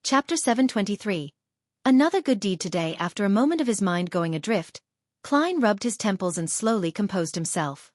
Chapter 723. Another good deed today. After a moment of his mind going adrift, Klein rubbed his temples and slowly composed himself.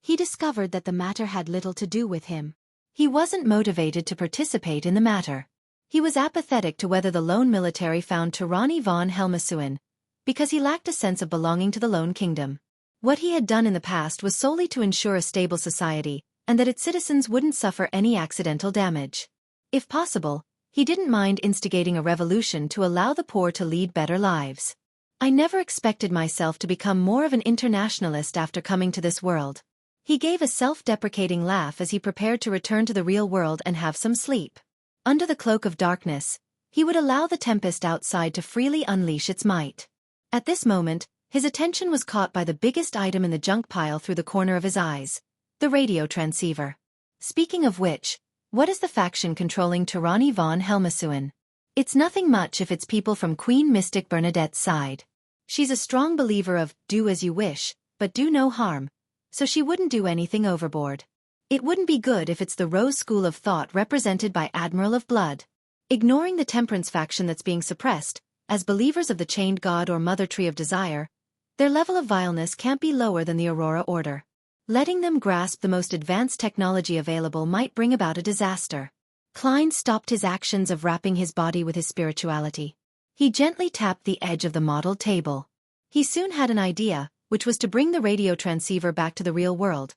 He discovered that the matter had little to do with him. He wasn't motivated to participate in the matter. He was apathetic to whether the lone military found Tyranny von Helmasuin, because he lacked a sense of belonging to the lone kingdom. What he had done in the past was solely to ensure a stable society, and that its citizens wouldn't suffer any accidental damage. If possible, he didn't mind instigating a revolution to allow the poor to lead better lives. I never expected myself to become more of an internationalist after coming to this world. He gave a self-deprecating laugh as he prepared to return to the real world and have some sleep. Under the cloak of darkness, he would allow the tempest outside to freely unleash its might. At this moment, his attention was caught by the biggest item in the junk pile through the corner of his eyes, the radio transceiver. Speaking of which, what is the faction controlling Tyranny von Helmasuin? It's nothing much if it's people from Queen Mystic Bernadette's side. She's a strong believer of do as you wish, but do no harm, so she wouldn't do anything overboard. It wouldn't be good if it's the Rose School of Thought represented by Admiral of Blood. Ignoring the Temperance faction that's being suppressed, as believers of the Chained God or Mother Tree of Desire, their level of vileness can't be lower than the Aurora Order. Letting them grasp the most advanced technology available might bring about a disaster. Klein stopped his actions of wrapping his body with his spirituality. He gently tapped the edge of the model table. He soon had an idea, which was to bring the radio transceiver back to the real world,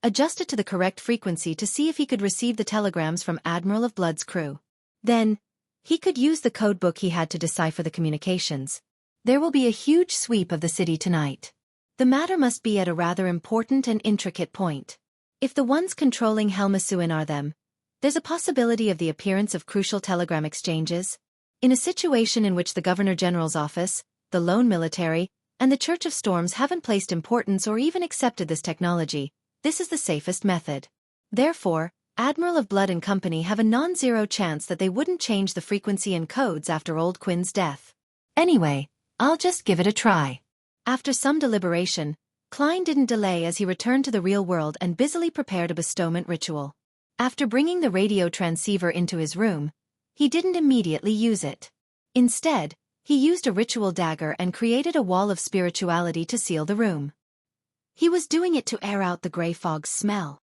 adjust it to the correct frequency to see if he could receive the telegrams from Admiral of Blood's crew. Then, he could use the codebook he had to decipher the communications. There will be a huge sweep of the city tonight. The matter must be at a rather important and intricate point. If the ones controlling Helmasuin are them, there's a possibility of the appearance of crucial telegram exchanges. In a situation in which the Governor General's office, the lone military, and the Church of Storms haven't placed importance or even accepted this technology, this is the safest method. Therefore, Admiral of Blood and Company have a non-zero chance that they wouldn't change the frequency and codes after Old Quinn's death. Anyway, I'll just give it a try. After some deliberation, Klein didn't delay as he returned to the real world and busily prepared a bestowment ritual. After bringing the radio transceiver into his room, he didn't immediately use it. Instead, he used a ritual dagger and created a wall of spirituality to seal the room. He was doing it to air out the gray fog's smell.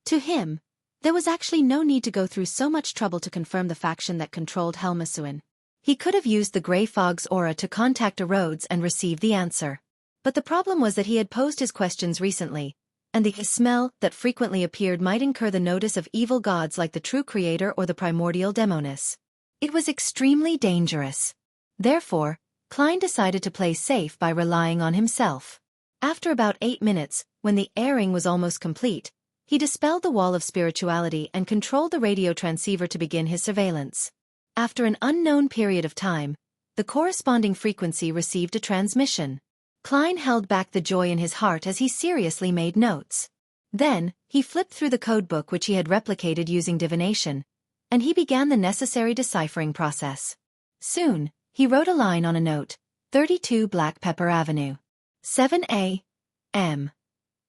To him, there was actually no need to go through so much trouble to confirm the faction that controlled Helmasuin. He could have used the gray fog's aura to contact a Rhodes and receive the answer. But the problem was that he had posed his questions recently, and the smell that frequently appeared might incur the notice of evil gods like the true creator or the primordial demoness. It was extremely dangerous. Therefore, Klein decided to play safe by relying on himself. After about 8 minutes, when the airing was almost complete, he dispelled the wall of spirituality and controlled the radio transceiver to begin his surveillance. After an unknown period of time, the corresponding frequency received a transmission. Klein held back the joy in his heart as he seriously made notes. Then, he flipped through the codebook which he had replicated using divination, and he began the necessary deciphering process. Soon, he wrote a line on a note, 32 Black Pepper Avenue. 7 a.m.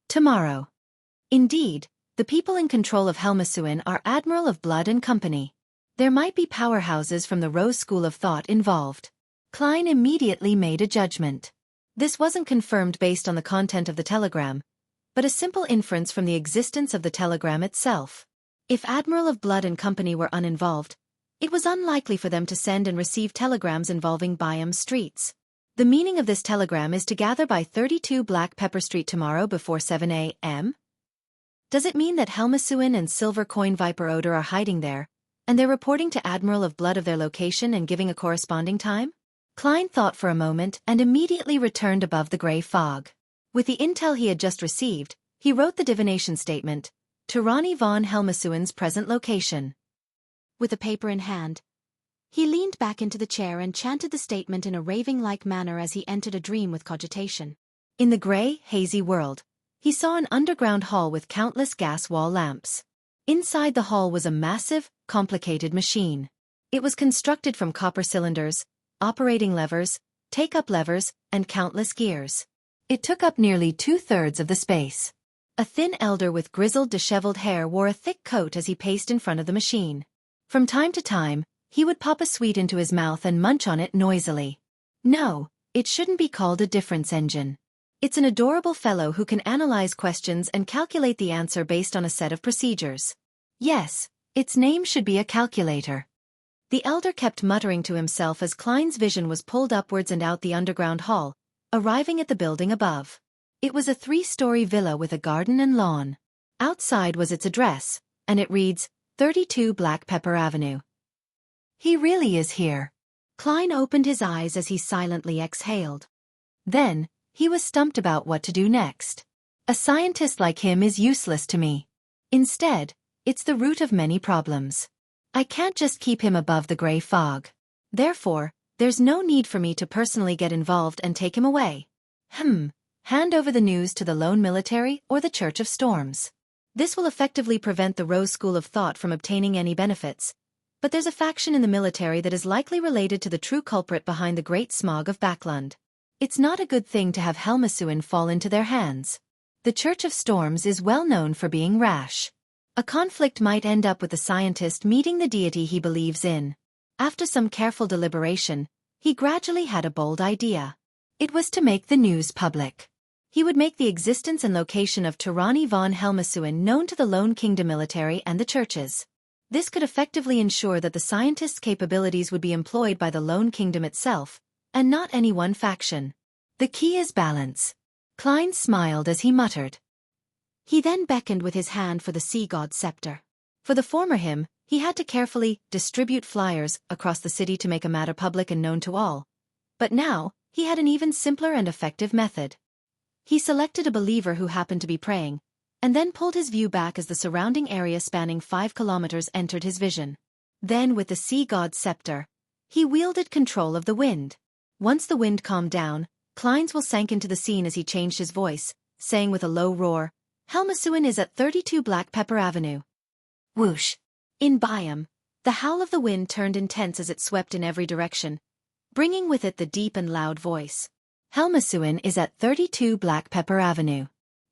Tomorrow. Indeed, the people in control of Helmasuin are Admiral of Blood and Company. There might be powerhouses from the Rose School of Thought involved. Klein immediately made a judgment. This wasn't confirmed based on the content of the telegram, but a simple inference from the existence of the telegram itself. If Admiral of Blood and Company were uninvolved, it was unlikely for them to send and receive telegrams involving Byam streets. The meaning of this telegram is to gather by 32 Black Pepper Street tomorrow before 7 a.m.? Does it mean that Helmasuin and Silver Coin Viper Odor are hiding there, and they're reporting to Admiral of Blood of their location and giving a corresponding time? Klein thought for a moment and immediately returned above the gray fog. With the intel he had just received, he wrote the divination statement, Tyranny von Helmasuin's present location. With the paper in hand, he leaned back into the chair and chanted the statement in a raving-like manner as he entered a dream with cogitation. In the gray, hazy world, he saw an underground hall with countless gas wall lamps. Inside the hall was a massive, complicated machine. It was constructed from copper cylinders, operating levers, take-up levers, and countless gears. It took up nearly 2/3 of the space. A thin elder with grizzled, disheveled hair wore a thick coat as he paced in front of the machine. From time to time, He would pop a sweet into his mouth and munch on it noisily. No, it shouldn't be called a difference engine. It's an adorable fellow who can analyze questions and calculate the answer based on a set of procedures. Yes, its name should be a calculator. The elder kept muttering to himself as Klein's vision was pulled upwards and out the underground hall, arriving at the building above. It was a 3-story villa with a garden and lawn. Outside was its address, and it reads, 32 Black Pepper Avenue. He really is here. Klein opened his eyes as he silently exhaled. Then, he was stumped about what to do next. A scientist like him is useless to me. Instead, it's the root of many problems. I can't just keep him above the gray fog. Therefore, there's no need for me to personally get involved and take him away. Hand over the news to the lone military or the Church of Storms. This will effectively prevent the Rose School of Thought from obtaining any benefits. But there's a faction in the military that is likely related to the true culprit behind the Great Smog of Backlund. It's not a good thing to have Helmasuin fall into their hands. The Church of Storms is well known for being rash. A conflict might end up with the scientist meeting the deity he believes in. After some careful deliberation, he gradually had a bold idea. It was to make the news public. He would make the existence and location of Tyranny von Helmasuin known to the Lone Kingdom military and the churches. This could effectively ensure that the scientist's capabilities would be employed by the Lone Kingdom itself, and not any one faction. The key is balance. Klein smiled as he muttered. He then beckoned with his hand for the sea god's scepter. For the former him, he had to carefully distribute flyers across the city to make a matter public and known to all. But now, he had an even simpler and effective method. He selected a believer who happened to be praying, and then pulled his view back as the surrounding area spanning 5 kilometers entered his vision. Then with the sea god's scepter, he wielded control of the wind. Once the wind calmed down, Kleinswell sank into the scene as he changed his voice, saying with a low roar, Helmasuin is at 32 Black Pepper Avenue. Whoosh! In Byam, the howl of the wind turned intense as it swept in every direction, bringing with it the deep and loud voice. Helmasuin is at 32 Black Pepper Avenue.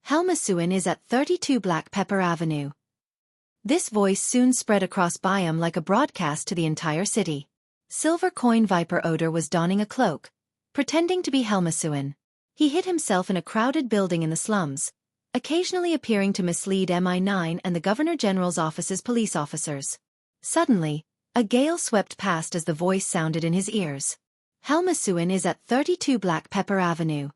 Helmasuin is at 32 Black Pepper Avenue. This voice soon spread across Byam like a broadcast to the entire city. Silver Coin Viper Odor was donning a cloak, pretending to be Helmasuin. He hid himself in a crowded building in the slums, occasionally appearing to mislead MI9 and the Governor General's office's police officers. Suddenly, a gale swept past as the voice sounded in his ears. Helmasuin is at 32 Black Pepper Avenue.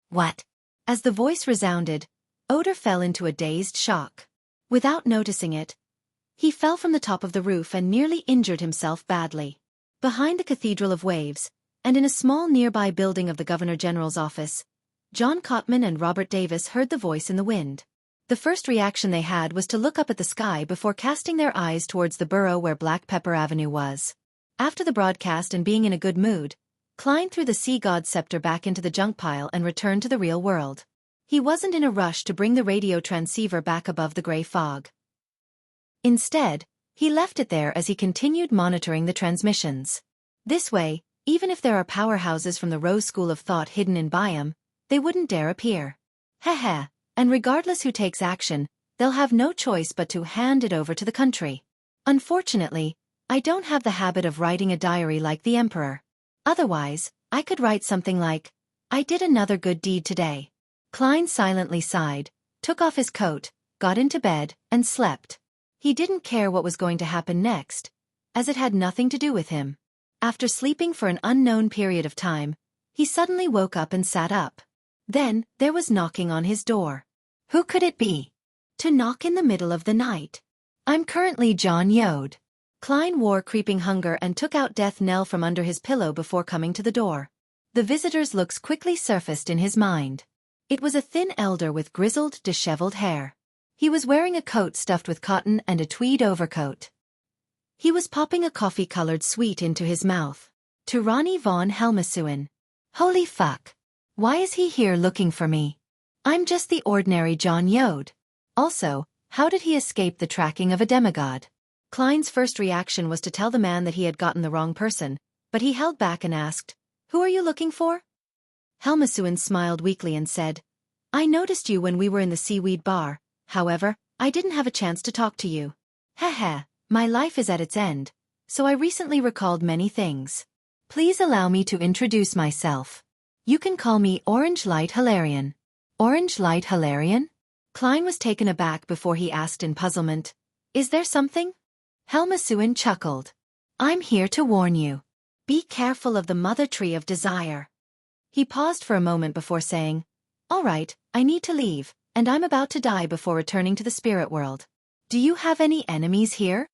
What? As the voice resounded, Odor fell into a dazed shock. Without noticing it, he fell from the top of the roof and nearly injured himself badly. Behind the Cathedral of Waves, and in a small nearby building of the Governor General's office, John Cotman and Robert Davis heard the voice in the wind. The first reaction they had was to look up at the sky before casting their eyes towards the borough where Black Pepper Avenue was. After the broadcast and being in a good mood, Klein threw the sea god's scepter back into the junk pile and returned to the real world. He wasn't in a rush to bring the radio transceiver back above the gray fog. Instead, he left it there as he continued monitoring the transmissions. This way, even if there are powerhouses from the Rose School of Thought hidden in Byam, they wouldn't dare appear. Heh, and regardless who takes action, they'll have no choice but to hand it over to the country. Unfortunately, I don't have the habit of writing a diary like the Emperor. Otherwise, I could write something like, I did another good deed today. Klein silently sighed, took off his coat, got into bed, and slept. He didn't care what was going to happen next, as it had nothing to do with him. After sleeping for an unknown period of time, he suddenly woke up and sat up. Then, there was knocking on his door. Who could it be? To knock in the middle of the night. I'm currently John Yode. Klein wore creeping hunger and took out Death Knell from under his pillow before coming to the door. The visitor's looks quickly surfaced in his mind. It was a thin elder with grizzled, disheveled hair. He was wearing a coat stuffed with cotton and a tweed overcoat. He was popping a coffee-colored sweet into his mouth. Tyranny von Helmasuin. Holy fuck. Why is he here looking for me? I'm just the ordinary John Yode. Also, how did he escape the tracking of a demigod? Klein's first reaction was to tell the man that he had gotten the wrong person, but he held back and asked, Who are you looking for? Helmasuin smiled weakly and said, I noticed you when we were in the seaweed bar, however, I didn't have a chance to talk to you. Heh, my life is at its end, so I recently recalled many things. Please allow me to introduce myself. You can call me Orange Light Hilarion. Orange Light Hilarion? Klein was taken aback before he asked in puzzlement, Is there something? Helmasuin chuckled. I'm here to warn you. Be careful of the mother tree of desire. He paused for a moment before saying, All right, I need to leave, and I'm about to die before returning to the spirit world. Do you have any enemies here?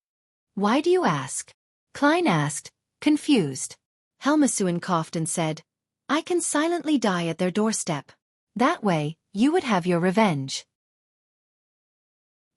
Why do you ask? Klein asked, confused. Helmasuin coughed and said, I can silently die at their doorstep. That way, you would have your revenge.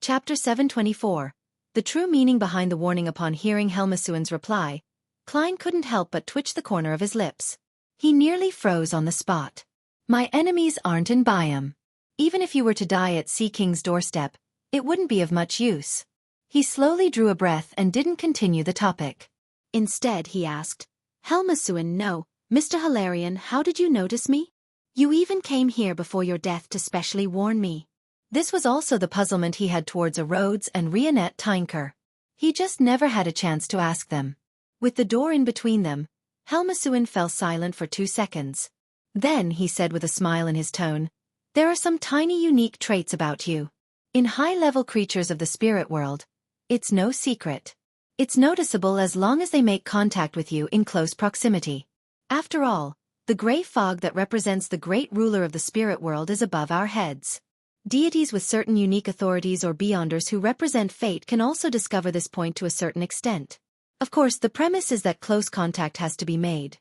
Chapter 724. The true meaning behind the warning. Upon hearing Helmasuin's reply, Klein couldn't help but twitch the corner of his lips. He nearly froze on the spot. My enemies aren't in Biome. Even if you were to die at Sea King's doorstep, it wouldn't be of much use. He slowly drew a breath and didn't continue the topic. Instead, he asked, Helmasuin, no, Mr. Hilarion, how did you notice me? You even came here before your death to specially warn me. This was also the puzzlement he had towards Rhodes and Rionette Tinker. He just never had a chance to ask them. With the door in between them, Helmasuin fell silent for 2 seconds. Then he said with a smile in his tone, There are some tiny unique traits about you. In high-level creatures of the spirit world, it's no secret. It's noticeable as long as they make contact with you in close proximity. After all, the gray fog that represents the great ruler of the spirit world is above our heads. Deities with certain unique authorities or beyonders who represent fate can also discover this point to a certain extent. Of course, the premise is that close contact has to be made.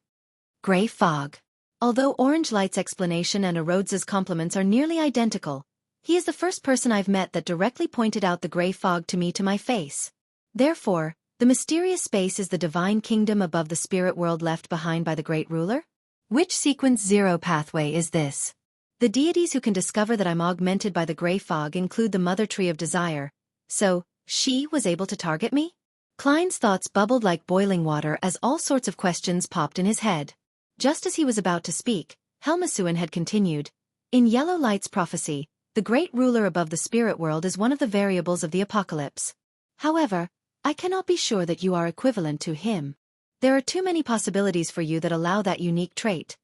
Gray fog. Although Orange Light's explanation and Rhodes's compliments are nearly identical, he is the first person I've met that directly pointed out the gray fog to me to my face. Therefore, the mysterious space is the divine kingdom above the spirit world left behind by the great ruler? Which sequence 0 pathway is this? The deities who can discover that I'm augmented by the gray fog include the mother tree of desire. So, she was able to target me? Klein's thoughts bubbled like boiling water as all sorts of questions popped in his head. Just as he was about to speak, Helmasuin had continued, In Yellow Light's prophecy, the great ruler above the spirit world is one of the variables of the apocalypse. However, I cannot be sure that you are equivalent to him. There are too many possibilities for you that allow that unique trait.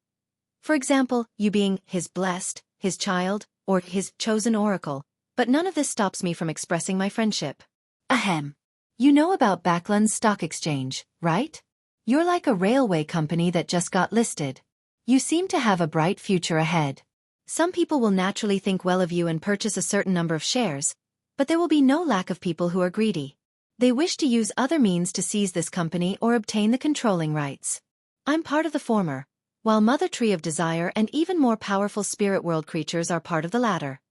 For example, you being his blessed, his child, or his chosen oracle, but none of this stops me from expressing my friendship. Ahem. You know about Backlund's stock exchange, right? You're like a railway company that just got listed. You seem to have a bright future ahead. Some people will naturally think well of you and purchase a certain number of shares, but there will be no lack of people who are greedy. They wish to use other means to seize this company or obtain the controlling rights. I'm part of the former, while Mother Tree of Desire and even more powerful spirit world creatures are part of the latter.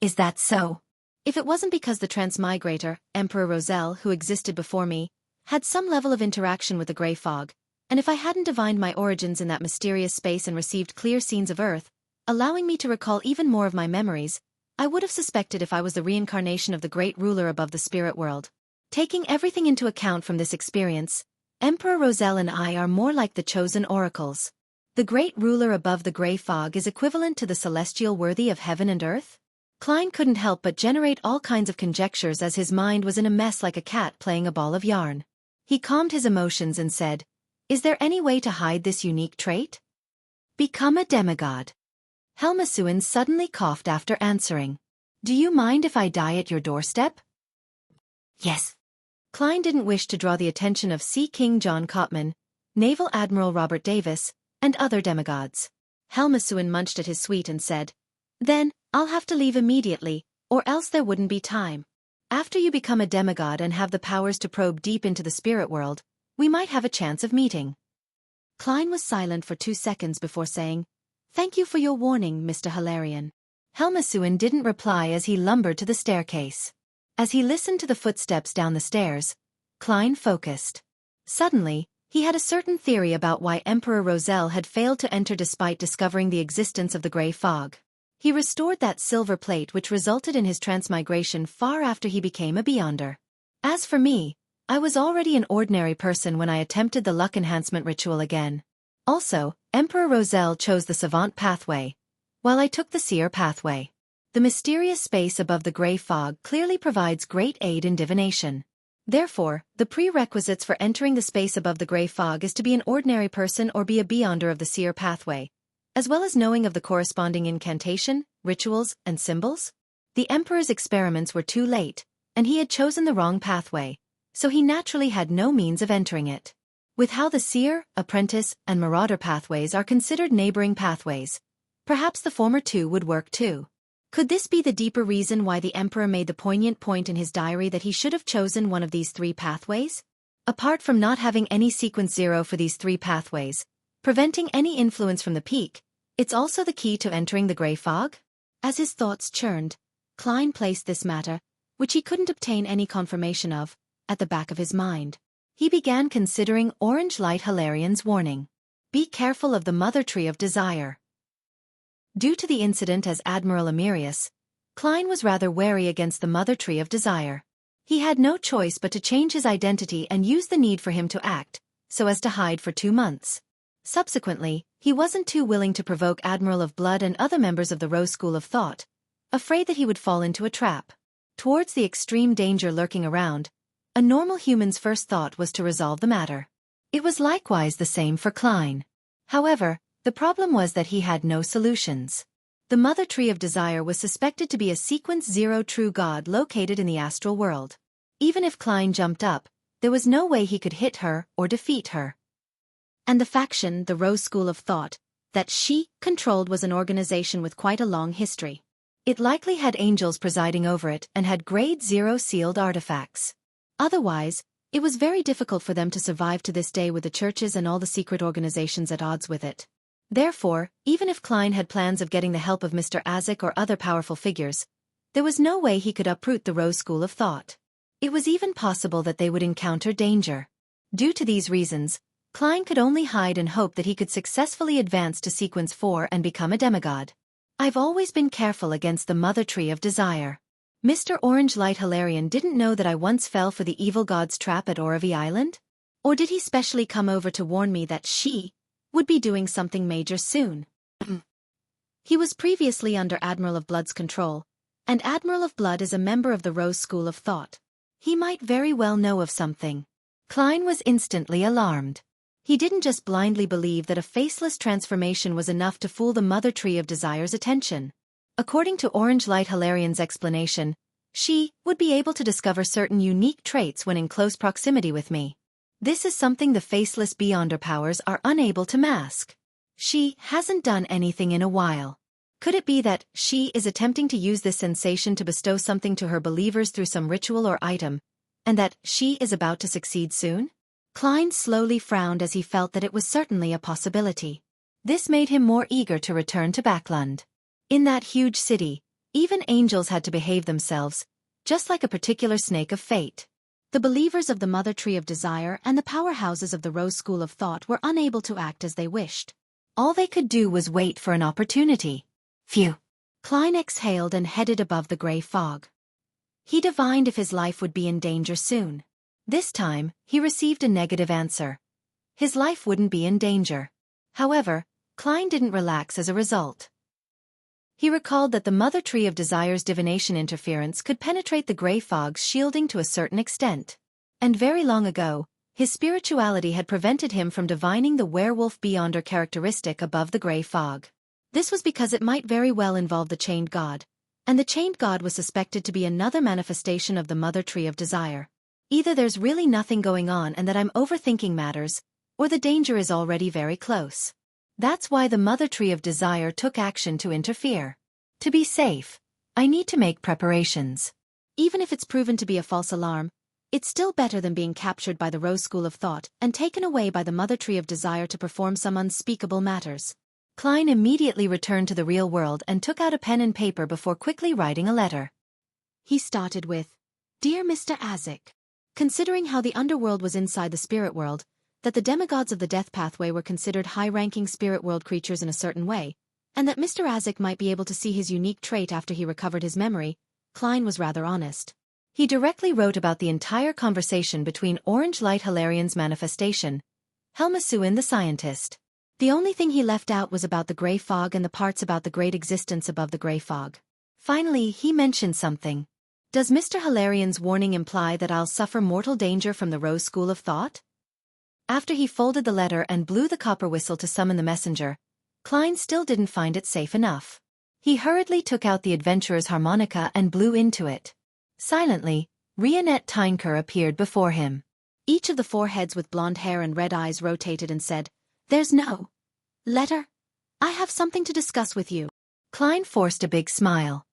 Is that so? If it wasn't because the transmigrator, Emperor Roselle, who existed before me, had some level of interaction with the gray fog, and if I hadn't divined my origins in that mysterious space and received clear scenes of Earth, allowing me to recall even more of my memories, I would have suspected if I was the reincarnation of the great ruler above the spirit world. Taking everything into account from this experience, Emperor Roselle and I are more like the chosen oracles. The great ruler above the gray fog is equivalent to the celestial worthy of heaven and earth? Klein couldn't help but generate all kinds of conjectures as his mind was in a mess like a cat playing a ball of yarn. He calmed his emotions and said, Is there any way to hide this unique trait? Become a demigod. Helmasuin suddenly coughed after answering. Do you mind if I die at your doorstep? Yes. Klein didn't wish to draw the attention of Sea King John Cotman, Naval Admiral Robert Davis, and other demigods. Helmasuin munched at his sweet and said, Then, I'll have to leave immediately, or else there wouldn't be time. After you become a demigod and have the powers to probe deep into the spirit world, we might have a chance of meeting. Klein was silent for 2 seconds before saying, Thank you for your warning, Mr. Hilarion. Helmasuin didn't reply as he lumbered to the staircase. As he listened to the footsteps down the stairs, Klein focused. Suddenly, he had a certain theory about why Emperor Roselle had failed to enter despite discovering the existence of the gray fog. He restored that silver plate which resulted in his transmigration far after he became a Beyonder. As for me, I was already an ordinary person when I attempted the luck enhancement ritual again. Also, Emperor Roselle chose the savant pathway, while I took the seer pathway. The mysterious space above the gray fog clearly provides great aid in divination. Therefore, the prerequisites for entering the space above the gray fog is to be an ordinary person or be a beyonder of the seer pathway, as well as knowing of the corresponding incantation, rituals, and symbols. The Emperor's experiments were too late, and he had chosen the wrong pathway, so he naturally had no means of entering it. With how the seer, apprentice, and marauder pathways are considered neighboring pathways, perhaps the former two would work too. Could this be the deeper reason why the Emperor made the poignant point in his diary that he should have chosen one of these three pathways? Apart from not having any sequence 0 for these three pathways, preventing any influence from the peak, it's also the key to entering the gray fog? As his thoughts churned, Klein placed this matter, which he couldn't obtain any confirmation of, at the back of his mind. He began considering Orange Light Hilarian's warning. Be careful of the mother tree of desire. Due to the incident as Admiral Emerius, Klein was rather wary against the mother tree of desire. He had no choice but to change his identity and use the need for him to act, so as to hide for 2 months. Subsequently, he wasn't too willing to provoke Admiral of Blood and other members of the Rose School of Thought, afraid that he would fall into a trap. Towards the extreme danger lurking around, a normal human's first thought was to resolve the matter. It was likewise the same for Klein. However, the problem was that he had no solutions. The mother tree of desire was suspected to be a sequence 0 true god located in the astral world. Even if Klein jumped up, there was no way he could hit her or defeat her. And the faction, the Rose School of Thought, that she controlled was an organization with quite a long history. It likely had angels presiding over it and had grade 0 sealed artifacts. Otherwise, it was very difficult for them to survive to this day with the churches and all the secret organizations at odds with it. Therefore, even if Klein had plans of getting the help of Mr. Azik or other powerful figures, there was no way he could uproot the Rose School of Thought. It was even possible that they would encounter danger. Due to these reasons, Klein could only hide and hope that he could successfully advance to Sequence 4 and become a demigod. I've always been careful against the mother tree of desire. Mr. Orange Light Hilarian didn't know that I once fell for the evil god's trap at Oravi Island? Or did he specially come over to warn me that she would be doing something major soon? He was previously under Admiral of Blood's control, and Admiral of Blood is a member of the Rose School of Thought. He might very well know of something. Klein was instantly alarmed. He didn't just blindly believe that a faceless transformation was enough to fool the mother tree of desire's attention. According to Orange Light Hilarian's explanation, she would be able to discover certain unique traits when in close proximity with me. This is something the faceless beyonder powers are unable to mask. She hasn't done anything in a while. Could it be that she is attempting to use this sensation to bestow something to her believers through some ritual or item, and that she is about to succeed soon? Klein slowly frowned as he felt that it was certainly a possibility. This made him more eager to return to Backlund. In that huge city, even angels had to behave themselves, just like a particular snake of fate. The believers of the Mother Tree of Desire and the powerhouses of the Rose School of Thought were unable to act as they wished. All they could do was wait for an opportunity. Phew. Klein exhaled and headed above the gray fog. He divined if his life would be in danger soon. This time, he received a negative answer. His life wouldn't be in danger. However, Klein didn't relax as a result. He recalled that the Mother Tree of Desire's divination interference could penetrate the gray fog's shielding to a certain extent. And very long ago, his spirituality had prevented him from divining the werewolf beyonder characteristic above the gray fog. This was because it might very well involve the Chained God, and the Chained God was suspected to be another manifestation of the Mother Tree of Desire. Either there's really nothing going on and that I'm overthinking matters, or the danger is already very close. That's why the Mother Tree of Desire took action to interfere. To be safe, I need to make preparations. Even if it's proven to be a false alarm, it's still better than being captured by the Rose School of Thought and taken away by the Mother Tree of Desire to perform some unspeakable matters. Klein immediately returned to the real world and took out a pen and paper before quickly writing a letter. He started with, "Dear Mr. Azik, considering how the underworld was inside the spirit world, that the demigods of the death pathway were considered high-ranking spirit world creatures in a certain way, and that Mr. Azik might be able to see his unique trait after he recovered his memory, Klein was rather honest. He directly wrote about the entire conversation between Orange Light Hilarian's manifestation, Helmasuin the scientist. The only thing he left out was about the gray fog and the parts about the great existence above the gray fog. Finally, he mentioned something. Does Mr. Hilarian's warning imply that I'll suffer mortal danger from the Rose School of Thought? After he folded the letter and blew the copper whistle to summon the messenger, Klein still didn't find it safe enough. He hurriedly took out the adventurer's harmonica and blew into it. Silently, Rionette Tinker appeared before him. Each of the 4 heads with blonde hair and red eyes rotated and said, "There's no letter. I have something to discuss with you." Klein forced a big smile.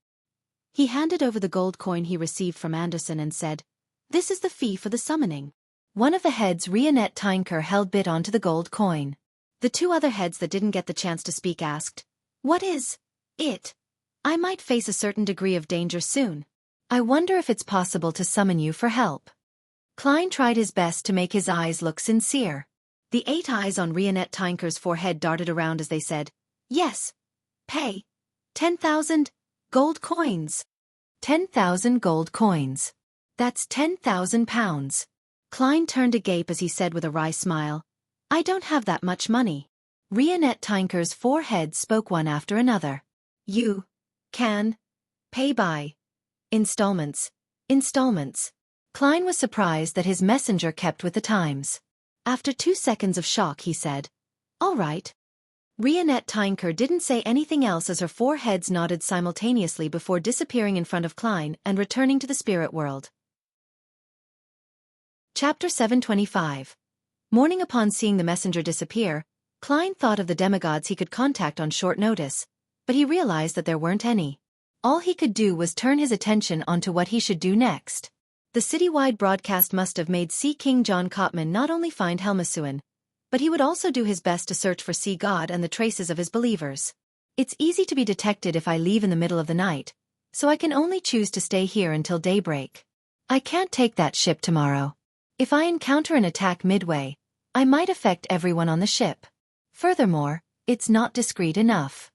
He handed over the gold coin he received from Anderson and said, "This is the fee for the summoning." One of the heads, Rionette Tinker, held bit onto the gold coin. The 2 other heads that didn't get the chance to speak asked, "What is it? I might face a certain degree of danger soon. I wonder if it's possible to summon you for help." Klein tried his best to make his eyes look sincere. The 8 eyes on Rionette Tinker's forehead darted around as they said, "Yes. Pay 10,000 gold coins." 10,000 gold coins. That's 10,000 pounds. Klein turned agape as he said with a wry smile, "I don't have that much money." Rionette Tinker's 4 heads spoke one after another. "You can pay by installments." Installments. Klein was surprised that his messenger kept with the times. After 2 seconds of shock he said, "All right." Rionette Tinker didn't say anything else as her 4 heads nodded simultaneously before disappearing in front of Klein and returning to the spirit world. Chapter 725. Morning. Upon seeing the messenger disappear, Klein thought of the demigods he could contact on short notice, but he realized that there weren't any. All he could do was turn his attention onto what he should do next. The citywide broadcast must have made Sea King John Cotman not only find Helmasuin, but he would also do his best to search for Sea God and the traces of his believers. It's easy to be detected if I leave in the middle of the night, so I can only choose to stay here until daybreak. I can't take that ship tomorrow. If I encounter an attack midway, I might affect everyone on the ship. Furthermore, it's not discreet enough.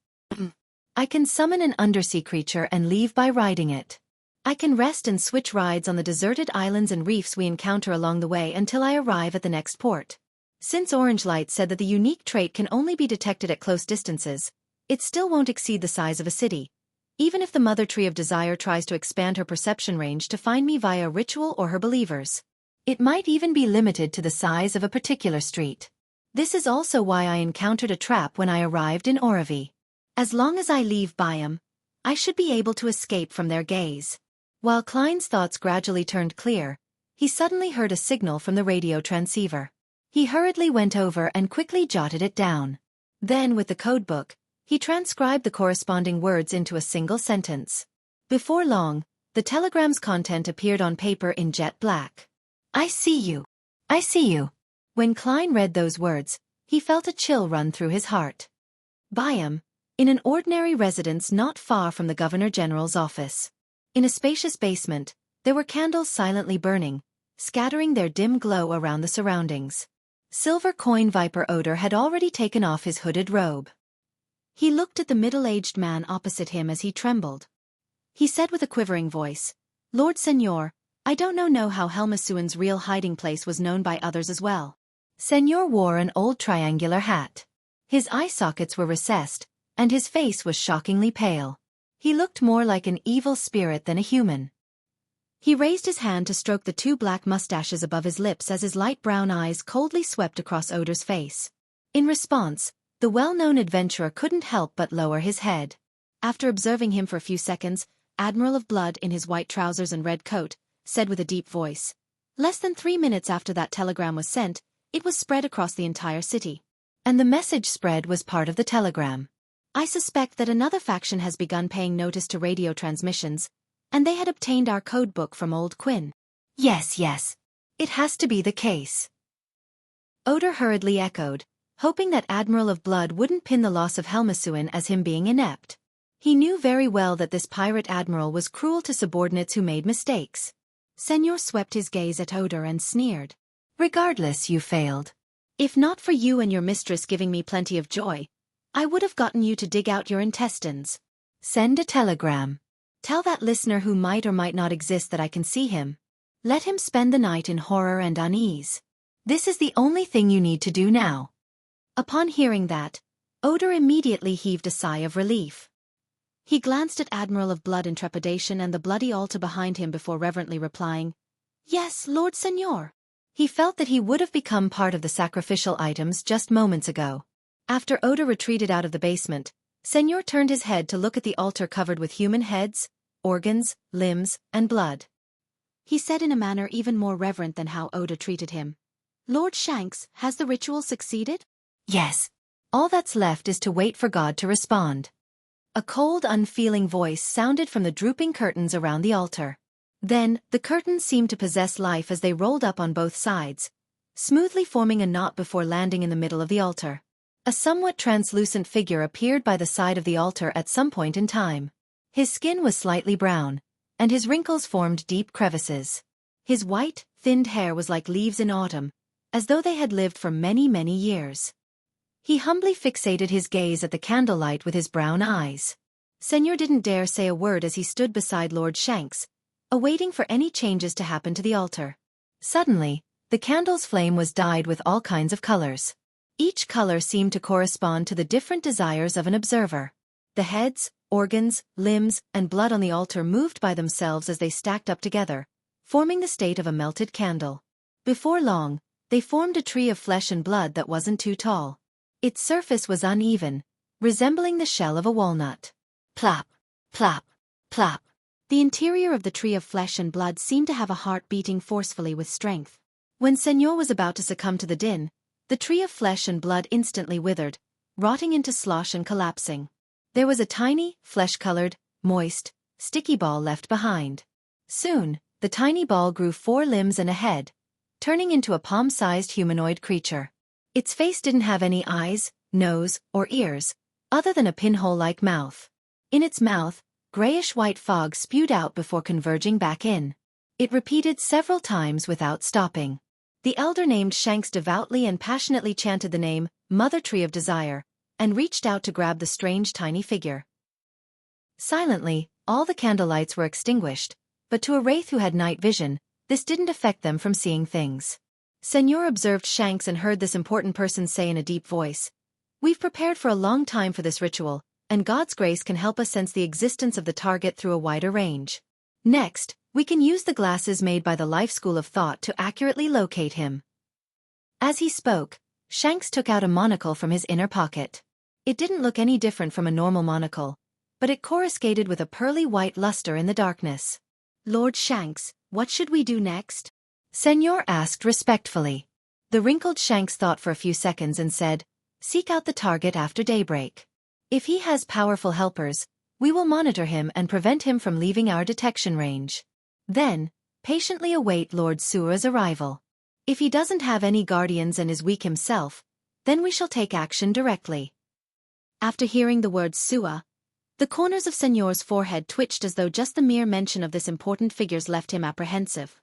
I can summon an undersea creature and leave by riding it. I can rest and switch rides on the deserted islands and reefs we encounter along the way until I arrive at the next port. Since Orange Light said that the unique trait can only be detected at close distances, it still won't exceed the size of a city, even if the Mother Tree of Desire tries to expand her perception range to find me via ritual or her believers. It might even be limited to the size of a particular street. This is also why I encountered a trap when I arrived in Oravi. As long as I leave Byam, I should be able to escape from their gaze. While Klein's thoughts gradually turned clear, he suddenly heard a signal from the radio transceiver. He hurriedly went over and quickly jotted it down. Then, with the codebook, he transcribed the corresponding words into a single sentence. Before long, the telegram's content appeared on paper in jet black. "I see you. I see you." When Klein read those words, he felt a chill run through his heart. Byam, in an ordinary residence not far from the Governor General's office. In a spacious basement, there were candles silently burning, scattering their dim glow around the surroundings. Silver Coin Viper Odor had already taken off his hooded robe. He looked at the middle-aged man opposite him as he trembled. He said with a quivering voice, "Lord Senor, I don't know how Helmasuin's real hiding place was known by others as well." Senor wore an old triangular hat. His eye sockets were recessed, and his face was shockingly pale. He looked more like an evil spirit than a human. He raised his hand to stroke the 2 black mustaches above his lips as his light brown eyes coldly swept across Odor's face. In response, the well-known adventurer couldn't help but lower his head. After observing him for a few seconds, Admiral of Blood in his white trousers and red coat said with a deep voice, "Less than 3 minutes after that telegram was sent, it was spread across the entire city. And the message spread was part of the telegram. I suspect that another faction has begun paying notice to radio transmissions, and they had obtained our codebook from Old Quinn." Yes. It has to be the case." Odor hurriedly echoed, hoping that Admiral of Blood wouldn't pin the loss of Helmasuin as him being inept. He knew very well that this pirate admiral was cruel to subordinates who made mistakes. Senor swept his gaze at Odor and sneered. "Regardless, you failed. If not for you and your mistress giving me plenty of joy, I would have gotten you to dig out your intestines. Send a telegram. Tell that listener who might or might not exist that I can see him. Let him spend the night in horror and unease. This is the only thing you need to do now." Upon hearing that, Odor immediately heaved a sigh of relief. He glanced at Admiral of Blood in trepidation and the bloody altar behind him before reverently replying, "Yes, Lord Senor." He felt that he would have become part of the sacrificial items just moments ago. After Oda retreated out of the basement, Senor turned his head to look at the altar covered with human heads, organs, limbs, and blood. He said in a manner even more reverent than how Oda treated him, "Lord Shanks, has the ritual succeeded?" "Yes. All that's left is to wait for God to respond." A cold, unfeeling voice sounded from the drooping curtains around the altar. Then, the curtains seemed to possess life as they rolled up on both sides, smoothly forming a knot before landing in the middle of the altar. A somewhat translucent figure appeared by the side of the altar at some point in time. His skin was slightly brown, and his wrinkles formed deep crevices. His white, thinned hair was like leaves in autumn, as though they had lived for many, many years. He humbly fixated his gaze at the candlelight with his brown eyes. Senor didn't dare say a word as he stood beside Lord Shanks, awaiting for any changes to happen to the altar. Suddenly, the candle's flame was dyed with all kinds of colors. Each color seemed to correspond to the different desires of an observer. The heads, organs, limbs, and blood on the altar moved by themselves as they stacked up together, forming the state of a melted candle. Before long, they formed a tree of flesh and blood that wasn't too tall. Its surface was uneven, resembling the shell of a walnut. Plop, plop, plop. The interior of the tree of flesh and blood seemed to have a heart beating forcefully with strength. When Senor was about to succumb to the din, the tree of flesh and blood instantly withered, rotting into slosh and collapsing. There was a tiny, flesh-colored, moist, sticky ball left behind. Soon, the tiny ball grew 4 limbs and a head, turning into a palm-sized humanoid creature. Its face didn't have any eyes, nose, or ears, other than a pinhole-like mouth. In its mouth, grayish-white fog spewed out before converging back in. It repeated several times without stopping. The elder named Shanks devoutly and passionately chanted the name, Mother Tree of Desire, and reached out to grab the strange tiny figure. Silently, all the candlelights were extinguished, but to a wraith who had night vision, this didn't affect them from seeing things. Senor observed Shanks and heard this important person say in a deep voice, "We've prepared for a long time for this ritual, and God's grace can help us sense the existence of the target through a wider range. Next, we can use the glasses made by the Life School of Thought to accurately locate him." As he spoke, Shanks took out a monocle from his inner pocket. It didn't look any different from a normal monocle, but it coruscated with a pearly white luster in the darkness. "Lord Shanks, what should we do next?" Senor asked respectfully. The wrinkled Shanks thought for a few seconds and said, "Seek out the target after daybreak. If he has powerful helpers, we will monitor him and prevent him from leaving our detection range. Then, patiently await Lord Sua's arrival. If he doesn't have any guardians and is weak himself, then we shall take action directly." After hearing the word Sua, the corners of Senor's forehead twitched as though just the mere mention of this important figure's left him apprehensive.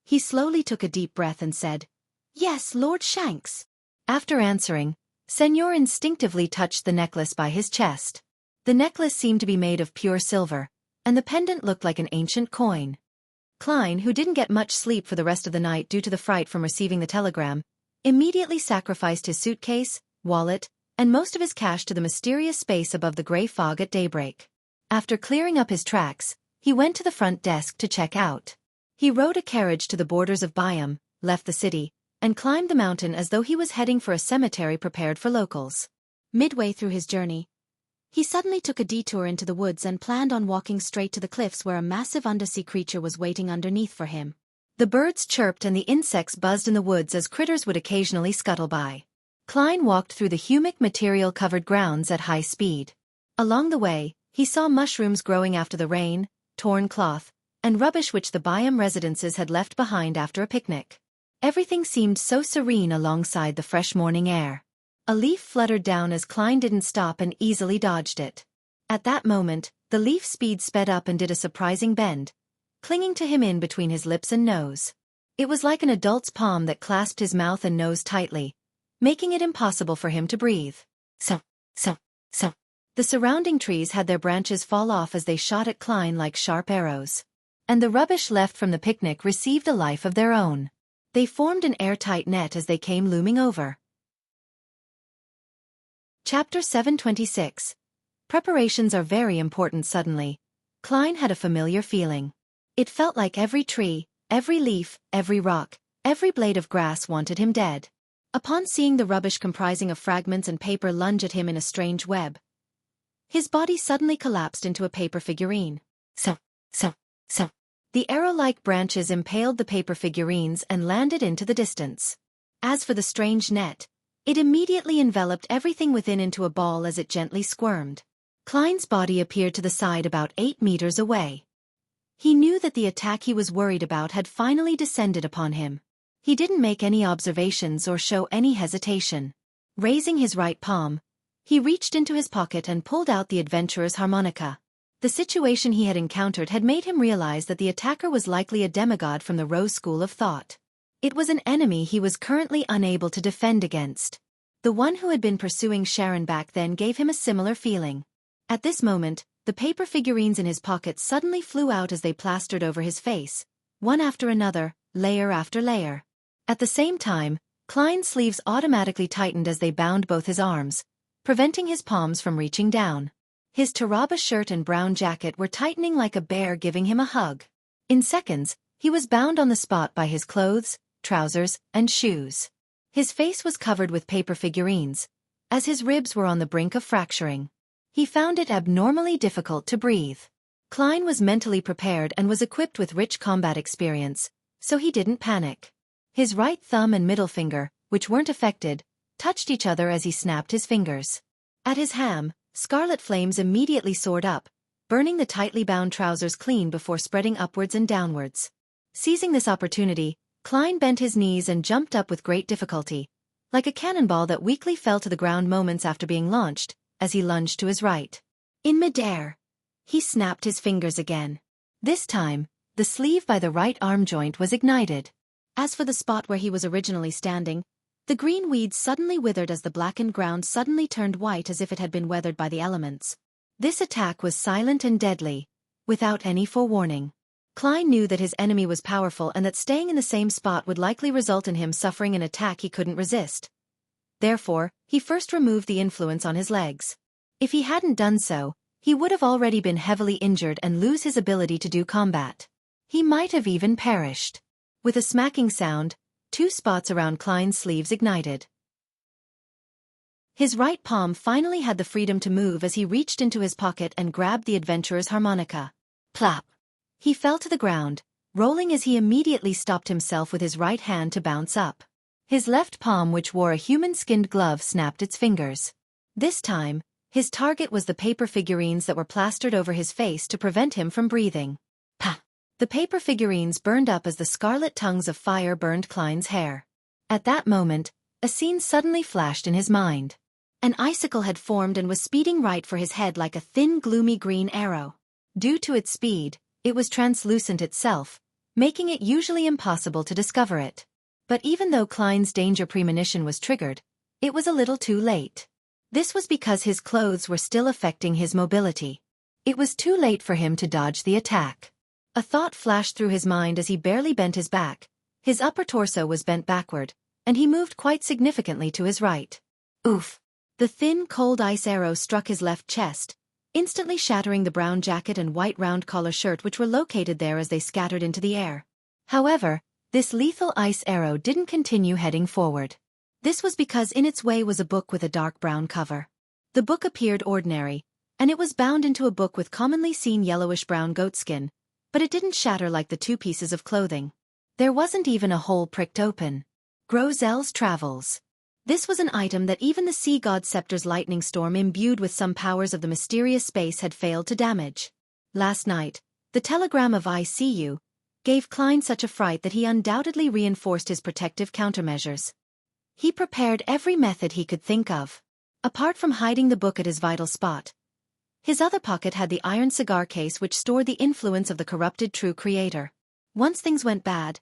He slowly took a deep breath and said, "Yes, Lord Shanks." After answering, Senor instinctively touched the necklace by his chest. The necklace seemed to be made of pure silver, and the pendant looked like an ancient coin. Klein, who didn't get much sleep for the rest of the night due to the fright from receiving the telegram, immediately sacrificed his suitcase, wallet, and most of his cash to the mysterious space above the gray fog at daybreak. After clearing up his tracks, he went to the front desk to check out. He rode a carriage to the borders of Byam, left the city, and climbed the mountain as though he was heading for a cemetery prepared for locals. Midway through his journey, he suddenly took a detour into the woods and planned on walking straight to the cliffs where a massive undersea creature was waiting underneath for him. The birds chirped and the insects buzzed in the woods as critters would occasionally scuttle by. Klein walked through the humic material-covered grounds at high speed. Along the way, he saw mushrooms growing after the rain, torn cloth, and rubbish which the Byam residences had left behind after a picnic. Everything seemed so serene alongside the fresh morning air. A leaf fluttered down as Klein didn't stop and easily dodged it. At that moment, the leaf's speed sped up and did a surprising bend, clinging to him in between his lips and nose. It was like an adult's palm that clasped his mouth and nose tightly, making it impossible for him to breathe. So. The surrounding trees had their branches fall off as they shot at Klein like sharp arrows. And the rubbish left from the picnic received a life of their own. They formed an airtight net as they came looming over. Chapter 726. Preparations are very important suddenly. Klein had a familiar feeling. It felt like every tree, every leaf, every rock, every blade of grass wanted him dead. Upon seeing the rubbish comprising of fragments and paper lunge at him in a strange web, his body suddenly collapsed into a paper figurine. So. The arrow-like branches impaled the paper figurines and landed into the distance. As for the strange net, it immediately enveloped everything within into a ball as it gently squirmed. Klein's body appeared to the side about 8 meters away. He knew that the attack he was worried about had finally descended upon him. He didn't make any observations or show any hesitation. Raising his right palm, he reached into his pocket and pulled out the adventurer's harmonica. The situation he had encountered had made him realize that the attacker was likely a demigod from the Rose school of thought. It was an enemy he was currently unable to defend against. The one who had been pursuing Sharon back then gave him a similar feeling. At this moment, the paper figurines in his pocket suddenly flew out as they plastered over his face, one after another, layer after layer. At the same time, Klein's sleeves automatically tightened as they bound both his arms, preventing his palms from reaching down. His Taraba shirt and brown jacket were tightening like a bear giving him a hug. In seconds, he was bound on the spot by his clothes, trousers, and shoes. His face was covered with paper figurines, as his ribs were on the brink of fracturing. He found it abnormally difficult to breathe. Klein was mentally prepared and was equipped with rich combat experience, so he didn't panic. His right thumb and middle finger, which weren't affected, touched each other as he snapped his fingers. At his ham, scarlet flames immediately soared up, burning the tightly bound trousers clean before spreading upwards and downwards. Seizing this opportunity, Klein bent his knees and jumped up with great difficulty, like a cannonball that weakly fell to the ground moments after being launched, as he lunged to his right. In midair, he snapped his fingers again. This time, the sleeve by the right arm joint was ignited. As for the spot where he was originally standing, the green weeds suddenly withered as the blackened ground suddenly turned white as if it had been weathered by the elements. This attack was silent and deadly, without any forewarning. Klein knew that his enemy was powerful and that staying in the same spot would likely result in him suffering an attack he couldn't resist. Therefore, he first removed the influence on his legs. If he hadn't done so, he would have already been heavily injured and lose his ability to do combat. He might have even perished. With a smacking sound, 2 spots around Klein's sleeves ignited. His right palm finally had the freedom to move as he reached into his pocket and grabbed the adventurer's harmonica. Plop! He fell to the ground, rolling as he immediately stopped himself with his right hand to bounce up. His left palm, which wore a human-skinned glove, snapped its fingers. This time, his target was the paper figurines that were plastered over his face to prevent him from breathing. Pa! The paper figurines burned up as the scarlet tongues of fire burned Klein's hair. At that moment, a scene suddenly flashed in his mind. An icicle had formed and was speeding right for his head like a thin, gloomy green arrow. Due to its speed, it was translucent itself, making it usually impossible to discover it. But even though Klein's danger premonition was triggered, it was a little too late. This was because his clothes were still affecting his mobility. It was too late for him to dodge the attack. A thought flashed through his mind as he barely bent his back. His upper torso was bent backward, and he moved quite significantly to his right. Oof! The thin, cold ice arrow struck his left chest, instantly shattering the brown jacket and white round collar shirt which were located there as they scattered into the air. However, this lethal ice arrow didn't continue heading forward. This was because in its way was a book with a dark brown cover. The book appeared ordinary, and it was bound into a book with commonly seen yellowish-brown goatskin, but it didn't shatter like the 2 pieces of clothing. There wasn't even a hole pricked open. Grozel's Travels. This was an item that even the sea god Scepter's lightning storm imbued with some powers of the mysterious space had failed to damage. Last night, the telegram of "I see you" gave Klein such a fright that he undoubtedly reinforced his protective countermeasures. He prepared every method he could think of. Apart from hiding the book at his vital spot, his other pocket had the iron cigar case which stored the influence of the corrupted true creator. Once things went bad,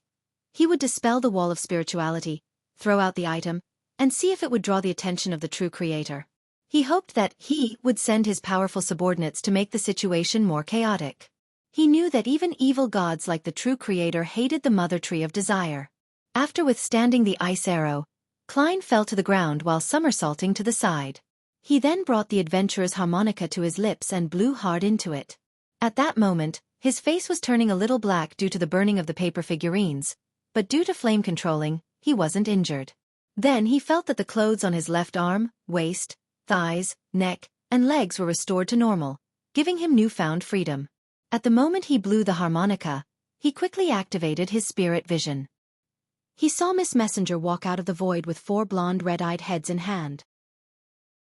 he would dispel the wall of spirituality, throw out the item, and see if it would draw the attention of the true creator. He hoped that he would send his powerful subordinates to make the situation more chaotic. He knew that even evil gods like the true creator hated the mother tree of desire. After withstanding the ice arrow, Klein fell to the ground while somersaulting to the side. He then brought the adventurer's harmonica to his lips and blew hard into it. At that moment, his face was turning a little black due to the burning of the paper figurines, but due to flame controlling, he wasn't injured. Then he felt that the clothes on his left arm, waist, thighs, neck, and legs were restored to normal, giving him newfound freedom. At the moment he blew the harmonica, he quickly activated his spirit vision. He saw Miss Messenger walk out of the void with 4 blonde red-eyed heads in hand.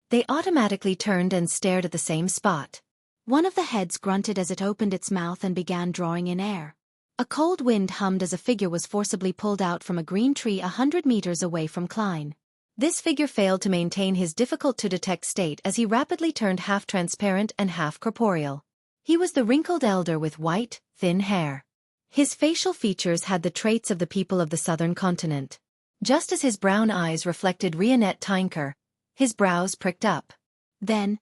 They automatically turned and stared at the same spot. One of the heads grunted as it opened its mouth and began drawing in air. A cold wind hummed as a figure was forcibly pulled out from a green tree 100 meters away from Klein. This figure failed to maintain his difficult-to-detect state as he rapidly turned half-transparent and half-corporeal. He was the wrinkled elder with white, thin hair. His facial features had the traits of the people of the southern continent. Just as his brown eyes reflected Rionette Tinker, his brows pricked up. Then,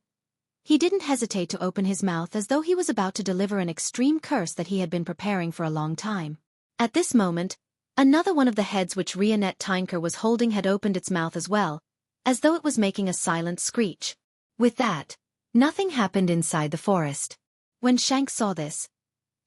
he didn't hesitate to open his mouth as though he was about to deliver an extreme curse that he had been preparing for a long time. At this moment, another one of the heads which Rionette Tinker was holding had opened its mouth as well, as though it was making a silent screech. With that, nothing happened inside the forest. When Shanks saw this,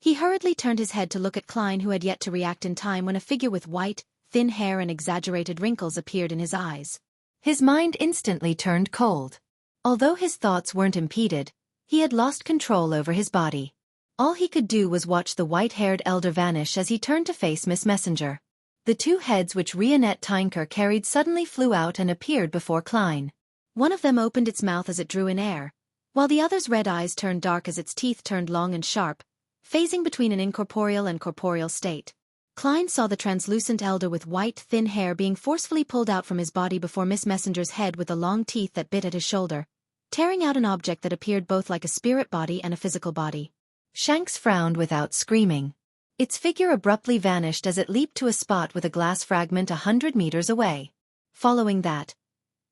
he hurriedly turned his head to look at Klein, who had yet to react in time when a figure with white, thin hair and exaggerated wrinkles appeared in his eyes. His mind instantly turned cold. Although his thoughts weren't impeded, he had lost control over his body. All he could do was watch the white-haired elder vanish as he turned to face Miss Messenger. The 2 heads which Rionette Tinker carried suddenly flew out and appeared before Klein. One of them opened its mouth as it drew in air, while the other's red eyes turned dark as its teeth turned long and sharp, phasing between an incorporeal and corporeal state. Klein saw the translucent elder with white, thin hair being forcefully pulled out from his body before Miss Messenger's head with the long teeth that bit at his shoulder, tearing out an object that appeared both like a spirit body and a physical body. Shanks frowned without screaming. Its figure abruptly vanished as it leaped to a spot with a glass fragment 100 meters away. Following that,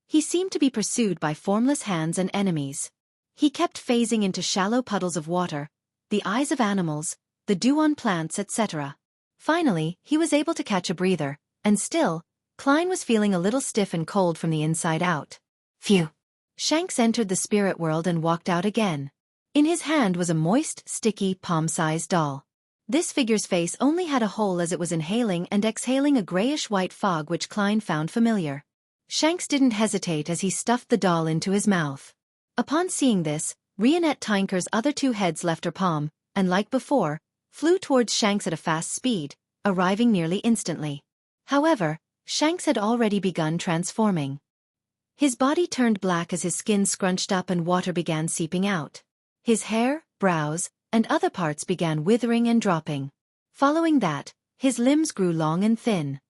he seemed to be pursued by formless hands and enemies. He kept phasing into shallow puddles of water, the eyes of animals, the dew on plants, etc. Finally, he was able to catch a breather, and still, Klein was feeling a little stiff and cold from the inside out. Phew! Shanks entered the spirit world and walked out again. In his hand was a moist, sticky, palm-sized doll. This figure's face only had a hole as it was inhaling and exhaling a grayish-white fog which Klein found familiar. Shanks didn't hesitate as he stuffed the doll into his mouth. Upon seeing this, Rionette Tinker's other 2 heads left her palm, and like before, flew towards Shanks at a fast speed, arriving nearly instantly. However, Shanks had already begun transforming. His body turned black as his skin scrunched up and water began seeping out. His hair, brows, and other parts began withering and dropping. Following that, his limbs grew long and thin.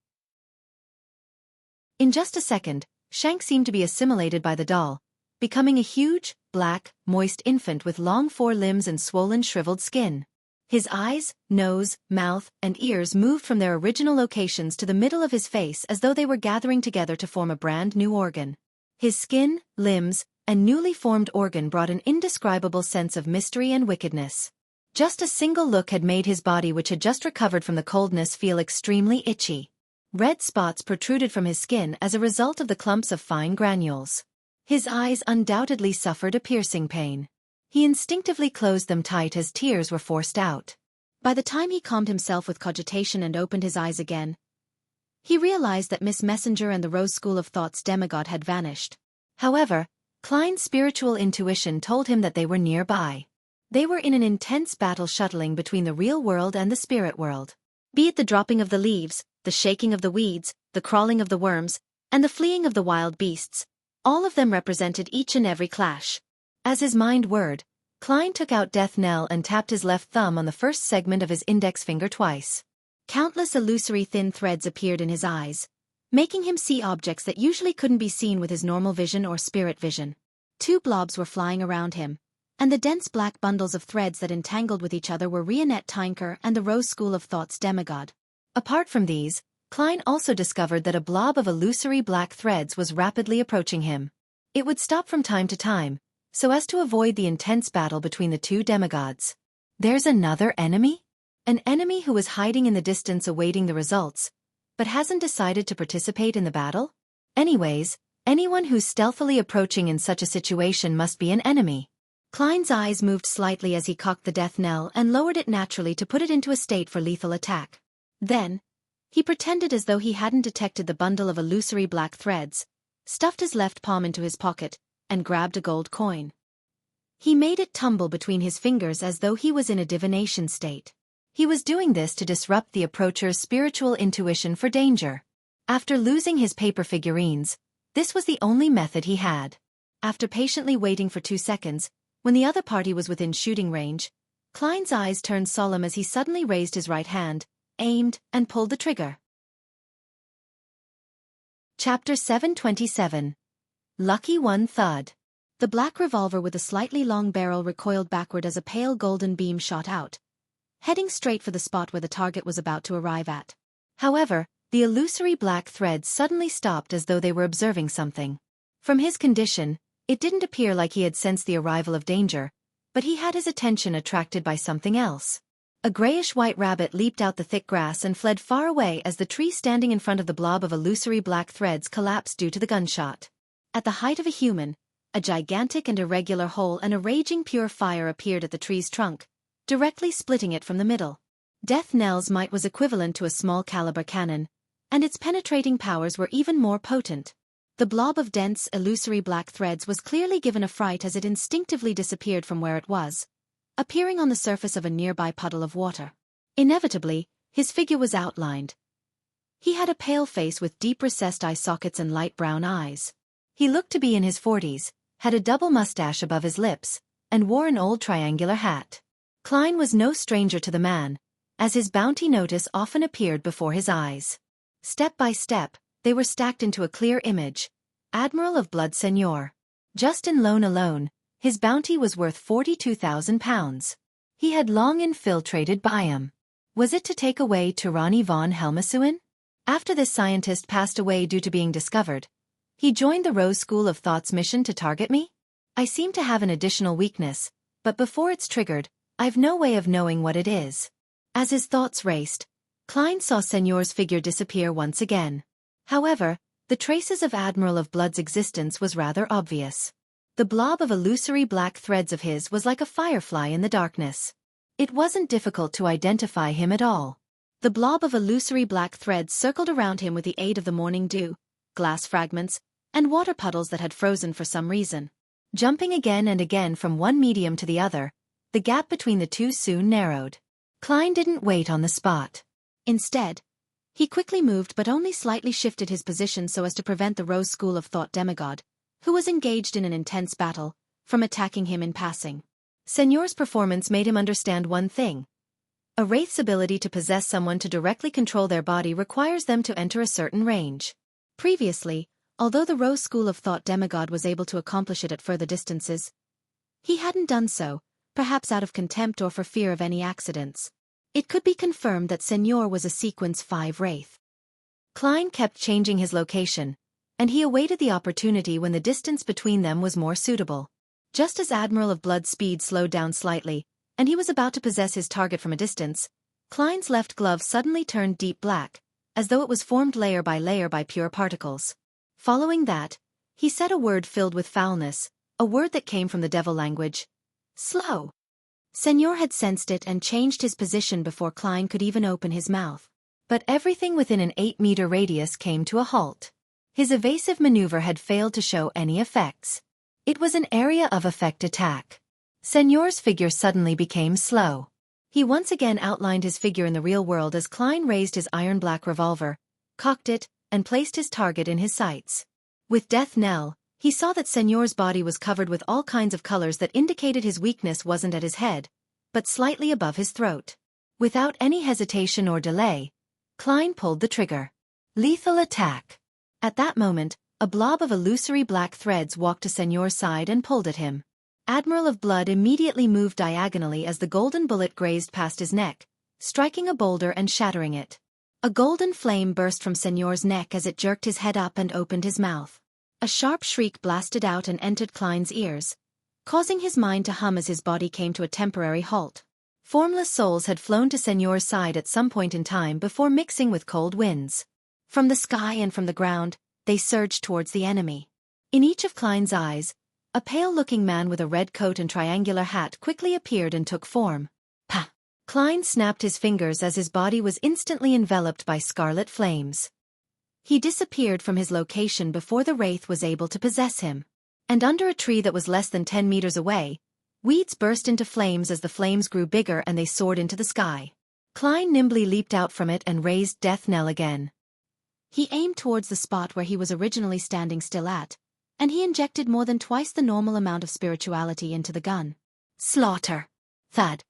In just a second, Shanks seemed to be assimilated by the doll, becoming a huge, black, moist infant with long 4 limbs and swollen shriveled skin. His eyes, nose, mouth, and ears moved from their original locations to the middle of his face as though they were gathering together to form a brand new organ. His skin, limbs, and newly formed organ brought an indescribable sense of mystery and wickedness. Just a single look had made his body, which had just recovered from the coldness, feel extremely itchy. Red spots protruded from his skin as a result of the clumps of fine granules. His eyes undoubtedly suffered a piercing pain. He instinctively closed them tight as tears were forced out. By the time he calmed himself with cogitation and opened his eyes again, he realized that Miss Messenger and the Rose School of Thought's demigod had vanished. However, Klein's spiritual intuition told him that they were nearby. They were in an intense battle shuttling between the real world and the spirit world. Be it the dropping of the leaves, the shaking of the weeds, the crawling of the worms, and the fleeing of the wild beasts, all of them represented each and every clash. As his mind whirred, Klein took out Death Knell and tapped his left thumb on the first segment of his index finger twice. Countless illusory thin threads appeared in his eyes, making him see objects that usually couldn't be seen with his normal vision or spirit vision. 2 blobs were flying around him, and the dense black bundles of threads that entangled with each other were Rionette Tinker and the Rose School of Thought's demigod. Apart from these, Klein also discovered that a blob of illusory black threads was rapidly approaching him. It would stop from time to time, so as to avoid the intense battle between the 2 demigods. There's another enemy? An enemy who is hiding in the distance awaiting the results, but hasn't decided to participate in the battle? Anyways, Anyone who's stealthily approaching in such a situation must be an enemy. Klein's eyes moved slightly as he cocked the death knell and lowered it naturally to put it into a state for lethal attack. Then, he pretended as though he hadn't detected the bundle of illusory black threads, stuffed his left palm into his pocket, and grabbed a gold coin. He made it tumble between his fingers as though he was in a divination state. He was doing this to disrupt the approacher's spiritual intuition for danger. After losing his paper figurines, this was the only method he had. After patiently waiting for 2 seconds, when the other party was within shooting range, Klein's eyes turned solemn as he suddenly raised his right hand, aimed, and pulled the trigger. Chapter 727. Lucky One Thud. The black revolver with a slightly long barrel recoiled backward as a pale golden beam shot out, heading straight for the spot where the target was about to arrive at. However, the illusory black threads suddenly stopped as though they were observing something. From his condition, it didn't appear like he had sensed the arrival of danger, but he had his attention attracted by something else. A grayish-white rabbit leaped out the thick grass and fled far away as the tree standing in front of the blob of illusory black threads collapsed due to the gunshot. At the height of a human, a gigantic and irregular hole and a raging pure fire appeared at the tree's trunk, directly splitting it from the middle. Death Knell's might was equivalent to a small-caliber cannon, and its penetrating powers were even more potent. The blob of dense, illusory black threads was clearly given a fright as it instinctively disappeared from where it was, appearing on the surface of a nearby puddle of water. Inevitably, his figure was outlined. He had a pale face with deep recessed eye sockets and light brown eyes. He looked to be in his 40s, had a double mustache above his lips, and wore an old triangular hat. Klein was no stranger to the man, as his bounty notice often appeared before his eyes. Step by step, they were stacked into a clear image. Admiral of Blood Seigneur. Just in loan alone, his bounty was worth 42,000 pounds. He had long infiltrated Biam. Was it to take away Tyranny von Helmasuin? After this scientist passed away due to being discovered, he joined the Rose School of Thought's mission to target me? I seem to have an additional weakness, but before it's triggered, I've no way of knowing what it is. As his thoughts raced, Klein saw Seigneur's figure disappear once again. However, the traces of Admiral of Blood's existence was rather obvious. The blob of illusory black threads of his was like a firefly in the darkness. It wasn't difficult to identify him at all. The blob of illusory black threads circled around him with the aid of the morning dew, glass fragments, and water puddles that had frozen for some reason. Jumping again and again from one medium to the other, the gap between the two soon narrowed. Klein didn't wait on the spot. Instead, he quickly moved but only slightly shifted his position so as to prevent the Rose School of Thought demigod, who was engaged in an intense battle, from attacking him in passing. Seigneur's performance made him understand one thing. A wraith's ability to possess someone to directly control their body requires them to enter a certain range. Previously, although the Rose School of Thought demigod was able to accomplish it at further distances, he hadn't done so, perhaps out of contempt or for fear of any accidents. It could be confirmed that Seigneur was a Sequence 5 wraith. Klein kept changing his location, and he awaited the opportunity when the distance between them was more suitable. Just as Admiral of Blood's speed slowed down slightly, and he was about to possess his target from a distance, Klein's left glove suddenly turned deep black, as though it was formed layer by pure particles. Following that, he said a word filled with foulness, a word that came from the devil language. Slow. Seigneur had sensed it and changed his position before Klein could even open his mouth. But everything within an 8-meter radius came to a halt. His evasive maneuver had failed to show any effects. It was an area of effect attack. Seigneur's figure suddenly became slow. He once again outlined his figure in the real world as Klein raised his iron-black revolver, cocked it, and placed his target in his sights. With death knell, he saw that Seigneur's body was covered with all kinds of colors that indicated his weakness wasn't at his head, but slightly above his throat. Without any hesitation or delay, Klein pulled the trigger. Lethal attack. At that moment, a blob of illusory black threads walked to Seigneur's side and pulled at him. Admiral of Blood immediately moved diagonally as the golden bullet grazed past his neck, striking a boulder and shattering it. A golden flame burst from Seigneur's neck as it jerked his head up and opened his mouth. A sharp shriek blasted out and entered Klein's ears, causing his mind to hum as his body came to a temporary halt. Formless souls had flown to Seigneur's side at some point in time before mixing with cold winds. From the sky and from the ground, they surged towards the enemy. In each of Klein's eyes, a pale-looking man with a red coat and triangular hat quickly appeared and took form. Pah! Klein snapped his fingers as his body was instantly enveloped by scarlet flames. He disappeared from his location before the wraith was able to possess him. And under a tree that was less than 10 meters away, weeds burst into flames as the flames grew bigger and they soared into the sky. Klein nimbly leaped out from it and raised death knell again. He aimed towards the spot where he was originally standing still at, and he injected more than twice the normal amount of spirituality into the gun. Slaughter! Thud!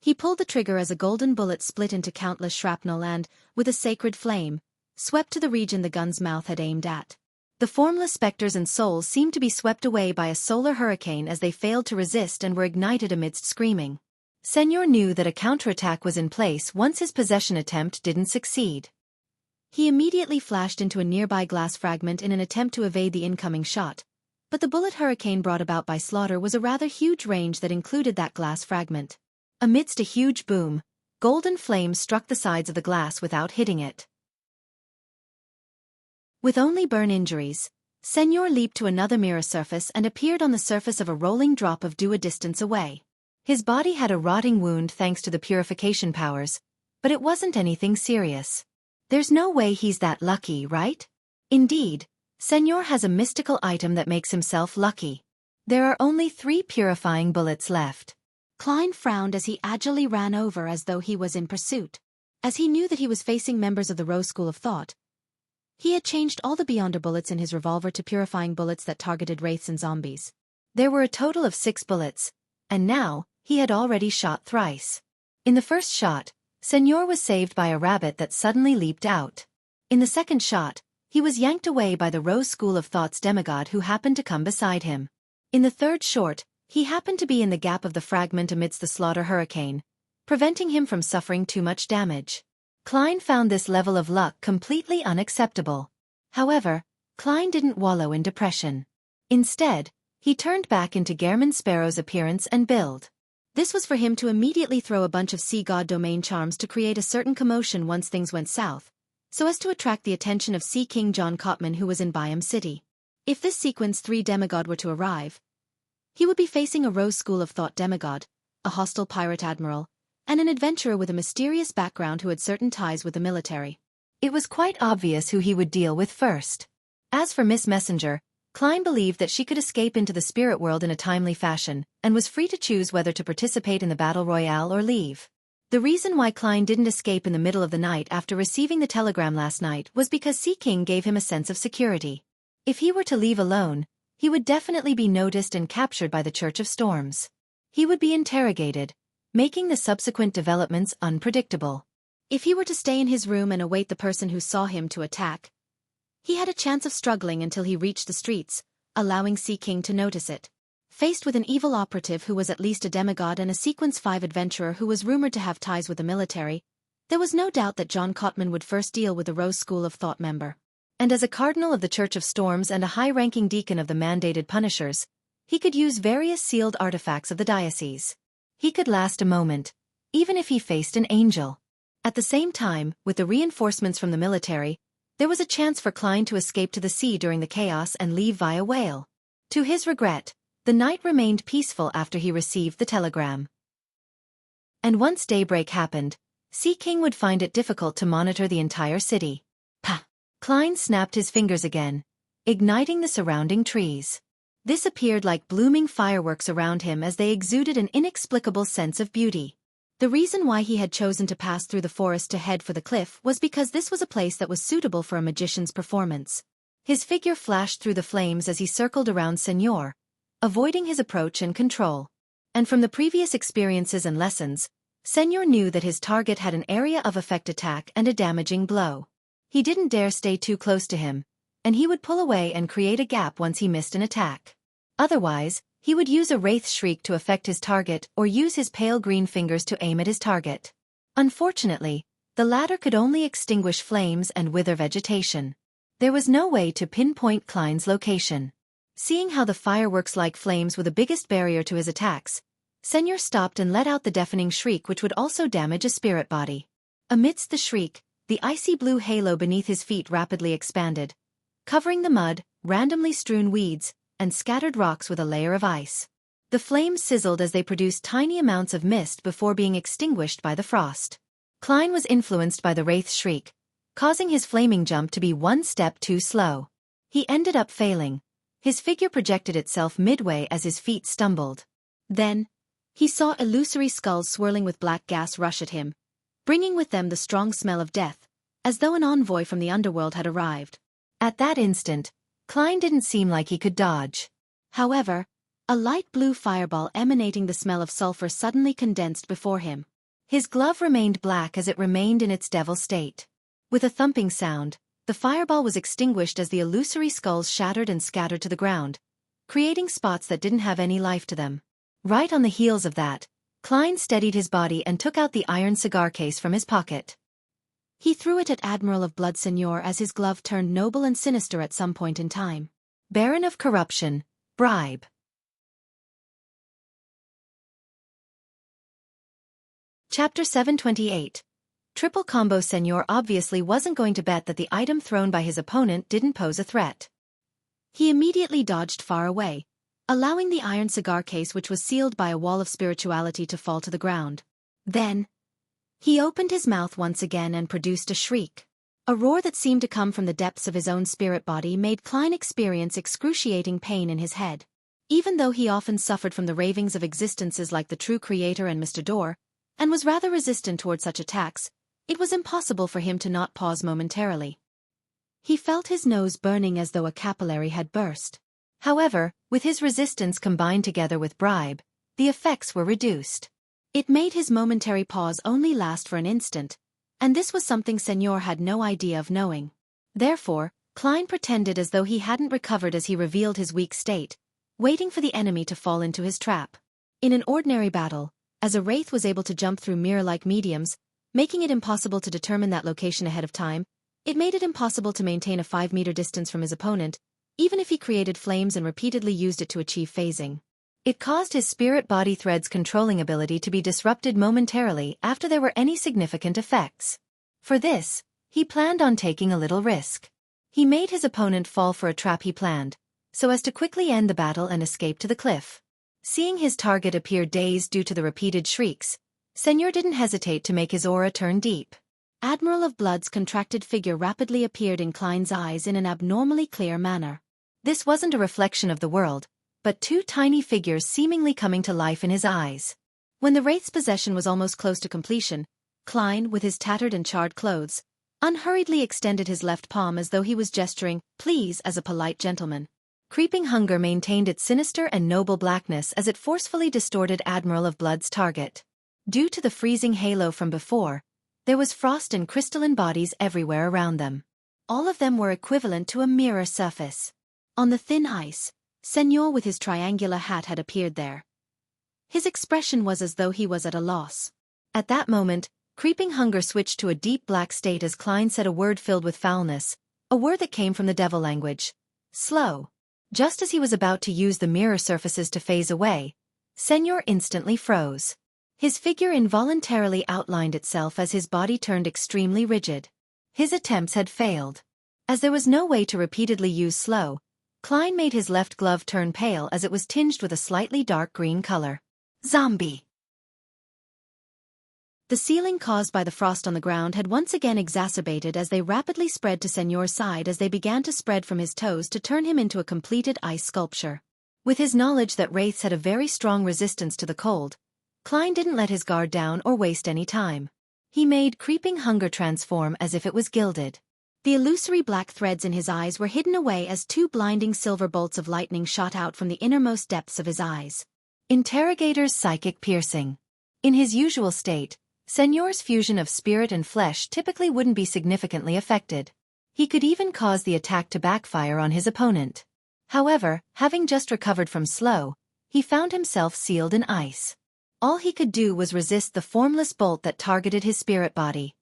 He pulled the trigger as a golden bullet split into countless shrapnel and, with a sacred flame, swept to the region the gun's mouth had aimed at. The formless specters and souls seemed to be swept away by a solar hurricane as they failed to resist and were ignited amidst screaming. Senor knew that a counterattack was in place once his possession attempt didn't succeed. He immediately flashed into a nearby glass fragment in an attempt to evade the incoming shot, but the bullet hurricane brought about by Slaughter was a rather huge range that included that glass fragment. Amidst a huge boom, golden flames struck the sides of the glass without hitting it. With only burn injuries, Senor leaped to another mirror surface and appeared on the surface of a rolling drop of dew a distance away. His body had a rotting wound thanks to the purification powers, but it wasn't anything serious. There's no way he's that lucky, right? Indeed, Senor has a mystical item that makes himself lucky. There are only 3 purifying bullets left. Klein frowned as he agilely ran over as though he was in pursuit. As he knew that he was facing members of the Rose School of Thought, he had changed all the Beyonder bullets in his revolver to purifying bullets that targeted wraiths and zombies. There were a total of 6 bullets, and now, he had already shot thrice. In the first shot, Senor was saved by a rabbit that suddenly leaped out. In the second shot, he was yanked away by the Rose School of Thought's demigod who happened to come beside him. In the third shot, he happened to be in the gap of the fragment amidst the slaughter hurricane, preventing him from suffering too much damage. Klein found this level of luck completely unacceptable. However, Klein didn't wallow in depression. Instead, he turned back into Gehrman Sparrow's appearance and build. This was for him to immediately throw a bunch of sea god domain charms to create a certain commotion once things went south, so as to attract the attention of Sea King John Cotman who was in Byam City. If this sequence 3 demigod were to arrive, he would be facing a Rose School of Thought demigod, a hostile pirate admiral, and an adventurer with a mysterious background who had certain ties with the military. It was quite obvious who he would deal with first. As for Miss Messenger, Klein believed that she could escape into the spirit world in a timely fashion, and was free to choose whether to participate in the battle royale or leave. The reason why Klein didn't escape in the middle of the night after receiving the telegram last night was because Sea King gave him a sense of security. If he were to leave alone, he would definitely be noticed and captured by the Church of Storms. He would be interrogated, making the subsequent developments unpredictable. If he were to stay in his room and await the person who saw him to attack, he had a chance of struggling until he reached the streets, allowing Sea King to notice it. Faced with an evil operative who was at least a demigod and a Sequence 5 adventurer who was rumored to have ties with the military, there was no doubt that John Cotman would first deal with the Rose School of Thought member. And as a cardinal of the Church of Storms and a high-ranking deacon of the mandated Punishers, he could use various sealed artifacts of the diocese. He could last a moment, even if he faced an angel. At the same time, with the reinforcements from the military, there was a chance for Klein to escape to the sea during the chaos and leave via whale. To his regret, the night remained peaceful after he received the telegram. And once daybreak happened, Sea King would find it difficult to monitor the entire city. Pah! Klein snapped his fingers again, igniting the surrounding trees. This appeared like blooming fireworks around him as they exuded an inexplicable sense of beauty. The reason why he had chosen to pass through the forest to head for the cliff was because this was a place that was suitable for a magician's performance. His figure flashed through the flames as he circled around Senor, avoiding his approach and control. And from the previous experiences and lessons, Senor knew that his target had an area of effect attack and a damaging blow. He didn't dare stay too close to him, and he would pull away and create a gap once he missed an attack. Otherwise, he would use a wraith shriek to affect his target or use his pale green fingers to aim at his target. Unfortunately, the latter could only extinguish flames and wither vegetation. There was no way to pinpoint Klein's location. Seeing how the fireworks-like flames were the biggest barrier to his attacks, Senor stopped and let out the deafening shriek which would also damage a spirit body. Amidst the shriek, the icy blue halo beneath his feet rapidly expanded, covering the mud, randomly strewn weeds, and scattered rocks with a layer of ice. The flames sizzled as they produced tiny amounts of mist before being extinguished by the frost. Klein was influenced by the wraith's shriek, causing his flaming jump to be one step too slow. He ended up failing. His figure projected itself midway as his feet stumbled. Then, he saw illusory skulls swirling with black gas rush at him, bringing with them the strong smell of death, as though an envoy from the underworld had arrived. At that instant, Klein didn't seem like he could dodge. However, a light blue fireball emanating the smell of sulfur suddenly condensed before him. His glove remained black as it remained in its devil state. With a thumping sound, the fireball was extinguished as the illusory skulls shattered and scattered to the ground, creating spots that didn't have any life to them. Right on the heels of that, Klein steadied his body and took out the iron cigar case from his pocket. He threw it at Admiral of Blood Seigneur as his glove turned noble and sinister at some point in time. Baron of Corruption, bribe. Chapter 728. Triple Combo. Seigneur obviously wasn't going to bet that the item thrown by his opponent didn't pose a threat. He immediately dodged far away, allowing the iron cigar case, which was sealed by a wall of spirituality, to fall to the ground. Then, he opened his mouth once again and produced a shriek. A roar that seemed to come from the depths of his own spirit body made Klein experience excruciating pain in his head. Even though he often suffered from the ravings of existences like the True Creator and Mr. Door, and was rather resistant toward such attacks, it was impossible for him to not pause momentarily. He felt his nose burning as though a capillary had burst. However, with his resistance combined together with bribe, the effects were reduced. It made his momentary pause only last for an instant, and this was something Seigneur had no idea of knowing. Therefore, Klein pretended as though he hadn't recovered as he revealed his weak state, waiting for the enemy to fall into his trap. In an ordinary battle, as a wraith was able to jump through mirror-like mediums, making it impossible to determine that location ahead of time, it made it impossible to maintain a 5-meter distance from his opponent, even if he created flames and repeatedly used it to achieve phasing. It caused his spirit body thread's controlling ability to be disrupted momentarily after there were any significant effects. For this, he planned on taking a little risk. He made his opponent fall for a trap he planned, so as to quickly end the battle and escape to the cliff. Seeing his target appear dazed due to the repeated shrieks, Seigneur didn't hesitate to make his aura turn deep. Admiral of Blood's contracted figure rapidly appeared in Klein's eyes in an abnormally clear manner. This wasn't a reflection of the world, but two tiny figures seemingly coming to life in his eyes. When the wraith's possession was almost close to completion, Klein, with his tattered and charred clothes, unhurriedly extended his left palm as though he was gesturing, "Please," as a polite gentleman. Creeping hunger maintained its sinister and noble blackness as it forcefully distorted Admiral of Blood's target. Due to the freezing halo from before, there was frost and crystalline bodies everywhere around them. All of them were equivalent to a mirror surface. On the thin ice, Seigneur with his triangular hat had appeared there. His expression was as though he was at a loss. At that moment, creeping hunger switched to a deep black state as Klein said a word filled with foulness, a word that came from the devil language. Slow. Just as he was about to use the mirror surfaces to phase away, Seigneur instantly froze. His figure involuntarily outlined itself as his body turned extremely rigid. His attempts had failed. As there was no way to repeatedly use slow, Klein made his left glove turn pale as it was tinged with a slightly dark green color. Zombie! The ceiling caused by the frost on the ground had once again exacerbated as they rapidly spread to Seigneur's side as they began to spread from his toes to turn him into a completed ice sculpture. With his knowledge that wraiths had a very strong resistance to the cold, Klein didn't let his guard down or waste any time. He made creeping hunger transform as if it was gilded. The illusory black threads in his eyes were hidden away as two blinding silver bolts of lightning shot out from the innermost depths of his eyes. Interrogator's psychic piercing. In his usual state, Seigneur's fusion of spirit and flesh typically wouldn't be significantly affected. He could even cause the attack to backfire on his opponent. However, having just recovered from slow, he found himself sealed in ice. All he could do was resist the formless bolt that targeted his spirit body.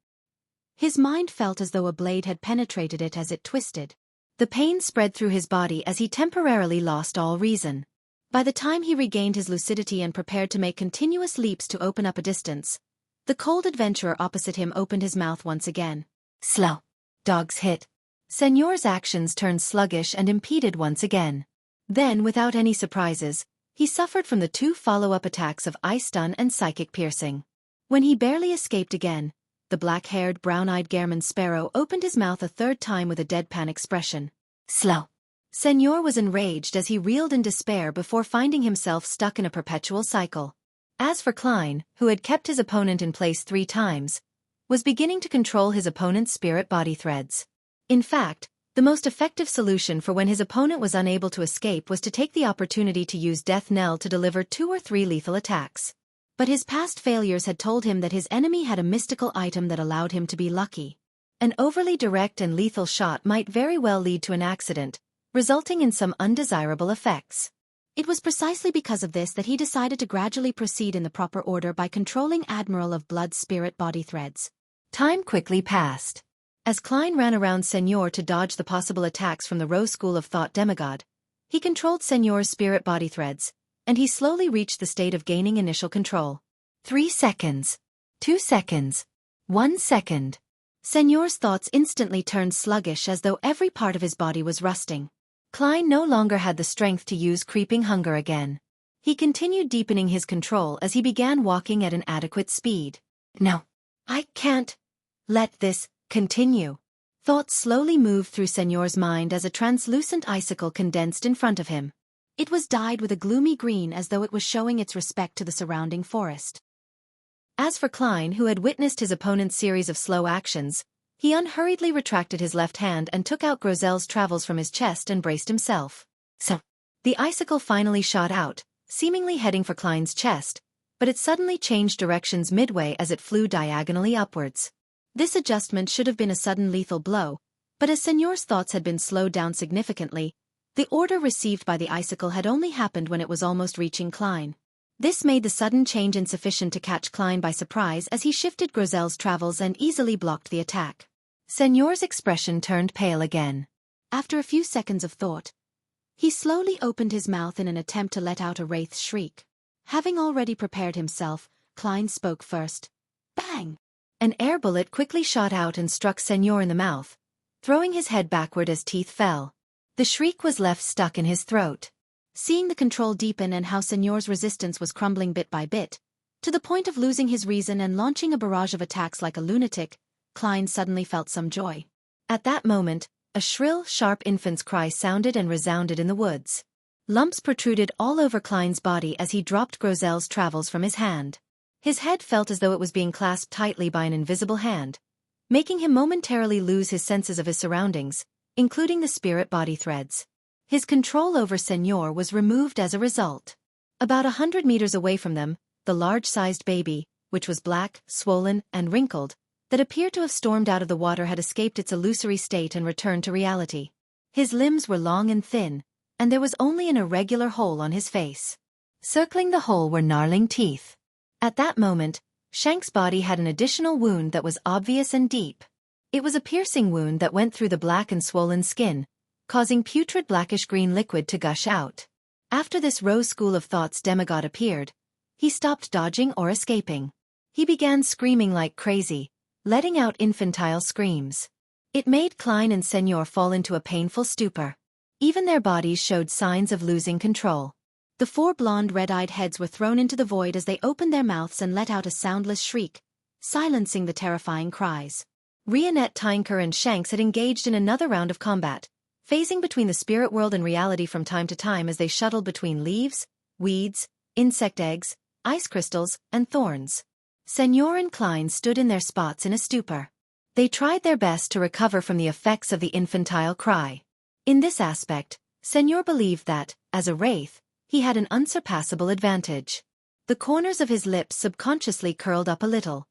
His mind felt as though a blade had penetrated it as it twisted. The pain spread through his body as he temporarily lost all reason. By the time he regained his lucidity and prepared to make continuous leaps to open up a distance, the cold adventurer opposite him opened his mouth once again. Slow. Dog's hit. Señor's actions turned sluggish and impeded once again. Then, without any surprises, he suffered from the 2 follow-up attacks of ice stun and psychic piercing. When he barely escaped again, the black-haired, brown-eyed Gehrman sparrow opened his mouth a 3rd time with a deadpan expression. Slow. Señor was enraged as he reeled in despair before finding himself stuck in a perpetual cycle. As for Klein, who had kept his opponent in place 3 times, was beginning to control his opponent's spirit body threads. In fact, the most effective solution for when his opponent was unable to escape was to take the opportunity to use Death Knell to deliver 2 or 3 lethal attacks. But his past failures had told him that his enemy had a mystical item that allowed him to be lucky. An overly direct and lethal shot might very well lead to an accident, resulting in some undesirable effects. It was precisely because of this that he decided to gradually proceed in the proper order by controlling Admiral of Blood's spirit body threads. Time quickly passed. As Klein ran around Señor to dodge the possible attacks from the Rose School of Thought demigod, he controlled Señor's spirit body threads, and he slowly reached the state of gaining initial control. 3 seconds. 2 seconds. 1 second. Señor's thoughts instantly turned sluggish as though every part of his body was rusting. Klein no longer had the strength to use creeping hunger again. He continued deepening his control as he began walking at an adequate speed. No. I can't let this continue. Thoughts slowly moved through Señor's mind as a translucent icicle condensed in front of him. It was dyed with a gloomy green as though it was showing its respect to the surrounding forest. As for Klein, who had witnessed his opponent's series of slow actions, he unhurriedly retracted his left hand and took out Grozel's travels from his chest and braced himself. So, the icicle finally shot out, seemingly heading for Klein's chest, but it suddenly changed directions midway as it flew diagonally upwards. This adjustment should have been a sudden lethal blow, but as Señor's thoughts had been slowed down significantly, the order received by the icicle had only happened when it was almost reaching Klein. This made the sudden change insufficient to catch Klein by surprise as he shifted Grozel's travels and easily blocked the attack. Señor's expression turned pale again. After a few seconds of thought, he slowly opened his mouth in an attempt to let out a wraith's shriek. Having already prepared himself, Klein spoke first. Bang! An air bullet quickly shot out and struck Señor in the mouth, throwing his head backward as teeth fell. The shriek was left stuck in his throat. Seeing the control deepen and how Señor's resistance was crumbling bit by bit, to the point of losing his reason and launching a barrage of attacks like a lunatic, Klein suddenly felt some joy. At that moment, a shrill, sharp infant's cry sounded and resounded in the woods. Lumps protruded all over Klein's body as he dropped Grozel's travels from his hand. His head felt as though it was being clasped tightly by an invisible hand, making him momentarily lose his senses of his surroundings, including the spirit body threads. His control over Señor was removed as a result. About 100 meters away from them, the large-sized baby, which was black, swollen, and wrinkled, that appeared to have stormed out of the water had escaped its illusory state and returned to reality. His limbs were long and thin, and there was only an irregular hole on his face. Circling the hole were gnarling teeth. At that moment, Shank's body had an additional wound that was obvious and deep. It was a piercing wound that went through the black and swollen skin, causing putrid blackish-green liquid to gush out. After this Rose School of Thought's demigod appeared, he stopped dodging or escaping. He began screaming like crazy, letting out infantile screams. It made Klein and Señor fall into a painful stupor. Even their bodies showed signs of losing control. The 4 blonde red-eyed heads were thrown into the void as they opened their mouths and let out a soundless shriek, silencing the terrifying cries. Rionette, Tynker and Shanks had engaged in another round of combat, phasing between the spirit world and reality from time to time as they shuttled between leaves, weeds, insect eggs, ice crystals, and thorns. Señor and Klein stood in their spots in a stupor. They tried their best to recover from the effects of the infantile cry. In this aspect, Señor believed that, as a wraith, he had an unsurpassable advantage. The corners of his lips subconsciously curled up a little.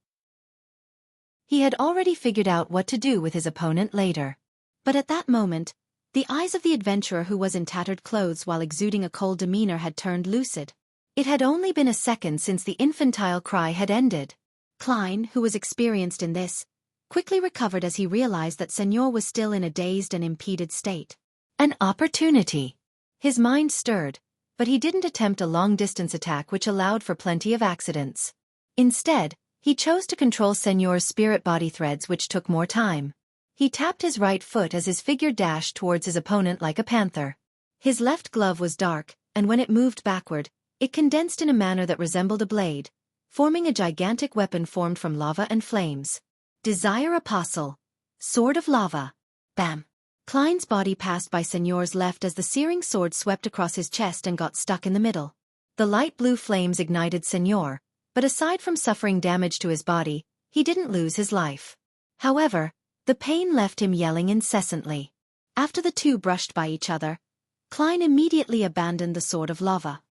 He had already figured out what to do with his opponent later. But at that moment, the eyes of the adventurer who was in tattered clothes while exuding a cold demeanor had turned lucid. It had only been a second since the infantile cry had ended. Klein, who was experienced in this, quickly recovered as he realized that Señor was still in a dazed and impeded state. An opportunity. His mind stirred, but he didn't attempt a long-distance attack which allowed for plenty of accidents. Instead, he chose to control Señor's spirit body threads, which took more time. He tapped his right foot as his figure dashed towards his opponent like a panther. His left glove was dark, and when it moved backward, it condensed in a manner that resembled a blade, forming a gigantic weapon formed from lava and flames. Desire Apostle. Sword of Lava. Bam! Klein's body passed by Señor's left as the searing sword swept across his chest and got stuck in the middle. The light blue flames ignited Señor, but aside from suffering damage to his body, he didn't lose his life. However, the pain left him yelling incessantly. After the two brushed by each other, Klein immediately abandoned the Sword of Lava.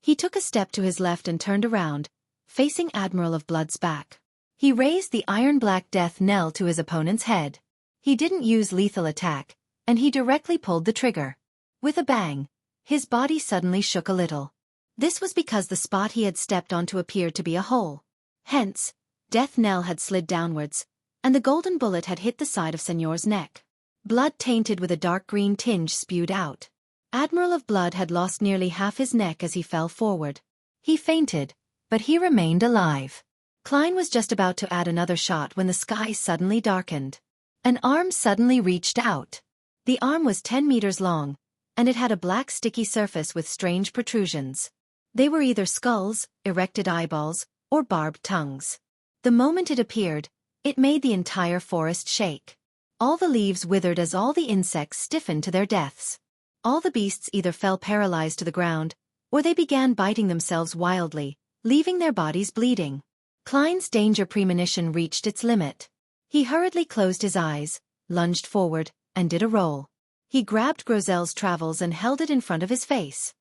He took a step to his left and turned around, facing Admiral of Blood's back. He raised the iron-black death knell to his opponent's head. He didn't use lethal attack, and he directly pulled the trigger. With a bang, his body suddenly shook a little. This was because the spot he had stepped onto appeared to be a hole. Hence, death knell had slid downwards, and the golden bullet had hit the side of Señor's neck. Blood tainted with a dark green tinge spewed out. Admiral of Blood had lost nearly half his neck as he fell forward. He fainted, but he remained alive. Klein was just about to add another shot when the sky suddenly darkened. An arm suddenly reached out. The arm was 10 meters long, and it had a black sticky surface with strange protrusions. They were either skulls, erected eyeballs, or barbed tongues. The moment it appeared, it made the entire forest shake. All the leaves withered as all the insects stiffened to their deaths. All the beasts either fell paralyzed to the ground, or they began biting themselves wildly, leaving their bodies bleeding. Klein's danger premonition reached its limit. He hurriedly closed his eyes, lunged forward, and did a roll. He grabbed Grozel's travels and held it in front of his face.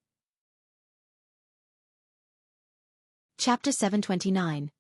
Chapter 729.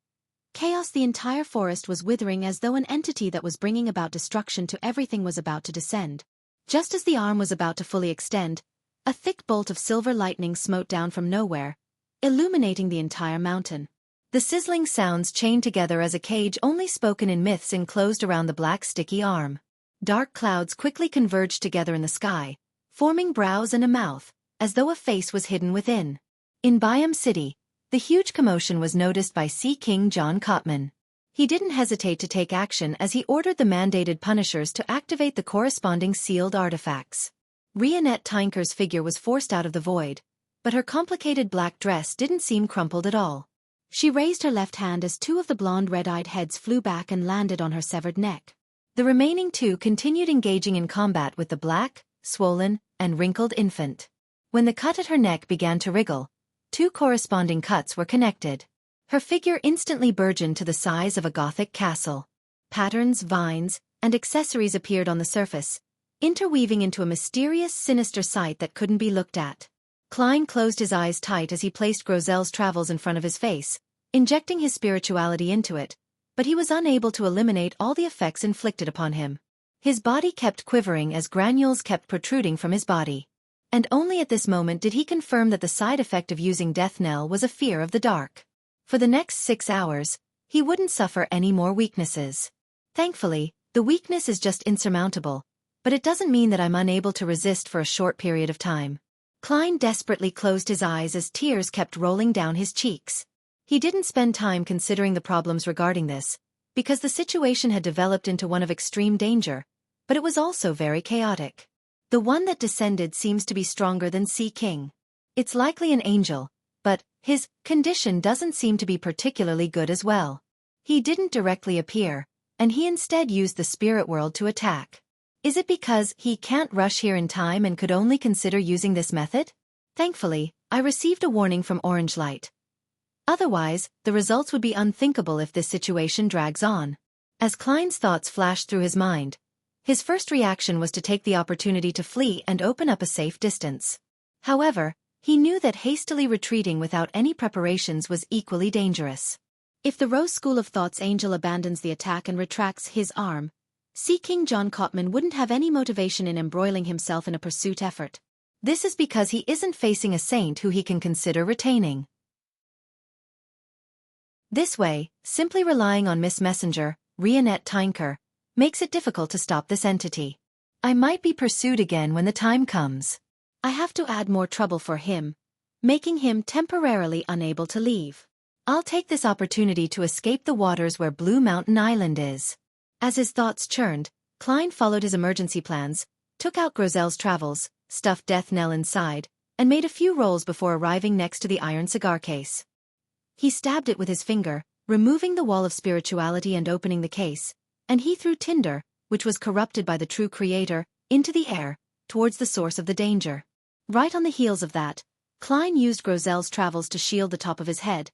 Chaos. The entire forest was withering as though an entity that was bringing about destruction to everything was about to descend. Just as the arm was about to fully extend, a thick bolt of silver lightning smote down from nowhere, illuminating the entire mountain. The sizzling sounds chained together as a cage only spoken in myths enclosed around the black sticky arm. Dark clouds quickly converged together in the sky, forming brows and a mouth, as though a face was hidden within. In Byam City, the huge commotion was noticed by Sea King John Cotman. He didn't hesitate to take action as he ordered the mandated punishers to activate the corresponding sealed artifacts. Rionette Tinker's figure was forced out of the void, but her complicated black dress didn't seem crumpled at all. She raised her left hand as two of the blonde red-eyed heads flew back and landed on her severed neck. The remaining two continued engaging in combat with the black, swollen, and wrinkled infant. When the cut at her neck began to wriggle, two corresponding cuts were connected. Her figure instantly burgeoned to the size of a Gothic castle. Patterns, vines, and accessories appeared on the surface, interweaving into a mysterious, sinister sight that couldn't be looked at. Klein closed his eyes tight as he placed Grozel's travels in front of his face, injecting his spirituality into it, but he was unable to eliminate all the effects inflicted upon him. His body kept quivering as granules kept protruding from his body. And only at this moment did he confirm that the side effect of using Death Knell was a fear of the dark. For the next 6 hours, he wouldn't suffer any more weaknesses. Thankfully, the weakness is just insurmountable, but it doesn't mean that I'm unable to resist for a short period of time. Klein desperately closed his eyes as tears kept rolling down his cheeks. He didn't spend time considering the problems regarding this, because the situation had developed into one of extreme danger, but it was also very chaotic. The one that descended seems to be stronger than Sea King. It's likely an angel, but his condition doesn't seem to be particularly good as well. He didn't directly appear, and he instead used the spirit world to attack. Is it because he can't rush here in time and could only consider using this method? Thankfully, I received a warning from Orange Light. Otherwise, the results would be unthinkable if this situation drags on. As Klein's thoughts flashed through his mind, his first reaction was to take the opportunity to flee and open up a safe distance. However, he knew that hastily retreating without any preparations was equally dangerous. If the Rose School of Thought's angel abandons the attack and retracts his arm, Sea King John Cotman wouldn't have any motivation in embroiling himself in a pursuit effort. This is because he isn't facing a saint who he can consider retaining. This way, simply relying on Miss Messenger, Rionette Tinker, makes it difficult to stop this entity. I might be pursued again when the time comes. I have to add more trouble for him, making him temporarily unable to leave. I'll take this opportunity to escape the waters where Blue Mountain Island is. As his thoughts churned, Klein followed his emergency plans, took out Grozel's travels, stuffed Death Knell inside, and made a few rolls before arriving next to the iron cigar case. He stabbed it with his finger, removing the wall of spirituality and opening the case, and he threw tinder, which was corrupted by the true creator, into the air, towards the source of the danger. Right on the heels of that, Klein used Grozel's travels to shield the top of his head,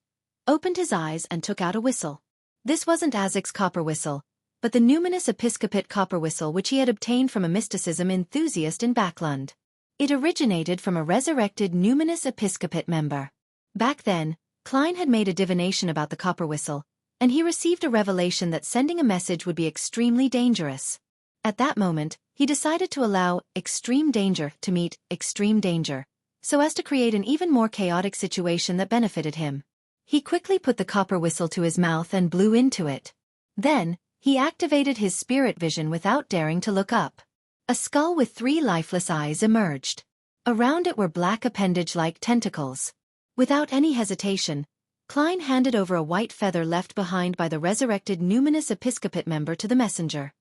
opened his eyes and took out a whistle. This wasn't Azek's copper whistle, but the numinous episcopate copper whistle which he had obtained from a mysticism enthusiast in Backlund. It originated from a resurrected numinous episcopate member. Back then, Klein had made a divination about the copper whistle, and he received a revelation that sending a message would be extremely dangerous. At that moment, he decided to allow extreme danger to meet extreme danger, so as to create an even more chaotic situation that benefited him. He quickly put the copper whistle to his mouth and blew into it. Then, he activated his spirit vision without daring to look up. A skull with 3 lifeless eyes emerged. Around it were black appendage-like tentacles. Without any hesitation, Klein handed over a white feather left behind by the resurrected numinous episcopate member to the messenger.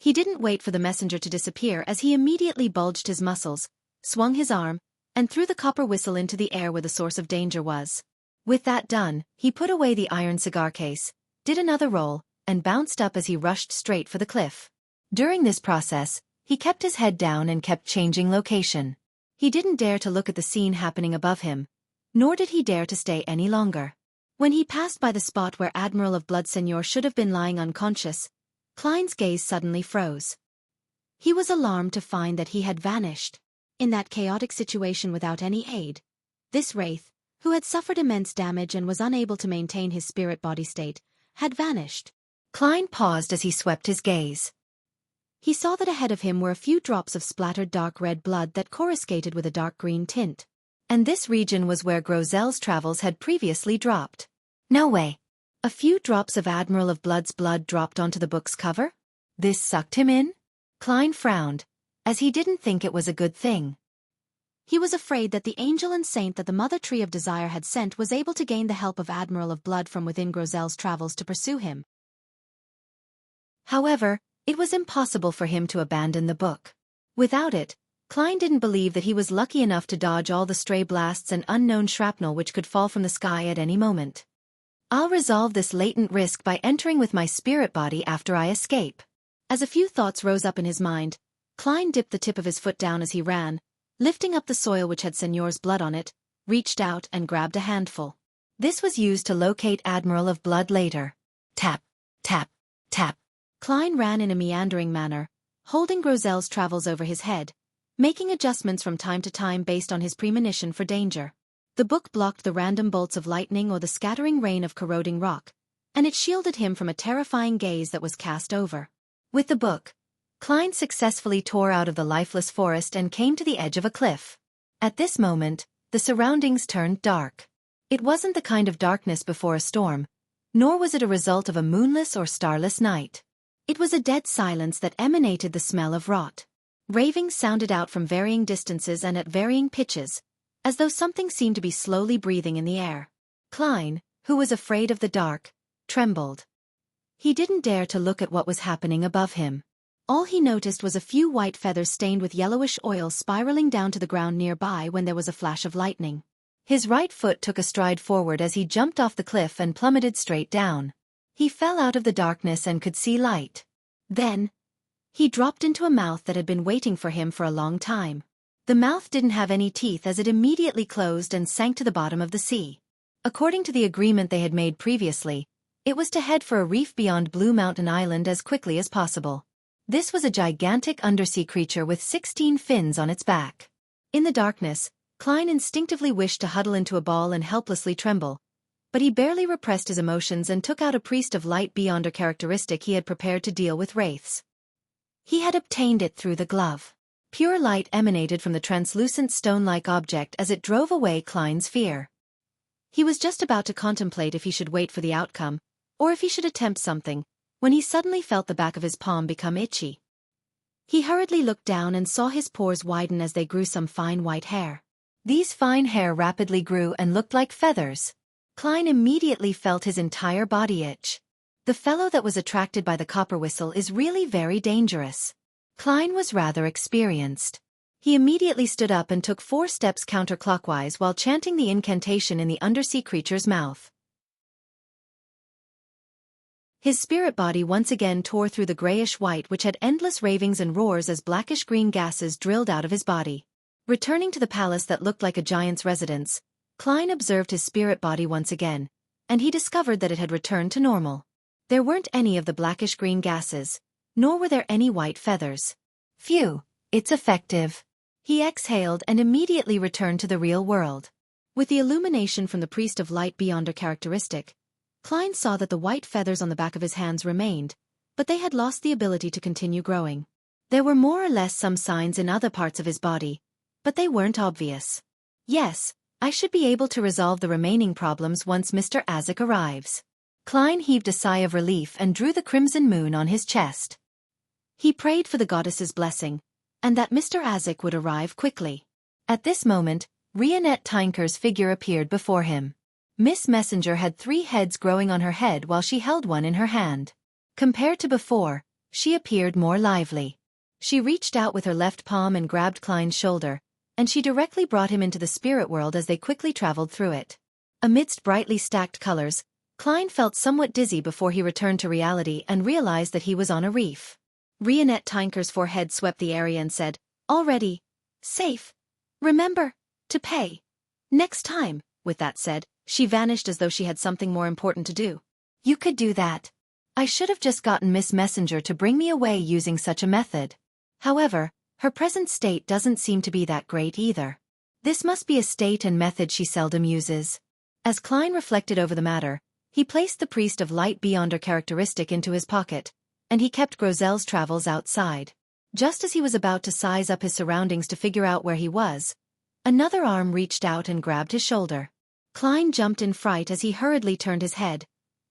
He didn't wait for the messenger to disappear as he immediately bulged his muscles, swung his arm, and threw the copper whistle into the air where the source of danger was. With that done, he put away the iron cigar case, did another roll, and bounced up as he rushed straight for the cliff. During this process, he kept his head down and kept changing location. He didn't dare to look at the scene happening above him, nor did he dare to stay any longer. When he passed by the spot where Admiral of Blood Seigneur should have been lying unconscious, Klein's gaze suddenly froze. He was alarmed to find that he had vanished. In that chaotic situation without any aid, this wraith, who had suffered immense damage and was unable to maintain his spirit-body state, had vanished. Klein paused as he swept his gaze. He saw that ahead of him were a few drops of splattered dark red blood that coruscated with a dark green tint. And this region was where Grozel's travels had previously dropped. No way. A few drops of Admiral of Blood's blood dropped onto the book's cover? This sucked him in? Klein frowned, as he didn't think it was a good thing. He was afraid that the angel and saint that the Mother Tree of Desire had sent was able to gain the help of Admiral of Blood from within Grozel's travels to pursue him. However, it was impossible for him to abandon the book. Without it, Klein didn't believe that he was lucky enough to dodge all the stray blasts and unknown shrapnel which could fall from the sky at any moment. I'll resolve this latent risk by entering with my spirit body after I escape. As a few thoughts rose up in his mind, Klein dipped the tip of his foot down as he ran, lifting up the soil which had Seigneur's blood on it, reached out and grabbed a handful. This was used to locate Admiral of Blood later. Tap, tap, tap. Klein ran in a meandering manner, holding Grozel's travels over his head, making adjustments from time to time based on his premonition for danger. The book blocked the random bolts of lightning or the scattering rain of corroding rock, and it shielded him from a terrifying gaze that was cast over. With the book, Klein successfully tore out of the lifeless forest and came to the edge of a cliff. At this moment, the surroundings turned dark. It wasn't the kind of darkness before a storm, nor was it a result of a moonless or starless night. It was a dead silence that emanated the smell of rot. Ravings sounded out from varying distances and at varying pitches, as though something seemed to be slowly breathing in the air. Klein, who was afraid of the dark, trembled. He didn't dare to look at what was happening above him. All he noticed was a few white feathers stained with yellowish oil spiraling down to the ground nearby when there was a flash of lightning. His right foot took a stride forward as he jumped off the cliff and plummeted straight down. He fell out of the darkness and could see light. Then, he dropped into a mouth that had been waiting for him for a long time. The mouth didn't have any teeth as it immediately closed and sank to the bottom of the sea. According to the agreement they had made previously, it was to head for a reef beyond Blue Mountain Island as quickly as possible. This was a gigantic undersea creature with 16 fins on its back. In the darkness, Klein instinctively wished to huddle into a ball and helplessly tremble, but he barely repressed his emotions and took out a priest of light beyond a characteristic he had prepared to deal with wraiths. He had obtained it through the glove. Pure light emanated from the translucent stone-like object as it drove away Klein's fear. He was just about to contemplate if he should wait for the outcome, or if he should attempt something, when he suddenly felt the back of his palm become itchy. He hurriedly looked down and saw his pores widen as they grew some fine white hair. These fine hair rapidly grew and looked like feathers. Klein immediately felt his entire body itch. The fellow that was attracted by the copper whistle is really very dangerous. Klein was rather experienced. He immediately stood up and took 4 steps counterclockwise while chanting the incantation in the undersea creature's mouth. His spirit body once again tore through the grayish-white which had endless ravings and roars as blackish-green gases drilled out of his body. Returning to the palace that looked like a giant's residence, Klein observed his spirit body once again, and he discovered that it had returned to normal. There weren't any of the blackish-green gases, nor were there any white feathers. Phew, it's effective. He exhaled and immediately returned to the real world. With the illumination from the priest of light beyond a characteristic, Klein saw that the white feathers on the back of his hands remained, but they had lost the ability to continue growing. There were more or less some signs in other parts of his body, but they weren't obvious. Yes, I should be able to resolve the remaining problems once Mr. Azek arrives. Klein heaved a sigh of relief and drew the crimson moon on his chest. He prayed for the goddess's blessing, and that Mr. Azek would arrive quickly. At this moment, Rionette Tinker's figure appeared before him. Miss Messenger had 3 heads growing on her head while she held one in her hand. Compared to before, she appeared more lively. She reached out with her left palm and grabbed Klein's shoulder, and she directly brought him into the spirit world as they quickly traveled through it. Amidst brightly stacked colors, Klein felt somewhat dizzy before he returned to reality and realized that he was on a reef. Rionette Tinker's forehead swept the area and said, "Already safe. Remember to pay next time." With that said, she vanished as though she had something more important to do. "You could do that. I should have just gotten Miss Messenger to bring me away using such a method. However, her present state doesn't seem to be that great either. This must be a state and method she seldom uses." As Klein reflected over the matter, he placed the priest of light beyond her characteristic into his pocket, and he kept Grozel's travels outside. Just as he was about to size up his surroundings to figure out where he was, another arm reached out and grabbed his shoulder. Klein jumped in fright as he hurriedly turned his head,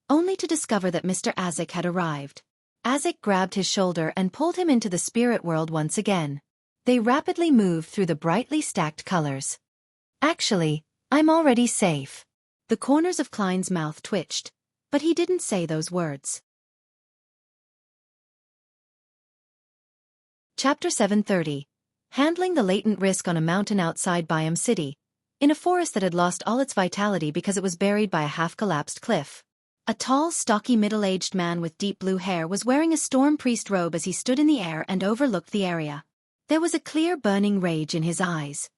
only to discover that Mr. Azek had arrived. Azek grabbed his shoulder and pulled him into the spirit world once again. They rapidly moved through the brightly stacked colors. "Actually, I'm already safe." The corners of Klein's mouth twitched, but he didn't say those words. Chapter 730. Handling the latent risk on a mountain outside Biome City, in a forest that had lost all its vitality because it was buried by a half-collapsed cliff. A tall, stocky middle-aged man with deep blue hair was wearing a storm priest robe as he stood in the air and overlooked the area. There was a clear burning rage in his eyes.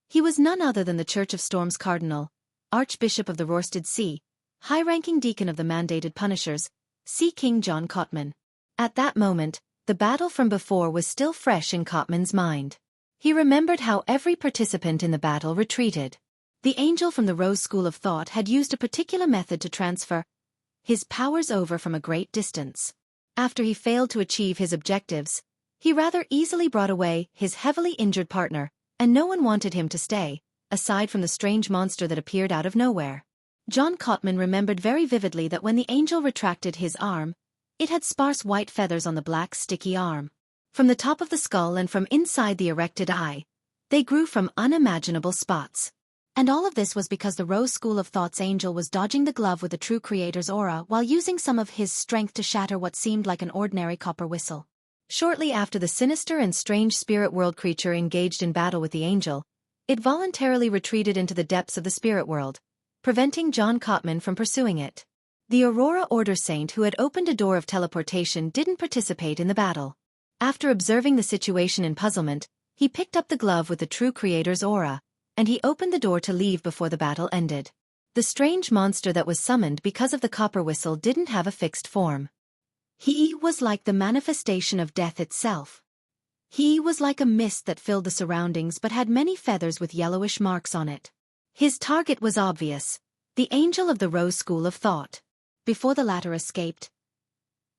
He was none other than the Church of Storm's Cardinal, Archbishop of the Rorsted Sea, high-ranking deacon of the mandated Punishers, Sea King John Cotman. At that moment, the battle from before was still fresh in Cotman's mind. He remembered how every participant in the battle retreated. The angel from the Rose School of Thought had used a particular method to transfer his powers over from a great distance. After he failed to achieve his objectives, he rather easily brought away his heavily injured partner, and no one wanted him to stay, aside from the strange monster that appeared out of nowhere. John Cotman remembered very vividly that when the angel retracted his arm, it had sparse white feathers on the black sticky arm. From the top of the skull and from inside the erected eye, they grew from unimaginable spots. And all of this was because the Rose School of Thought's angel was dodging the glove with the true creator's aura while using some of his strength to shatter what seemed like an ordinary copper whistle. Shortly after the sinister and strange spirit world creature engaged in battle with the angel, it voluntarily retreated into the depths of the spirit world, preventing John Cotman from pursuing it. The Aurora Order Saint who had opened a door of teleportation didn't participate in the battle. After observing the situation in puzzlement, he picked up the glove with the true creator's aura, and he opened the door to leave before the battle ended. The strange monster that was summoned because of the copper whistle didn't have a fixed form. He was like the manifestation of death itself. He was like a mist that filled the surroundings but had many feathers with yellowish marks on it. His target was obvious, the angel of the Rose School of Thought. Before the latter escaped,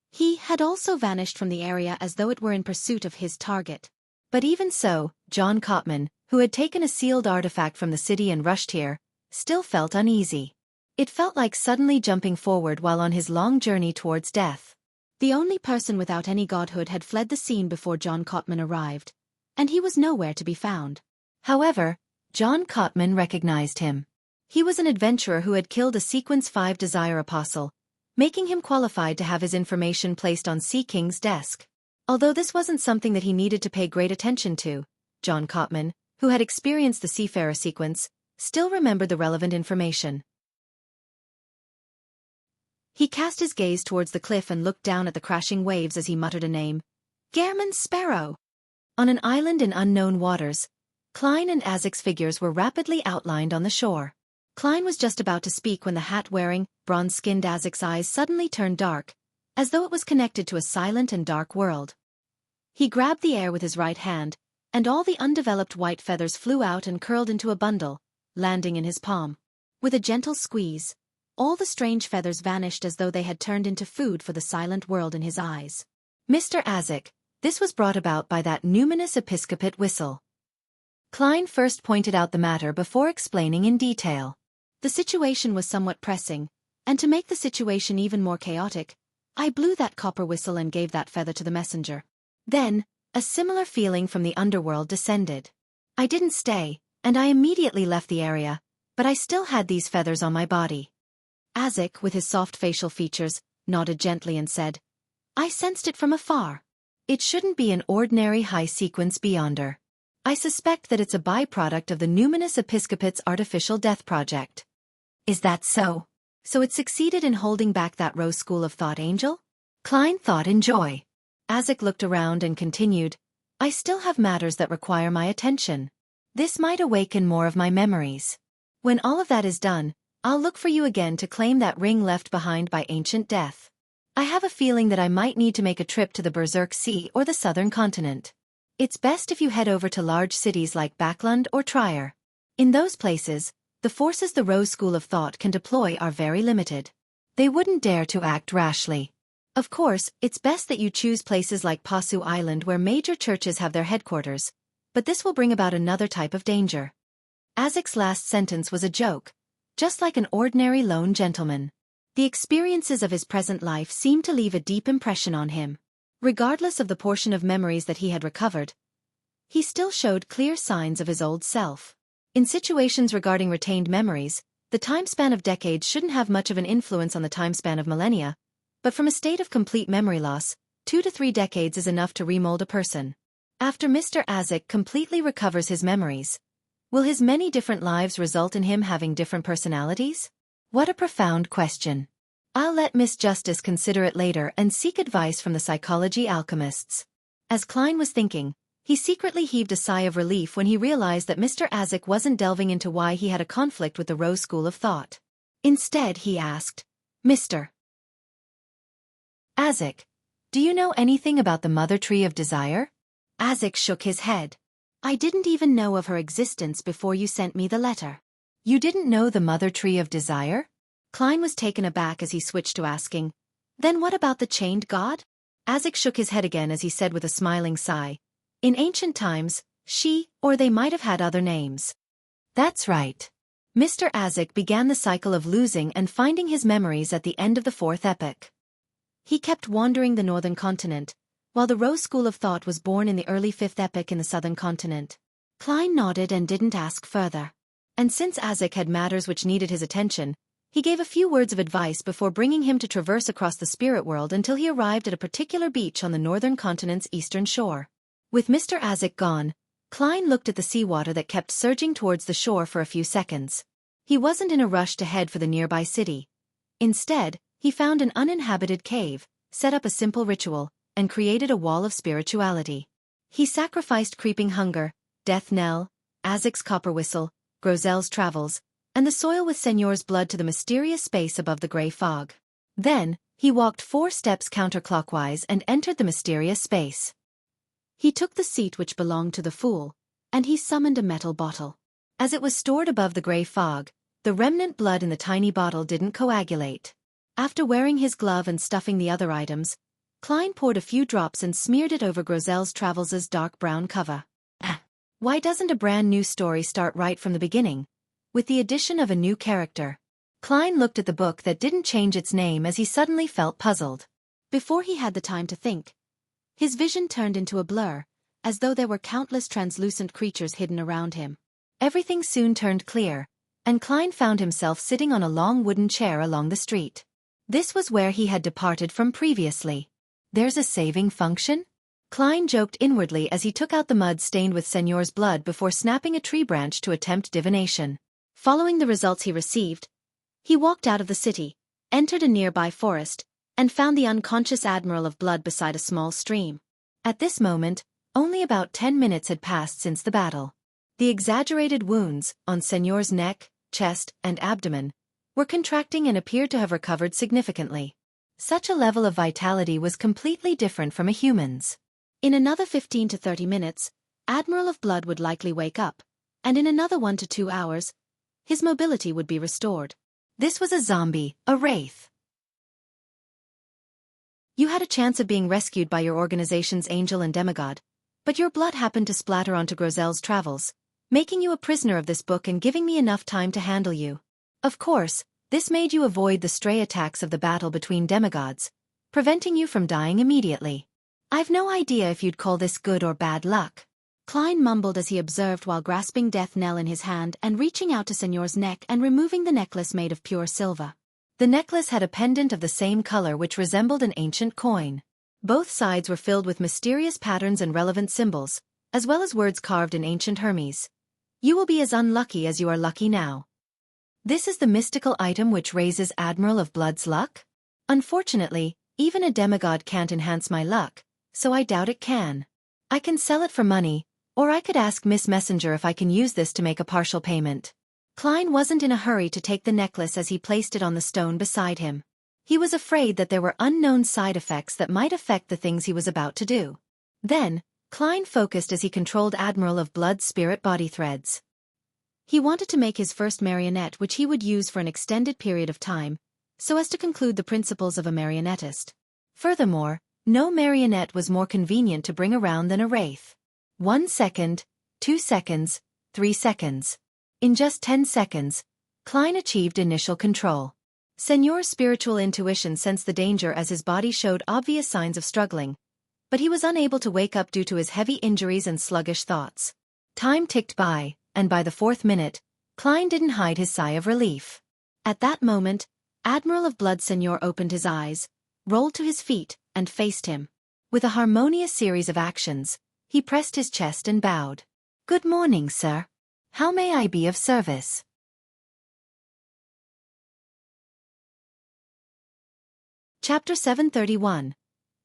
he had also vanished from the area as though it were in pursuit of his target. But even so, John Cotman, who had taken a sealed artifact from the city and rushed here, still felt uneasy. It felt like suddenly jumping forward while on his long journey towards death. The only person without any godhood had fled the scene before John Cotman arrived, and he was nowhere to be found. However, John Cotman recognized him. He was an adventurer who had killed a Sequence 5 Desire Apostle, making him qualified to have his information placed on Sea King's desk. Although this wasn't something that he needed to pay great attention to, John Cotman, who had experienced the Seafarer sequence, still remembered the relevant information. He cast his gaze towards the cliff and looked down at the crashing waves as he muttered a name. Gehrman's Sparrow! On an island in unknown waters, Klein and Azek's figures were rapidly outlined on the shore. Klein was just about to speak when the hat-wearing, bronze-skinned Azek's eyes suddenly turned dark, as though it was connected to a silent and dark world. He grabbed the air with his right hand, and all the undeveloped white feathers flew out and curled into a bundle, landing in his palm. With a gentle squeeze, all the strange feathers vanished as though they had turned into food for the silent world in his eyes. Mr. Azek, this was brought about by that numinous episcopate whistle. Klein first pointed out the matter before explaining in detail. The situation was somewhat pressing, and to make the situation even more chaotic, I blew that copper whistle and gave that feather to the messenger. Then, a similar feeling from the underworld descended. I didn't stay, and I immediately left the area, but I still had these feathers on my body. Azek, with his soft facial features, nodded gently and said, I sensed it from afar. It shouldn't be an ordinary high-sequence beyonder. I suspect that it's a byproduct of the numinous episcopate's artificial death project. Is that so? So it succeeded in holding back that rose school of thought angel? Klein thought in joy. Azek looked around and continued, I still have matters that require my attention. This might awaken more of my memories. When all of that is done, I'll look for you again to claim that ring left behind by ancient death. I have a feeling that I might need to make a trip to the Berserk Sea or the southern continent. It's best if you head over to large cities like Backlund or Trier. In those places, the forces the Rose School of Thought can deploy are very limited. They wouldn't dare to act rashly. Of course, it's best that you choose places like Pasu Island where major churches have their headquarters, but this will bring about another type of danger. Azek's last sentence was a joke, just like an ordinary lone gentleman. The experiences of his present life seemed to leave a deep impression on him. Regardless of the portion of memories that he had recovered, he still showed clear signs of his old self. In situations regarding retained memories, the time span of decades shouldn't have much of an influence on the time span of millennia, but from a state of complete memory loss, 2 to 3 decades is enough to remold a person. After Mr. Azek completely recovers his memories, will his many different lives result in him having different personalities? What a profound question. I'll let Miss Justice consider it later and seek advice from the psychology alchemists. As Klein was thinking, he secretly heaved a sigh of relief when he realized that Mr. Azek wasn't delving into why he had a conflict with the Rose School of Thought. Instead, he asked, Mr. Azek, do you know anything about the Mother Tree of Desire? Azek shook his head. I didn't even know of her existence before you sent me the letter. You didn't know the Mother Tree of Desire? Klein was taken aback as he switched to asking, then what about the chained god? Azek shook his head again as he said with a smiling sigh, in ancient times, she, or they might have had other names. That's right. Mr. Azek began the cycle of losing and finding his memories at the end of the 4th epoch. He kept wandering the northern continent, while the Rose School of Thought was born in the early 5th epoch in the southern continent. Klein nodded and didn't ask further. And since Azek had matters which needed his attention, he gave a few words of advice before bringing him to traverse across the spirit world until he arrived at a particular beach on the northern continent's eastern shore. With Mr. Azek gone, Klein looked at the seawater that kept surging towards the shore for a few seconds. He wasn't in a rush to head for the nearby city. Instead, he found an uninhabited cave, set up a simple ritual, and created a wall of spirituality. He sacrificed creeping hunger, death knell, Azek's copper whistle, Grozel's travels, and the soil with Señor's blood to the mysterious space above the grey fog. Then, he walked 4 steps counterclockwise and entered the mysterious space. He took the seat which belonged to the fool, and he summoned a metal bottle. As it was stored above the grey fog, the remnant blood in the tiny bottle didn't coagulate. After wearing his glove and stuffing the other items, Klein poured a few drops and smeared it over Grozel's Travels' dark brown cover. Why doesn't a brand new story start right from the beginning, with the addition of a new character? Klein looked at the book that didn't change its name as he suddenly felt puzzled. Before he had the time to think, his vision turned into a blur, as though there were countless translucent creatures hidden around him. Everything soon turned clear, and Klein found himself sitting on a long wooden chair along the street. This was where he had departed from previously. There's a saving function? Klein joked inwardly as he took out the mud stained with Señor's blood before snapping a tree branch to attempt divination. Following the results he received, he walked out of the city, entered a nearby forest, and found the unconscious Admiral of Blood beside a small stream. At this moment, only about 10 minutes had passed since the battle. The exaggerated wounds on Señor's neck, chest, and abdomen were contracting and appeared to have recovered significantly. Such a level of vitality was completely different from a human's. In another 15 to 30 minutes, Admiral of Blood would likely wake up, and in another 1 to 2 hours, his mobility would be restored. This was a zombie, a wraith. You had a chance of being rescued by your organization's angel and demigod, but your blood happened to splatter onto Grozel's travels, making you a prisoner of this book and giving me enough time to handle you. Of course, this made you avoid the stray attacks of the battle between demigods, preventing you from dying immediately. I've no idea if you'd call this good or bad luck. Klein mumbled as he observed while grasping Death Knell in his hand and reaching out to Señor's neck and removing the necklace made of pure silver. The necklace had a pendant of the same color which resembled an ancient coin. Both sides were filled with mysterious patterns and relevant symbols, as well as words carved in ancient Hermes. You will be as unlucky as you are lucky now. This is the mystical item which raises Admiral of Blood's luck? Unfortunately, even a demigod can't enhance my luck, so I doubt it can. I can sell it for money, or I could ask Miss Messenger if I can use this to make a partial payment. Klein wasn't in a hurry to take the necklace as he placed it on the stone beside him. He was afraid that there were unknown side effects that might affect the things he was about to do. Then, Klein focused as he controlled Admiral of Blood's spirit body threads. He wanted to make his first marionette which he would use for an extended period of time, so as to conclude the principles of a marionettist. Furthermore, no marionette was more convenient to bring around than a wraith. 1 second, 2 seconds, 3 seconds. In just 10 seconds, Klein achieved initial control. Señor's spiritual intuition sensed the danger as his body showed obvious signs of struggling, but he was unable to wake up due to his heavy injuries and sluggish thoughts. Time ticked by, and by the 4th minute, Klein didn't hide his sigh of relief. At that moment, Admiral of Blood Señor opened his eyes, rolled to his feet, and faced him. With a harmonious series of actions, he pressed his chest and bowed. "Good morning, sir. How may I be of service?" Chapter 731.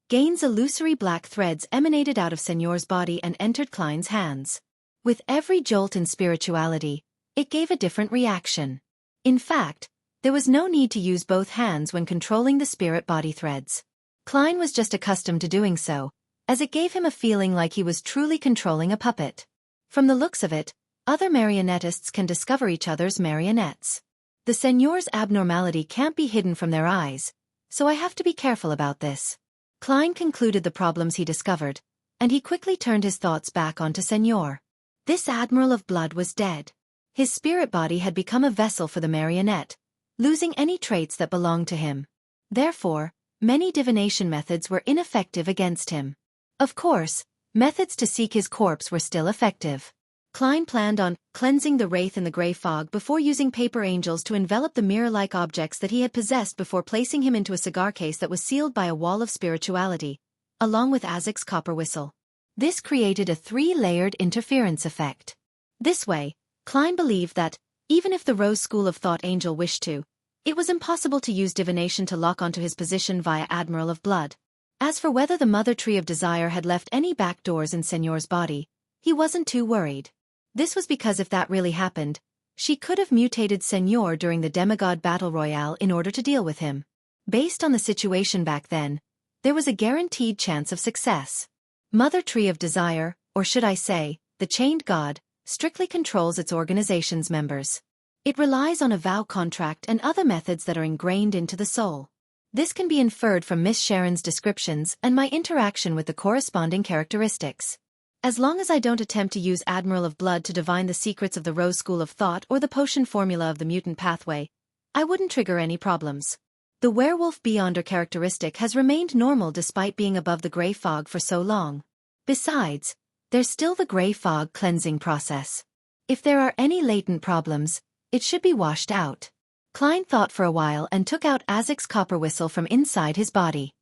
Gains illusory black threads emanated out of Señor's body and entered Klein's hands. With every jolt in spirituality, it gave a different reaction. In fact, there was no need to use both hands when controlling the spirit body threads. Klein was just accustomed to doing so, as it gave him a feeling like he was truly controlling a puppet. From the looks of it, other marionettists can discover each other's marionettes. The Señor's abnormality can't be hidden from their eyes, so I have to be careful about this. Klein concluded the problems he discovered, and he quickly turned his thoughts back onto Señor. This Admiral of Blood was dead. His spirit body had become a vessel for the marionette, losing any traits that belonged to him. Therefore, many divination methods were ineffective against him. Of course, methods to seek his corpse were still effective. Klein planned on cleansing the wraith in the gray fog before using paper angels to envelop the mirror-like objects that he had possessed before placing him into a cigar case that was sealed by a wall of spirituality, along with Azek's copper whistle. This created a 3-layered interference effect. This way, Klein believed that, even if the Rose School of Thought angel wished to, it was impossible to use divination to lock onto his position via Admiral of Blood. As for whether the Mother Tree of Desire had left any back doors in Señor's body, he wasn't too worried. This was because if that really happened, she could have mutated Señor during the demigod battle royale in order to deal with him. Based on the situation back then, there was a guaranteed chance of success. Mother Tree of Desire, or should I say, the Chained God, strictly controls its organization's members. It relies on a vow contract and other methods that are ingrained into the soul. This can be inferred from Miss Sharon's descriptions and my interaction with the corresponding characteristics. As long as I don't attempt to use Admiral of Blood to divine the secrets of the Rose School of Thought or the potion formula of the mutant pathway, I wouldn't trigger any problems. The werewolf beyonder characteristic has remained normal despite being above the gray fog for so long. Besides, there's still the gray fog cleansing process. If there are any latent problems, it should be washed out. Klein thought for a while and took out Azek's copper whistle from inside his body.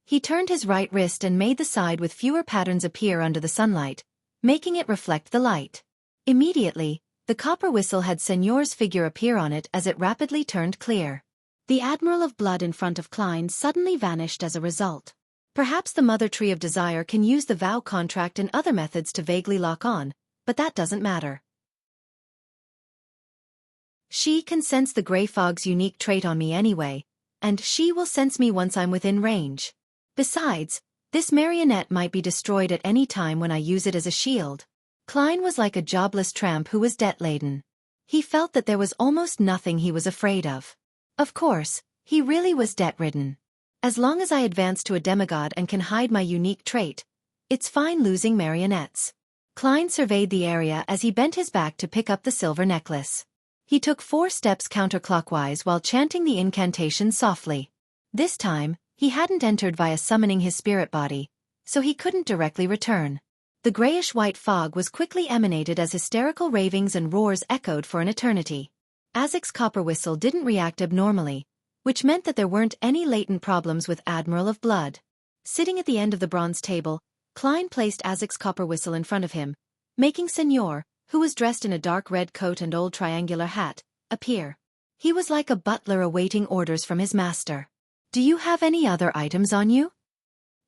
He turned his right wrist and made the side with fewer patterns appear under the sunlight, making it reflect the light. Immediately, the copper whistle had Señor's figure appear on it as it rapidly turned clear. The Admiral of Blood in front of Klein suddenly vanished as a result. Perhaps the Mother Tree of Desire can use the vow contract and other methods to vaguely lock on, but that doesn't matter. She can sense the gray fog's unique trait on me anyway, and she will sense me once I'm within range. Besides, this marionette might be destroyed at any time when I use it as a shield. Klein was like a jobless tramp who was debt-laden. He felt that there was almost nothing he was afraid of. Of course, he really was debt-ridden. As long as I advance to a demigod and can hide my unique trait, it's fine losing marionettes. Klein surveyed the area as he bent his back to pick up the silver necklace. He took 4 steps counterclockwise while chanting the incantation softly. This time, he hadn't entered via summoning his spirit body, so he couldn't directly return. The grayish-white fog was quickly emanated as hysterical ravings and roars echoed for an eternity. Azek's copper whistle didn't react abnormally, which meant that there weren't any latent problems with Admiral of Blood. Sitting at the end of the bronze table, Klein placed Azek's copper whistle in front of him, making Señor, who was dressed in a dark red coat and old triangular hat, appear. He was like a butler awaiting orders from his master. "Do you have any other items on you?"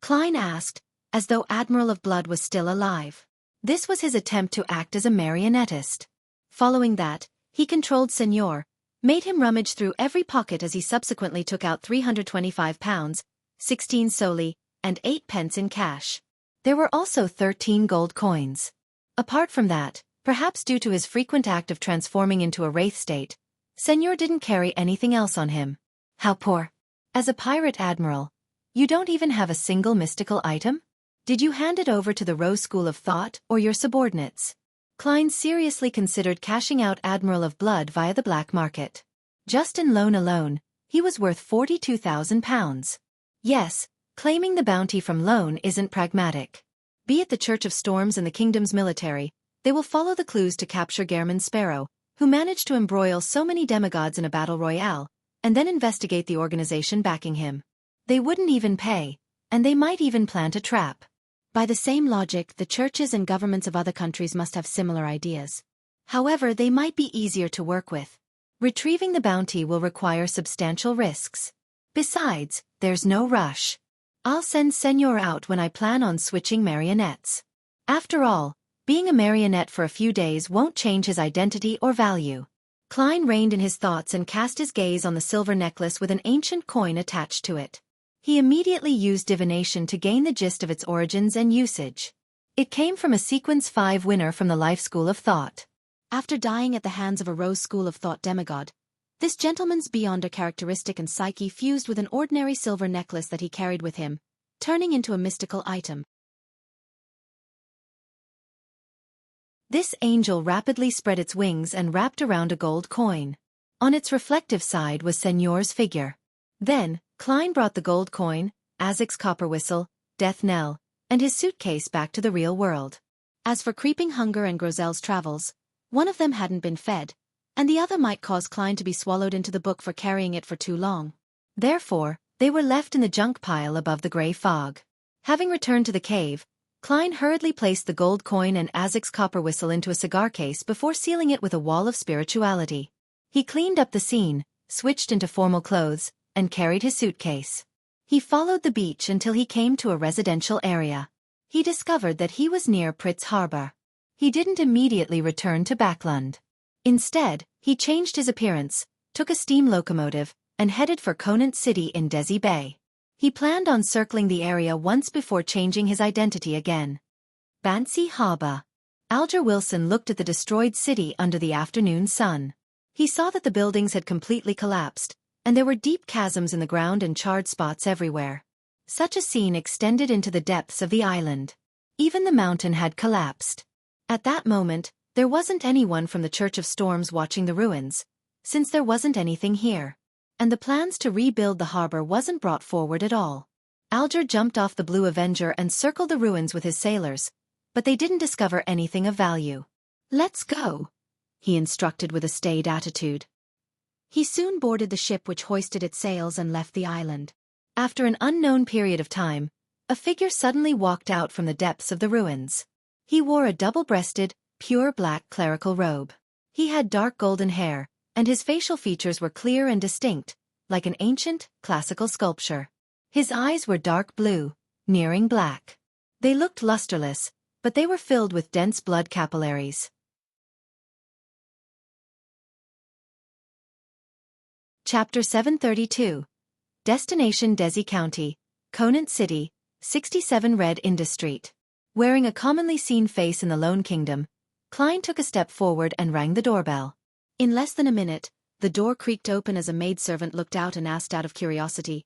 Klein asked, as though Admiral of Blood was still alive. This was his attempt to act as a marionettist. Following that, he controlled Señor, made him rummage through every pocket as he subsequently took out £325, 16 soldi, and 8 pence in cash. There were also 13 gold coins. Apart from that, perhaps due to his frequent act of transforming into a wraith state, Señor didn't carry anything else on him. How poor. As a pirate admiral, you don't even have a single mystical item? Did you hand it over to the Rose School of Thought or your subordinates? Klein seriously considered cashing out Admiral of Blood via the black market. Just in loan alone, he was worth £42,000. Yes, claiming the bounty from loan isn't pragmatic. Be it the Church of Storms and the Kingdom's military, they will follow the clues to capture Gehrman Sparrow, who managed to embroil so many demigods in a battle royale, and then investigate the organization backing him. They wouldn't even pay, and they might even plant a trap. By the same logic, the churches and governments of other countries must have similar ideas. However, they might be easier to work with. Retrieving the bounty will require substantial risks. Besides, there's no rush. I'll send Señor out when I plan on switching marionettes. After all, being a marionette for a few days won't change his identity or value. Klein reined in his thoughts and cast his gaze on the silver necklace with an ancient coin attached to it. He immediately used divination to gain the gist of its origins and usage. It came from a Sequence 5 winner from the Life School of Thought. After dying at the hands of a Rose School of Thought demigod, this gentleman's beyonder characteristic and psyche fused with an ordinary silver necklace that he carried with him, turning into a mystical item. This angel rapidly spread its wings and wrapped around a gold coin. On its reflective side was Señor's figure. Then, Klein brought the gold coin, Azek's copper whistle, death knell, and his suitcase back to the real world. As for creeping hunger and Grosel's travels, one of them hadn't been fed, and the other might cause Klein to be swallowed into the book for carrying it for too long. Therefore, they were left in the junk pile above the gray fog. Having returned to the cave, Klein hurriedly placed the gold coin and Azek's copper whistle into a cigar case before sealing it with a wall of spirituality. He cleaned up the scene, switched into formal clothes, and carried his suitcase. He followed the beach until he came to a residential area. He discovered that he was near Pritz Harbor. He didn't immediately return to Backlund. Instead, he changed his appearance, took a steam locomotive, and headed for Conant City in Desi Bay. He planned on circling the area once before changing his identity again. Bansi Harbor. Alger Wilson looked at the destroyed city under the afternoon sun. He saw that the buildings had completely collapsed, and there were deep chasms in the ground and charred spots everywhere. Such a scene extended into the depths of the island. Even the mountain had collapsed. At that moment, there wasn't anyone from the Church of Storms watching the ruins, since there wasn't anything here. And the plans to rebuild the harbor wasn't brought forward at all. Alger jumped off the Blue Avenger and circled the ruins with his sailors, but they didn't discover anything of value. "Let's go," he instructed with a staid attitude. He soon boarded the ship which hoisted its sails and left the island. After an unknown period of time, a figure suddenly walked out from the depths of the ruins. He wore a double-breasted, pure black clerical robe. He had dark golden hair, and his facial features were clear and distinct, like an ancient, classical sculpture. His eyes were dark blue, nearing black. They looked lusterless, but they were filled with dense blood capillaries. Chapter 732. Destination Desi County, Conant City, 67 Red Indus Street. Wearing a commonly seen face in the Lone Kingdom, Klein took a step forward and rang the doorbell. In less than a minute, the door creaked open as a maidservant looked out and asked out of curiosity,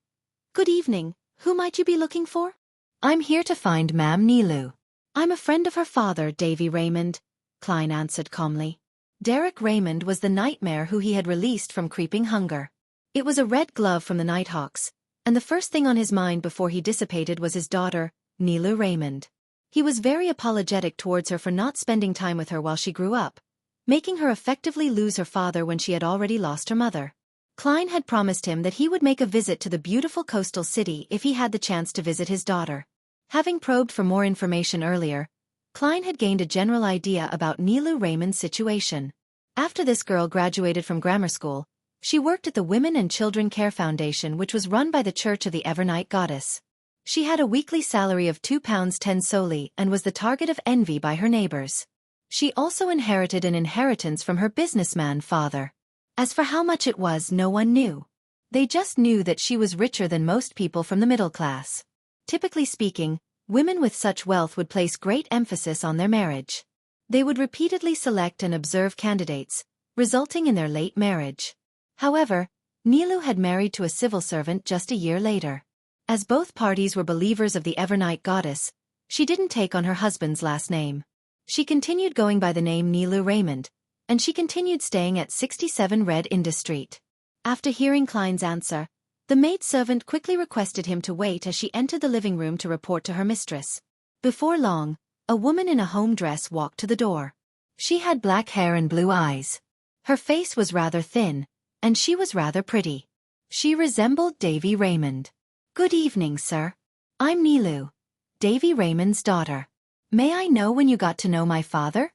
"Good evening, who might you be looking for?" "I'm here to find Ma'am Nilu." "I'm a friend of her father, Davy Raymond," Klein answered calmly. Derek Raymond was the nightmare who he had released from creeping hunger. It was a red glove from the Nighthawks, and the first thing on his mind before he dissipated was his daughter, Nilu Raymond. He was very apologetic towards her for not spending time with her while she grew up, making her effectively lose her father when she had already lost her mother. Klein had promised him that he would make a visit to the beautiful coastal city if he had the chance to visit his daughter. Having probed for more information earlier, Klein had gained a general idea about Nilu Raymond's situation. After this girl graduated from grammar school, she worked at the Women and Children Care Foundation, which was run by the Church of the Evernight Goddess. She had a weekly salary of £2.10 solely and was the target of envy by her neighbors. She also inherited an inheritance from her businessman father. As for how much it was, no one knew. They just knew that she was richer than most people from the middle class. Typically speaking, women with such wealth would place great emphasis on their marriage. They would repeatedly select and observe candidates, resulting in their late marriage. However, Nilu had married to a civil servant just a year later. As both parties were believers of the Evernight Goddess, she didn't take on her husband's last name. She continued going by the name Nilu Raymond, and she continued staying at 67 Red Indus Street. After hearing Klein's answer, the maidservant quickly requested him to wait as she entered the living room to report to her mistress. Before long, a woman in a home dress walked to the door. She had black hair and blue eyes. Her face was rather thin, and she was rather pretty. She resembled Davy Raymond. "Good evening, sir. I'm Nilu, Davy Raymond's daughter. May I know when you got to know my father?"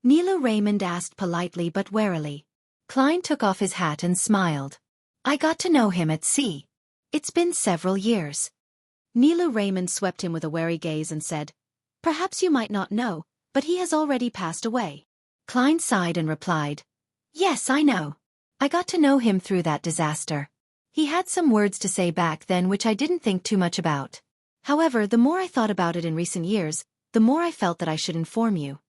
Nilu Raymond asked politely but warily. Klein took off his hat and smiled. "I got to know him at sea. It's been several years." Nilu Raymond swept him with a wary gaze and said, "Perhaps you might not know, but he has already passed away." Klein sighed and replied, "Yes, I know. I got to know him through that disaster. He had some words to say back then which I didn't think too much about. However, the more I thought about it in recent years, the more I felt that I should inform you."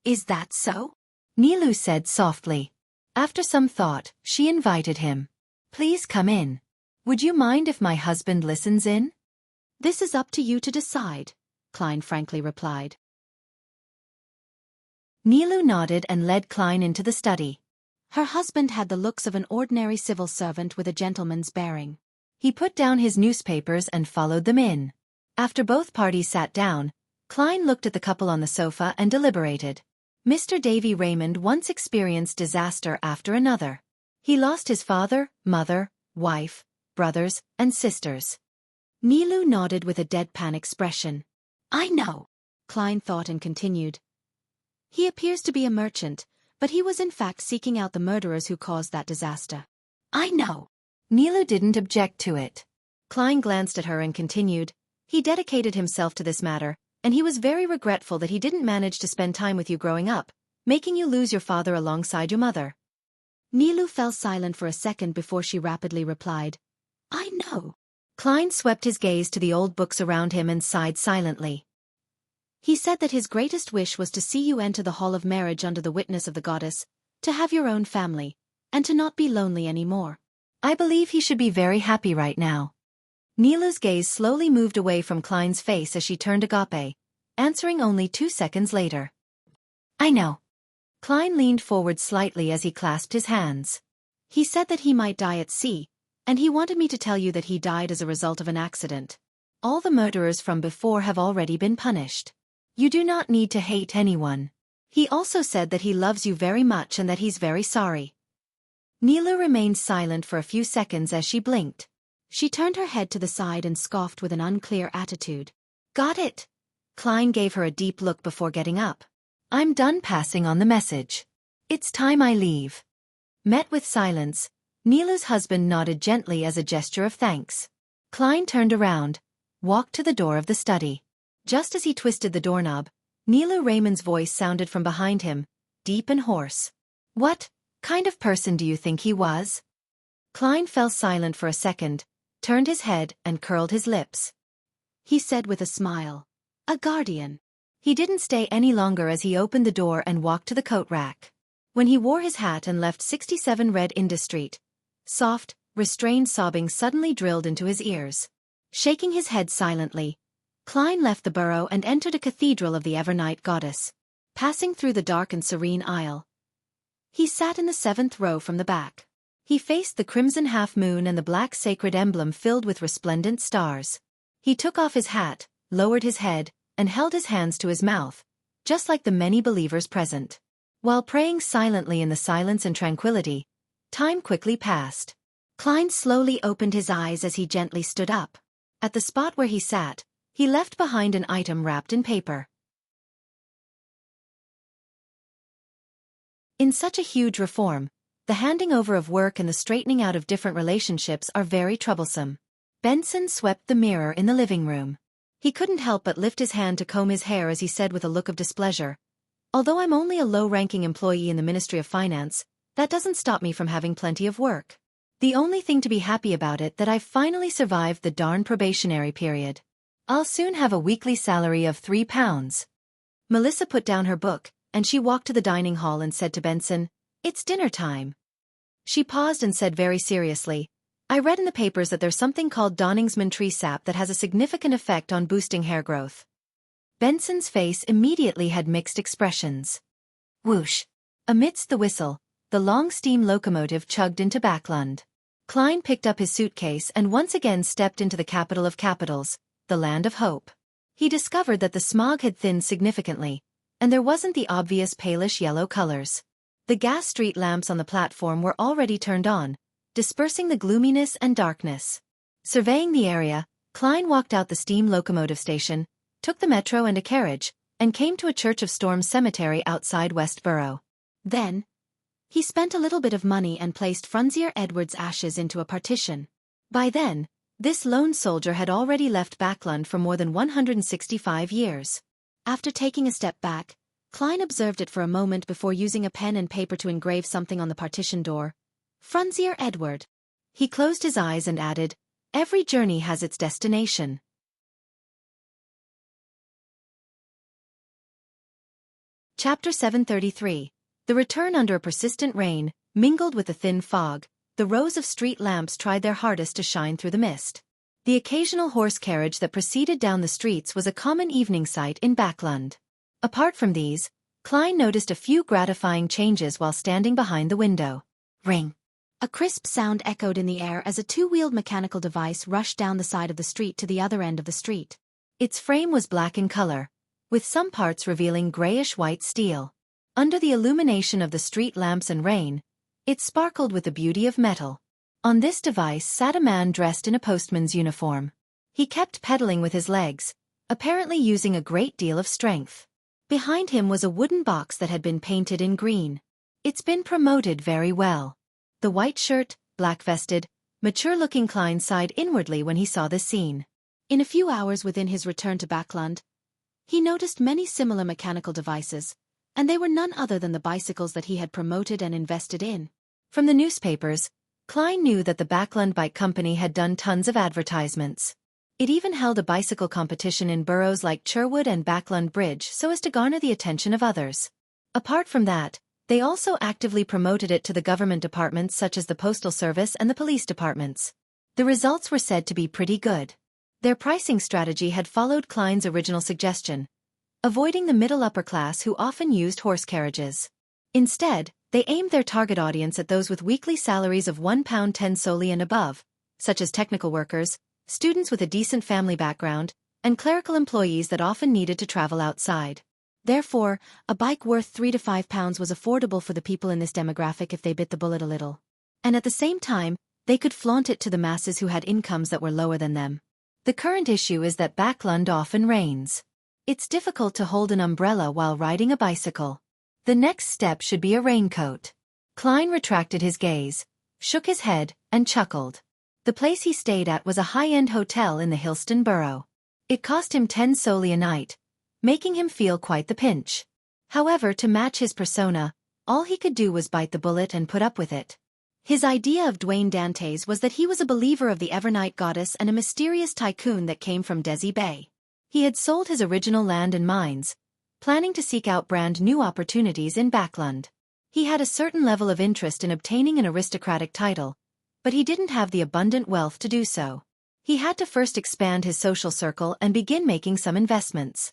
"Is that so?" Nilu said softly. After some thought, she invited him. "Please come in. Would you mind if my husband listens in?" "This is up to you to decide," Klein frankly replied. Nilu nodded and led Klein into the study. Her husband had the looks of an ordinary civil servant with a gentleman's bearing. He put down his newspapers and followed them in. After both parties sat down, Klein looked at the couple on the sofa and deliberated. Mr. Davy Raymond once experienced disaster after another. He lost his father, mother, wife, brothers, and sisters. Nilu nodded with a deadpan expression. "I know," Klein thought and continued. "He appears to be a merchant, but he was in fact seeking out the murderers who caused that disaster." "I know." Nilu didn't object to it. Klein glanced at her and continued, "He dedicated himself to this matter, and he was very regretful that he didn't manage to spend time with you growing up, making you lose your father alongside your mother." Nilu fell silent for a second before she rapidly replied, "I know." Klein swept his gaze to the old books around him and sighed silently. "He said that his greatest wish was to see you enter the hall of marriage under the witness of the goddess, to have your own family, and to not be lonely anymore. I believe he should be very happy right now." Nilu's gaze slowly moved away from Klein's face as she turned agape, answering only 2 seconds later. "I know." Klein leaned forward slightly as he clasped his hands. "He said that he might die at sea, and he wanted me to tell you that he died as a result of an accident. All the murderers from before have already been punished. You do not need to hate anyone. He also said that he loves you very much and that he's very sorry." Neela remained silent for a few seconds as she blinked. She turned her head to the side and scoffed with an unclear attitude. Got it? Klein gave her a deep look before getting up. I'm done passing on the message. It's time I leave. Met with silence, Neela's husband nodded gently as a gesture of thanks. Klein turned around, walked to the door of the study. Just as he twisted the doorknob, Neela Raymond's voice sounded from behind him, deep and hoarse. What kind of person do you think he was? Klein fell silent for a second, turned his head and curled his lips. He said with a smile, a guardian. He didn't stay any longer as he opened the door and walked to the coat rack. When he wore his hat and left 67 Red Indus Street, soft, restrained sobbing suddenly drilled into his ears. Shaking his head silently, Klein left the burrow and entered a cathedral of the Evernight goddess. Passing through the dark and serene aisle, he sat in the 7th row from the back. He faced the crimson half-moon and the black sacred emblem filled with resplendent stars. He took off his hat, lowered his head, and held his hands to his mouth, just like the many believers present. While praying silently in the silence and tranquility, time quickly passed. Klein slowly opened his eyes as he gently stood up. At the spot where he sat, he left behind an item wrapped in paper. In such a huge reform, the handing over of work and the straightening out of different relationships are very troublesome. Benson swept the mirror in the living room. He couldn't help but lift his hand to comb his hair as he said with a look of displeasure, although I'm only a low-ranking employee in the Ministry of Finance, that doesn't stop me from having plenty of work. The only thing to be happy about it that I've finally survived the darn probationary period. I'll soon have a weekly salary of £3. Melissa put down her book, and she walked to the dining hall and said to Benson, It's dinner time. She paused and said very seriously, I read in the papers that there's something called Donningsman tree sap that has a significant effect on boosting hair growth. Benson's face immediately had mixed expressions. Whoosh! Amidst the whistle, the long steam locomotive chugged into Backlund. Klein picked up his suitcase and once again stepped into the capital of capitals, the land of hope. He discovered that the smog had thinned significantly, and there wasn't the obvious palish yellow colors. The gas street lamps on the platform were already turned on, dispersing the gloominess and darkness. Surveying the area, Klein walked out the steam locomotive station, took the metro and a carriage, and came to a Church of Storms cemetery outside Westborough. Then, he spent a little bit of money and placed Frunzier Edwards' ashes into a partition. By then, this lone soldier had already left Backlund for more than 165 years. After taking a step back, Klein observed it for a moment before using a pen and paper to engrave something on the partition door. Frunzier Edward. He closed his eyes and added, Every journey has its destination. Chapter 733. The return. Under a persistent rain, mingled with the thin fog, the rows of street lamps tried their hardest to shine through the mist. The occasional horse carriage that proceeded down the streets was a common evening sight in Backlund. Apart from these, Klein noticed a few gratifying changes while standing behind the window. Ring! A crisp sound echoed in the air as a two-wheeled mechanical device rushed down the side of the street to the other end of the street. Its frame was black in color, with some parts revealing grayish-white steel. Under the illumination of the street lamps and rain, it sparkled with the beauty of metal. On this device sat a man dressed in a postman's uniform. He kept pedaling with his legs, apparently using a great deal of strength. Behind him was a wooden box that had been painted in green. It's been promoted very well. The white shirt, black-vested, mature-looking Klein sighed inwardly when he saw this scene. In a few hours within his return to Backlund, he noticed many similar mechanical devices, and they were none other than the bicycles that he had promoted and invested in. From the newspapers, Klein knew that the Backlund Bike Company had done tons of advertisements. It even held a bicycle competition in boroughs like Cherwood and Backlund Bridge so as to garner the attention of others. Apart from that, they also actively promoted it to the government departments such as the Postal Service and the police departments. The results were said to be pretty good. Their pricing strategy had followed Klein's original suggestion, avoiding the middle-upper class who often used horse carriages. Instead, they aimed their target audience at those with weekly salaries of £1.10 solely and above, such as technical workers, students with a decent family background, and clerical employees that often needed to travel outside. Therefore, a bike worth £3 to £5 was affordable for the people in this demographic if they bit the bullet a little. and at the same time, they could flaunt it to the masses who had incomes that were lower than them. The current issue is that Backlund often rains. It's difficult to hold an umbrella while riding a bicycle. The next step should be a raincoat. Klein retracted his gaze, shook his head, and chuckled. The place he stayed at was a high-end hotel in the Hillston borough. It cost him 10 soldi a night, making him feel quite the pinch. However, to match his persona, all he could do was bite the bullet and put up with it. His idea of Dwayne Dantes was that he was a believer of the Evernight goddess and a mysterious tycoon that came from Desi Bay. He had sold his original land and mines, planning to seek out brand new opportunities in Backlund. He had a certain level of interest in obtaining an aristocratic title, but he didn't have the abundant wealth to do so. He had to first expand his social circle and begin making some investments.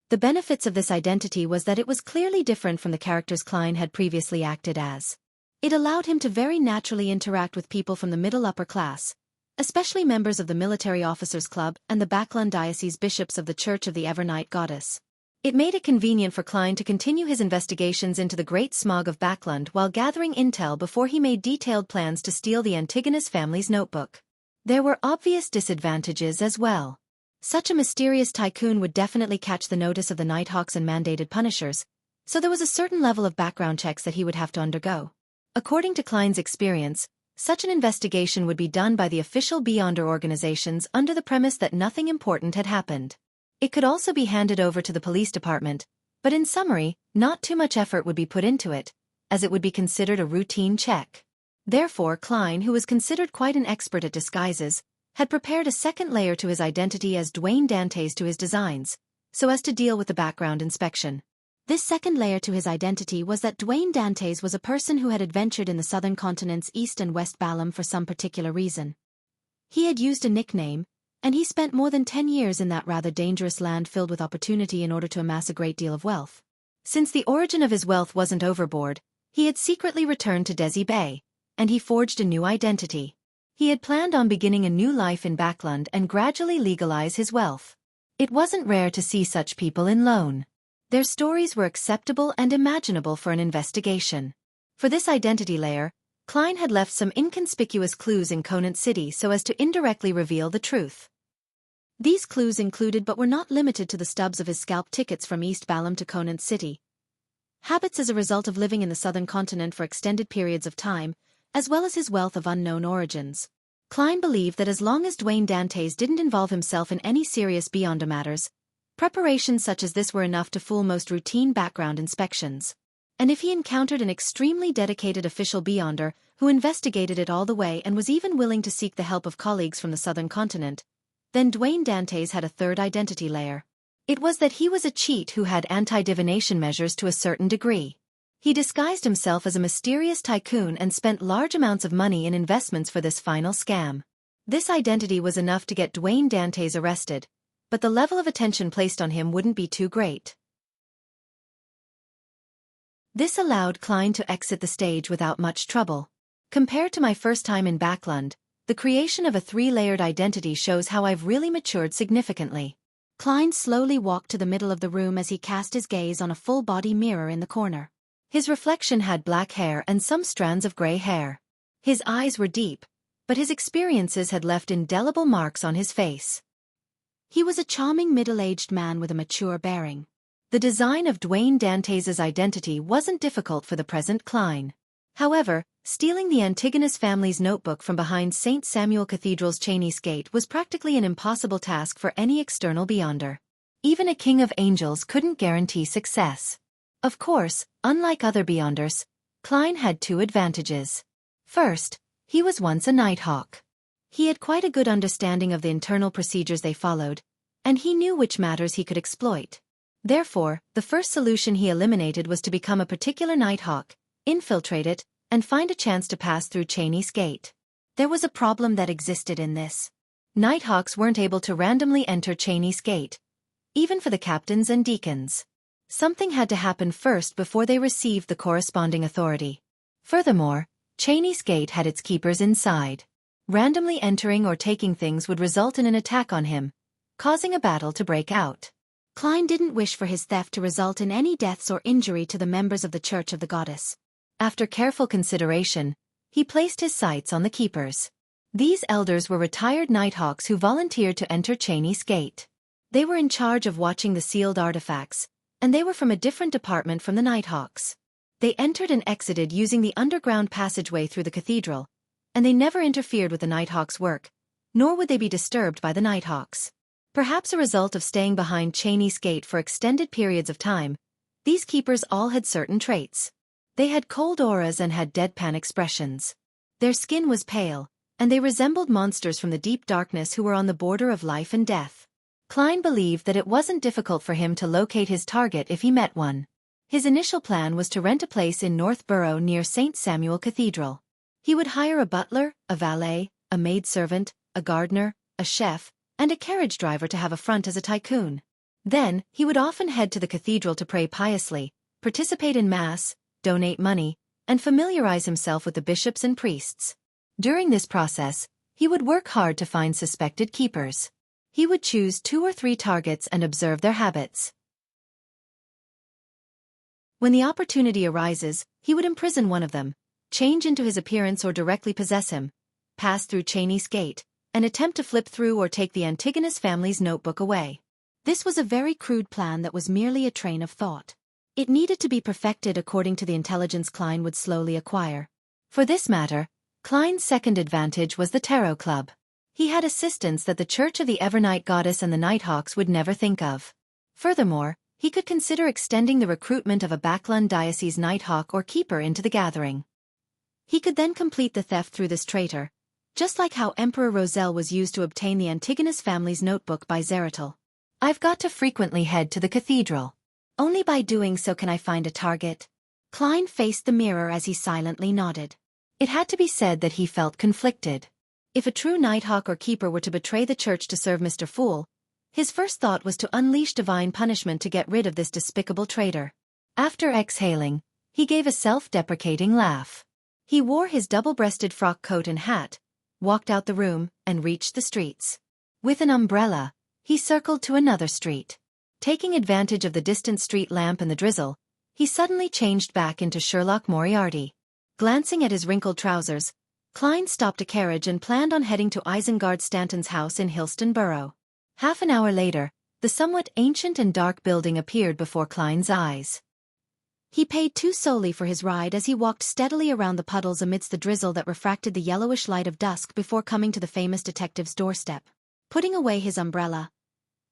The benefits of this identity was that it was clearly different from the characters Klein had previously acted as. It allowed him to very naturally interact with people from the middle-upper class, especially members of the Military Officers Club and the Backlund Diocese bishops of the Church of the Evernight Goddess. It made it convenient for Klein to continue his investigations into the Great Smog of Backlund while gathering intel before he made detailed plans to steal the Antigonus family's notebook. There were obvious disadvantages as well. Such a mysterious tycoon would definitely catch the notice of the Nighthawks and mandated punishers, so there was a certain level of background checks that he would have to undergo. According to Klein's experience, such an investigation would be done by the official Beyonder organizations under the premise that nothing important had happened. It could also be handed over to the police department, but in summary, not too much effort would be put into it, as it would be considered a routine check. Therefore, Klein, who was considered quite an expert at disguises, had prepared a second layer to his identity as Dwayne Dantes to his designs, so as to deal with the background inspection. This second layer to his identity was that Dwayne Dantes was a person who had adventured in the southern continent's East and West Balam for some particular reason. He had used a nickname, and he spent more than 10 years in that rather dangerous land filled with opportunity in order to amass a great deal of wealth. Since the origin of his wealth wasn't overboard, he had secretly returned to Desi Bay, and he forged a new identity. He had planned on beginning a new life in Backlund and gradually legalize his wealth. It wasn't rare to see such people in loan. Their stories were acceptable and imaginable for an investigation. For this identity layer, Klein had left some inconspicuous clues in Conant City so as to indirectly reveal the truth. These clues included but were not limited to the stubs of his scalp tickets from East Balam to Conant City, habits as a result of living in the southern continent for extended periods of time, as well as his wealth of unknown origins. Klein believed that as long as Dwayne Dantes didn't involve himself in any serious Beyonder matters, preparations such as this were enough to fool most routine background inspections. And if he encountered an extremely dedicated official Beyonder who investigated it all the way and was even willing to seek the help of colleagues from the southern continent, then Dwayne Dantes had a third identity layer. It was that he was a cheat who had anti-divination measures to a certain degree. He disguised himself as a mysterious tycoon and spent large amounts of money in investments for this final scam. This identity was enough to get Dwayne Dantes arrested, but the level of attention placed on him wouldn't be too great. This allowed Klein to exit the stage without much trouble. Compared to my first time in Backlund, the creation of a 3-layered identity shows how I've really matured significantly. Klein slowly walked to the middle of the room as he cast his gaze on a full-body mirror in the corner. His reflection had black hair and some strands of gray hair. His eyes were deep, but his experiences had left indelible marks on his face. He was a charming middle-aged man with a mature bearing. The design of Dwayne Dantes' identity wasn't difficult for the present Klein. However, stealing the Antigonus family's notebook from behind St. Samuel Cathedral's Chinese gate was practically an impossible task for any external Beyonder. Even a king of angels couldn't guarantee success. Of course, unlike other Beyonders, Klein had 2 advantages. First, he was once a Nighthawk. He had quite a good understanding of the internal procedures they followed, and he knew which matters he could exploit. Therefore, the first solution he eliminated was to become a particular Nighthawk, infiltrate it, and find a chance to pass through Chinese Gate. There was a problem that existed in this. Nighthawks weren't able to randomly enter Chinese Gate, even for the captains and deacons. Something had to happen first before they received the corresponding authority. Furthermore, Chinese Gate had its keepers inside. Randomly entering or taking things would result in an attack on him, causing a battle to break out. Klein didn't wish for his theft to result in any deaths or injury to the members of the Church of the Goddess. After careful consideration, he placed his sights on the keepers. These elders were retired Nighthawks who volunteered to enter Chinese Gate. They were in charge of watching the sealed artifacts, and they were from a different department from the Nighthawks. They entered and exited using the underground passageway through the cathedral, and they never interfered with the Nighthawks' work, nor would they be disturbed by the Nighthawks. Perhaps a result of staying behind Chinese Gate for extended periods of time, these keepers all had certain traits. They had cold auras and had deadpan expressions. Their skin was pale, and they resembled monsters from the deep darkness who were on the border of life and death. Klein believed that it wasn't difficult for him to locate his target if he met one. His initial plan was to rent a place in North Borough near St. Samuel Cathedral. He would hire a butler, a valet, a maidservant, a gardener, a chef, and a carriage driver to have a front as a tycoon. Then, he would often head to the cathedral to pray piously, participate in mass, donate money, and familiarize himself with the bishops and priests. During this process, he would work hard to find suspected keepers. He would choose 2 or 3 targets and observe their habits. When the opportunity arises, he would imprison one of them, change into his appearance or directly possess him, pass through Chinese Gate, and attempt to flip through or take the Antigonus family's notebook away. This was a very crude plan that was merely a train of thought. It needed to be perfected according to the intelligence Klein would slowly acquire. For this matter, Klein's second advantage was the Tarot Club. He had assistants that the Church of the Evernight Goddess and the Nighthawks would never think of. Furthermore, he could consider extending the recruitment of a Backlund Diocese Nighthawk or Keeper into the gathering. He could then complete the theft through this traitor, just like how Emperor Roselle was used to obtain the Antigonus family's notebook by Zeratul. I've got to frequently head to the cathedral. Only by doing so can I find a target. Klein faced the mirror as he silently nodded. It had to be said that he felt conflicted. If a true Nighthawk or Keeper were to betray the church to serve Mr. Fool, his first thought was to unleash divine punishment to get rid of this despicable traitor. After exhaling, he gave a self-deprecating laugh. He wore his double-breasted frock coat and hat, walked out the room, and reached the streets. With an umbrella, he circled to another street. Taking advantage of the distant street lamp and the drizzle, he suddenly changed back into Sherlock Moriarty. Glancing at his wrinkled trousers, Klein stopped a carriage and planned on heading to Isengard Stanton's house in Hillston Borough. Half an hour later, the somewhat ancient and dark building appeared before Klein's eyes. He paid 2 solely for his ride as he walked steadily around the puddles amidst the drizzle that refracted the yellowish light of dusk before coming to the famous detective's doorstep. Putting away his umbrella,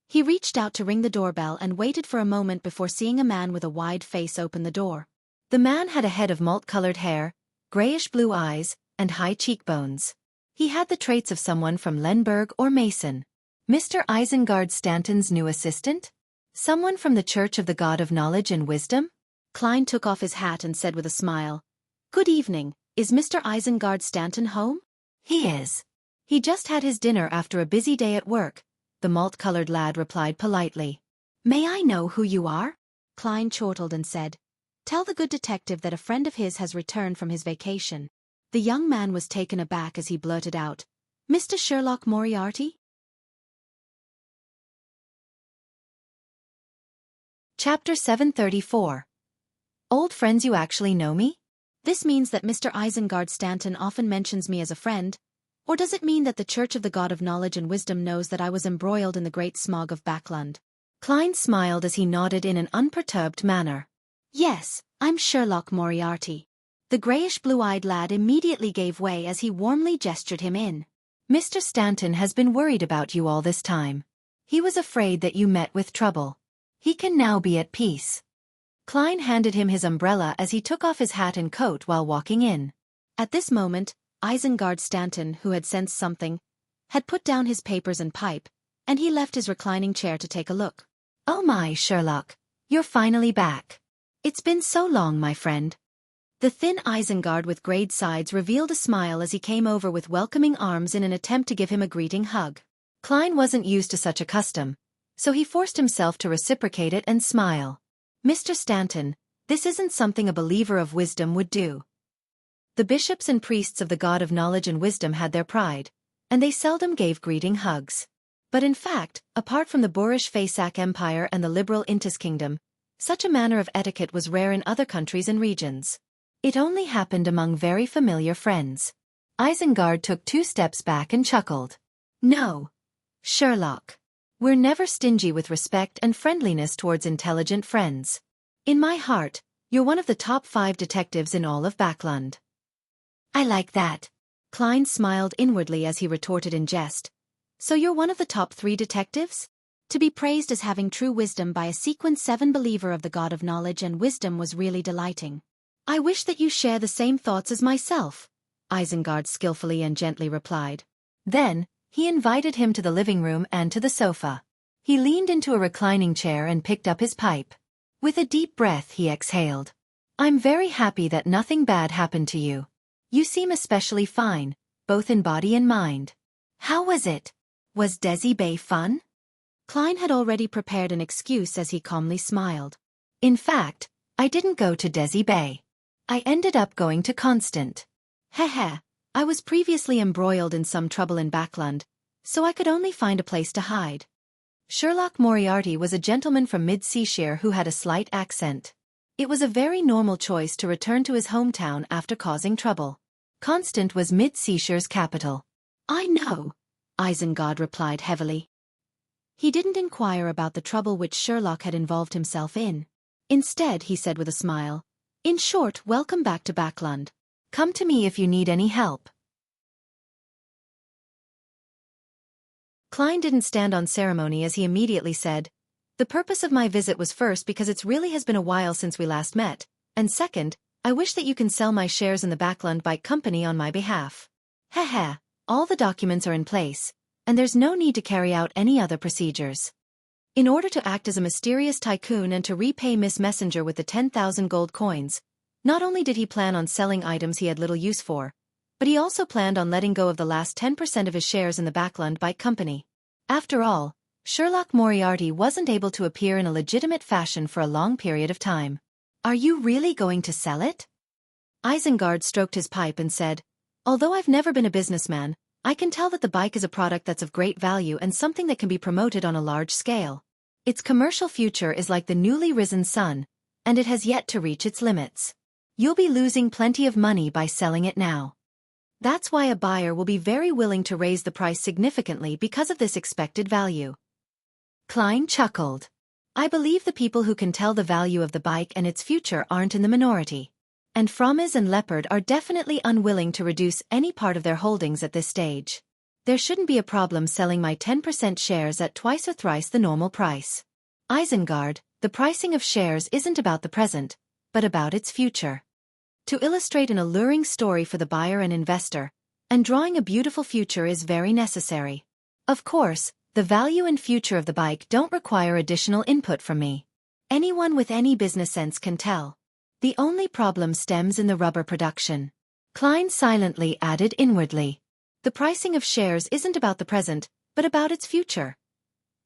he reached out to ring the doorbell and waited for a moment before seeing a man with a wide face open the door. The man had a head of malt-colored hair, grayish-blue eyes, and high cheekbones. He had the traits of someone from Lenberg or Mason. Mr. Isengard Stanton's new assistant? Someone from the Church of the God of Knowledge and Wisdom? Klein took off his hat and said with a smile, "Good evening, is Mr. Isengard Stanton home?" "He is. He just had his dinner after a busy day at work," the malt-colored lad replied politely. "May I know who you are?" Klein chortled and said, "Tell the good detective that a friend of his has returned from his vacation." The young man was taken aback as he blurted out, "Mr. Sherlock Moriarty?" Chapter 734. Old friends. You actually know me? This means that Mr. Isengard Stanton often mentions me as a friend, or does it mean that the Church of the God of Knowledge and Wisdom knows that I was embroiled in the great smog of Backlund? Klein smiled as he nodded in an unperturbed manner. "Yes, I'm Sherlock Moriarty." The grayish-blue-eyed lad immediately gave way as he warmly gestured him in. "Mr. Stanton has been worried about you all this time. He was afraid that you met with trouble. He can now be at peace." Klein handed him his umbrella as he took off his hat and coat while walking in. At this moment, Isengard Stanton, who had sensed something, had put down his papers and pipe, and he left his reclining chair to take a look. "Oh my, Sherlock, you're finally back. It's been so long, my friend." The thin Isengard with grayed sides revealed a smile as he came over with welcoming arms in an attempt to give him a greeting hug. Klein wasn't used to such a custom, so he forced himself to reciprocate it and smile. "Mr. Stanton, this isn't something a believer of wisdom would do." The bishops and priests of the God of Knowledge and Wisdom had their pride, and they seldom gave greeting hugs. But in fact, apart from the boorish Faisak Empire and the liberal Intis Kingdom, such a manner of etiquette was rare in other countries and regions. It only happened among very familiar friends. Isengard took 2 steps back and chuckled. No, Sherlock. We're never stingy with respect and friendliness towards intelligent friends. In my heart, you're one of the top 5 detectives in all of Backland. I like that. Klein smiled inwardly as he retorted in jest. So you're one of the top 3 detectives? To be praised as having true wisdom by a sequence 7 believer of the god of knowledge and wisdom was really delighting. I wish that you share the same thoughts as myself, Isengard skillfully and gently replied. Then, he invited him to the living room and to the sofa. He leaned into a reclining chair and picked up his pipe. With a deep breath he exhaled. I'm very happy that nothing bad happened to you. You seem especially fine, both in body and mind. How was it? Was Desi Bay fun? Klein had already prepared an excuse as he calmly smiled. In fact, I didn't go to Desi Bay. I ended up going to Constant. Heh. I was previously embroiled in some trouble in Backland, so I could only find a place to hide. Sherlock Moriarty was a gentleman from mid-Seashire who had a slight accent. It was a very normal choice to return to his hometown after causing trouble. Constant was mid-Seashire's capital. I know, Isengard replied heavily. He didn't inquire about the trouble which Sherlock had involved himself in. Instead, he said with a smile, in short, welcome back to Backland. Come to me if you need any help. Klein didn't stand on ceremony as he immediately said, the purpose of my visit was first because it really has been a while since we last met, and second, I wish that you can sell my shares in the Backland Bike Company on my behalf. Heh. All the documents are in place, and there's no need to carry out any other procedures. In order to act as a mysterious tycoon and to repay Miss Messenger with the 10,000 gold coins, not only did he plan on selling items he had little use for, but he also planned on letting go of the last 10% of his shares in the Backland Bike Company. After all, Sherlock Moriarty wasn't able to appear in a legitimate fashion for a long period of time. Are you really going to sell it? Isengard stroked his pipe and said, although I've never been a businessman, I can tell that the bike is a product that's of great value and something that can be promoted on a large scale. Its commercial future is like the newly risen sun, and it has yet to reach its limits. You'll be losing plenty of money by selling it now. That's why a buyer will be very willing to raise the price significantly because of this expected value. Klein chuckled. I believe the people who can tell the value of the bike and its future aren't in the minority. And Frommes and Leopard are definitely unwilling to reduce any part of their holdings at this stage. There shouldn't be a problem selling my 10% shares at twice or thrice the normal price. Isengard, the pricing of shares isn't about the present, but about its future. To illustrate an alluring story for the buyer and investor, and drawing a beautiful future is very necessary. Of course, the value and future of the bike don't require additional input from me. Anyone with any business sense can tell. The only problem stems in the rubber production. Klein silently added inwardly. The pricing of shares isn't about the present, but about its future.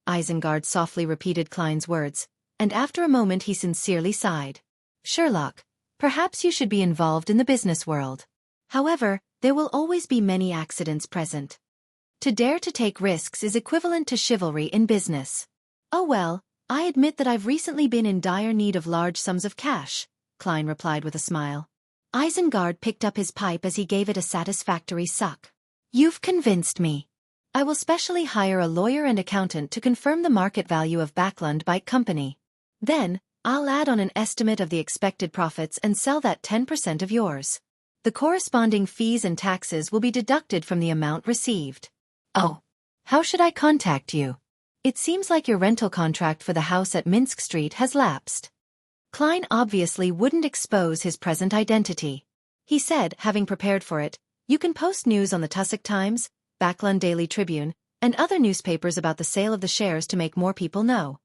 Isengard softly repeated Klein's words, and after a moment he sincerely sighed. Sherlock, perhaps you should be involved in the business world. However, there will always be many accidents present. To dare to take risks is equivalent to chivalry in business. Oh well, I admit that I've recently been in dire need of large sums of cash, Klein replied with a smile. Isengard picked up his pipe as he gave it a satisfactory suck. You've convinced me. I will specially hire a lawyer and accountant to confirm the market value of Backland Bike Company. Then, I'll add on an estimate of the expected profits and sell that 10% of yours. The corresponding fees and taxes will be deducted from the amount received. Oh, how should I contact you? It seems like your rental contract for the house at Minsk Street has lapsed. Klein obviously wouldn't expose his present identity. He said, having prepared for it, you can post news on the Tussock Times, Backland Daily Tribune, and other newspapers about the sale of the shares to make more people know.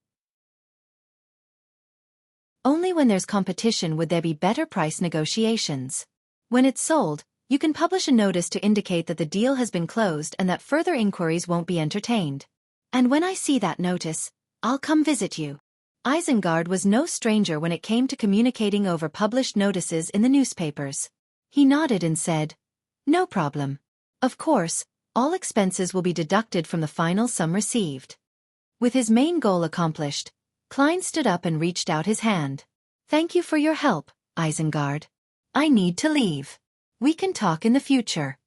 Only when there's competition would there be better price negotiations. When it's sold, you can publish a notice to indicate that the deal has been closed and that further inquiries won't be entertained. And when I see that notice, I'll come visit you. Isengard was no stranger when it came to communicating over published notices in the newspapers. He nodded and said, no problem. Of course, all expenses will be deducted from the final sum received. With his main goal accomplished, Klein stood up and reached out his hand. Thank you for your help, Isengard. I need to leave. We can talk in the future.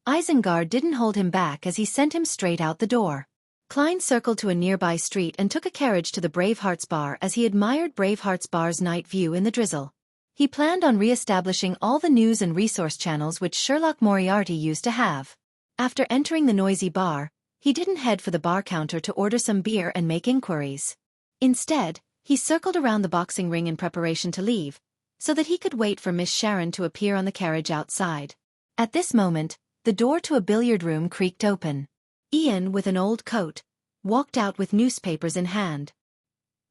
Isengard didn't hold him back as he sent him straight out the door. Klein circled to a nearby street and took a carriage to the Braveheart's Bar as he admired Braveheart's Bar's night view in the drizzle. He planned on re-establishing all the news and resource channels which Sherlock Moriarty used to have. After entering the noisy bar, he didn't head for the bar counter to order some beer and make inquiries. Instead, he circled around the boxing ring in preparation to leave, so that he could wait for Miss Sharon to appear on the carriage outside. At this moment, the door to a billiard room creaked open. Ian, with an old coat, walked out with newspapers in hand.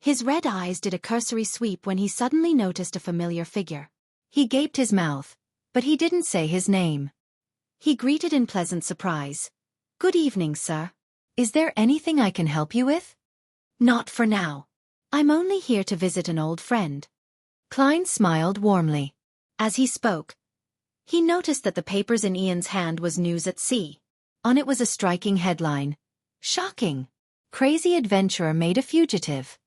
His red eyes did a cursory sweep when he suddenly noticed a familiar figure. He gaped his mouth, but he didn't say his name. He greeted in pleasant surprise. "Good evening, sir. Is there anything I can help you with?" "Not for now. I'm only here to visit an old friend." Klein smiled warmly. As he spoke, he noticed that the papers in Ian's hand was News at Sea. On it was a striking headline. Shocking! Crazy adventurer made a fugitive.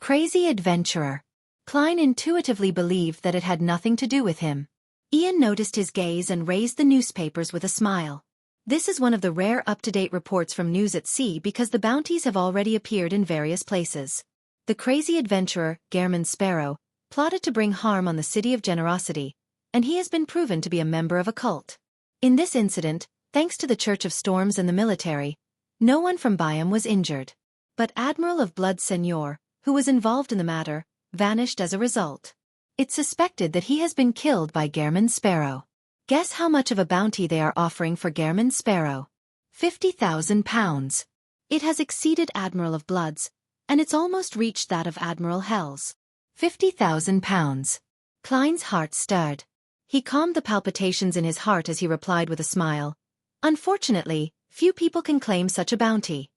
Crazy adventurer. Klein intuitively believed that it had nothing to do with him. Ian noticed his gaze and raised the newspapers with a smile. This is one of the rare up-to-date reports from News at Sea because the bounties have already appeared in various places. The crazy adventurer, Gehrman Sparrow, plotted to bring harm on the City of Generosity, and he has been proven to be a member of a cult. In this incident, thanks to the Church of Storms and the military, no one from Byam was injured. But Admiral of Blood Senor, who was involved in the matter, vanished as a result. It's suspected that he has been killed by Gehrman Sparrow. Guess how much of a bounty they are offering for Gehrman Sparrow? £50,000. It has exceeded Admiral of Blood's, and it's almost reached that of Admiral Hell's. £50,000. Klein's heart stirred. He calmed the palpitations in his heart as he replied with a smile. Unfortunately, few people can claim such a bounty.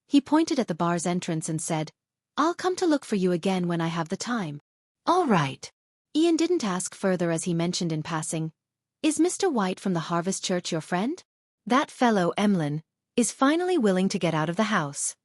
He pointed at the bar's entrance and said, "I'll come to look for you again when I have the time." "All right." Ian didn't ask further as he mentioned in passing, "Is Mr. White from the Harvest Church your friend? That fellow Emlyn is finally willing to get out of the house."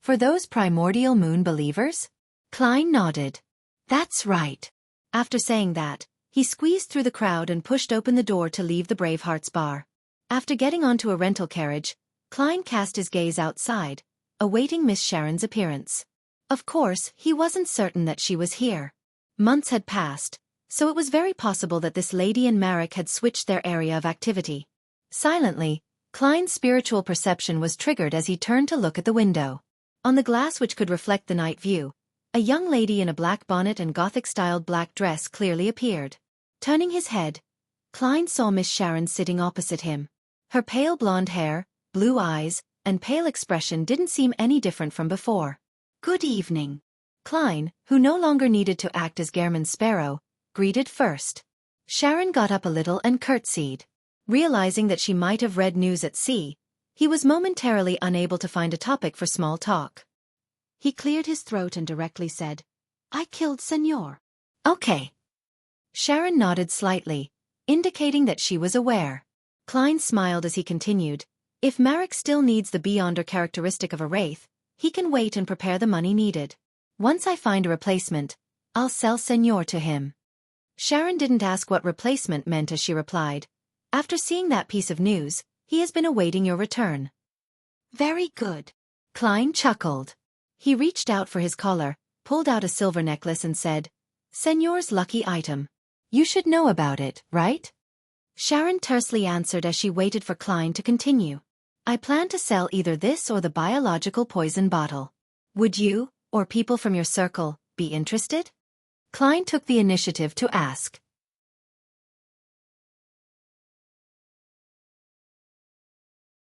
For those primordial moon believers? Klein nodded. "That's right." After saying that, he squeezed through the crowd and pushed open the door to leave the Braveheart's Bar. After getting onto a rental carriage, Klein cast his gaze outside, awaiting Miss Sharon's appearance. Of course, he wasn't certain that she was here. Months had passed, so it was very possible that this lady and Marek had switched their area of activity. Silently, Klein's spiritual perception was triggered as he turned to look at the window. On the glass which could reflect the night view, a young lady in a black bonnet and Gothic-styled black dress clearly appeared. Turning his head, Klein saw Miss Sharon sitting opposite him. Her pale blonde hair, blue eyes, and pale expression didn't seem any different from before. "Good evening." Klein, who no longer needed to act as Gehrman Sparrow, greeted first. Sharon got up a little and curtsied. Realizing that she might have read News at Sea, he was momentarily unable to find a topic for small talk. He cleared his throat and directly said, "I killed Senor." "Okay." Sharon nodded slightly, indicating that she was aware. Klein smiled as he continued, "If Marek still needs the beyonder characteristic of a wraith, he can wait and prepare the money needed. Once I find a replacement, I'll sell Senor to him." Sharon didn't ask what replacement meant as she replied, "After seeing that piece of news, he has been awaiting your return." "Very good." Klein chuckled. He reached out for his collar, pulled out a silver necklace and said, "Senor's lucky item. You should know about it, right?" Sharon tersely answered as she waited for Klein to continue. "I plan to sell either this or the biological poison bottle. Would you, or people from your circle, be interested?" Klein took the initiative to ask.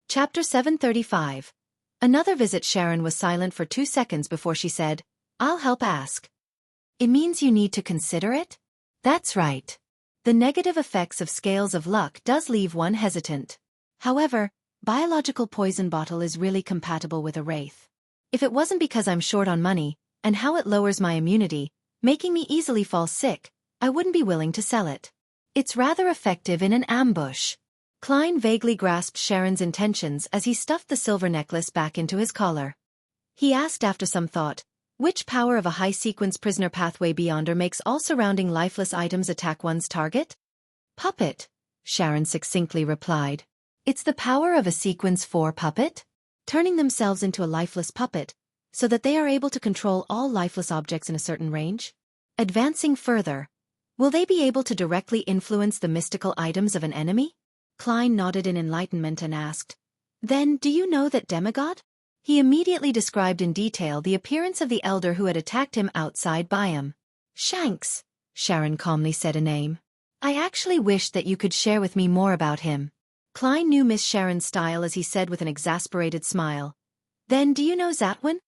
Chapter 735. Another visit. Sharon was silent for 2 seconds before she said, "I'll help ask." "It means you need to consider it?" "That's right. The negative effects of scales of luck does leave one hesitant. However, biological poison bottle is really compatible with a wraith. If it wasn't because I'm short on money, and how it lowers my immunity, making me easily fall sick, I wouldn't be willing to sell it. It's rather effective in an ambush." Klein vaguely grasped Sharon's intentions as he stuffed the silver necklace back into his collar. He asked after some thought, Which power of a high-sequence prisoner pathway beyonder makes all surrounding lifeless items attack one's target? Puppet, Sharon succinctly replied. It's the power of a sequence 4 puppet, turning themselves into a lifeless puppet, so that they are able to control all lifeless objects in a certain range. Advancing further, will they be able to directly influence the mystical items of an enemy? Klein nodded in enlightenment and asked, Then do you know that demigod? He immediately described in detail the appearance of the elder who had attacked him outside Byam. Shanks, Sharon calmly said a name. I actually wish that you could share with me more about him. Klein knew Miss Sharon's style as he said with an exasperated smile. Then do you know Zatwin?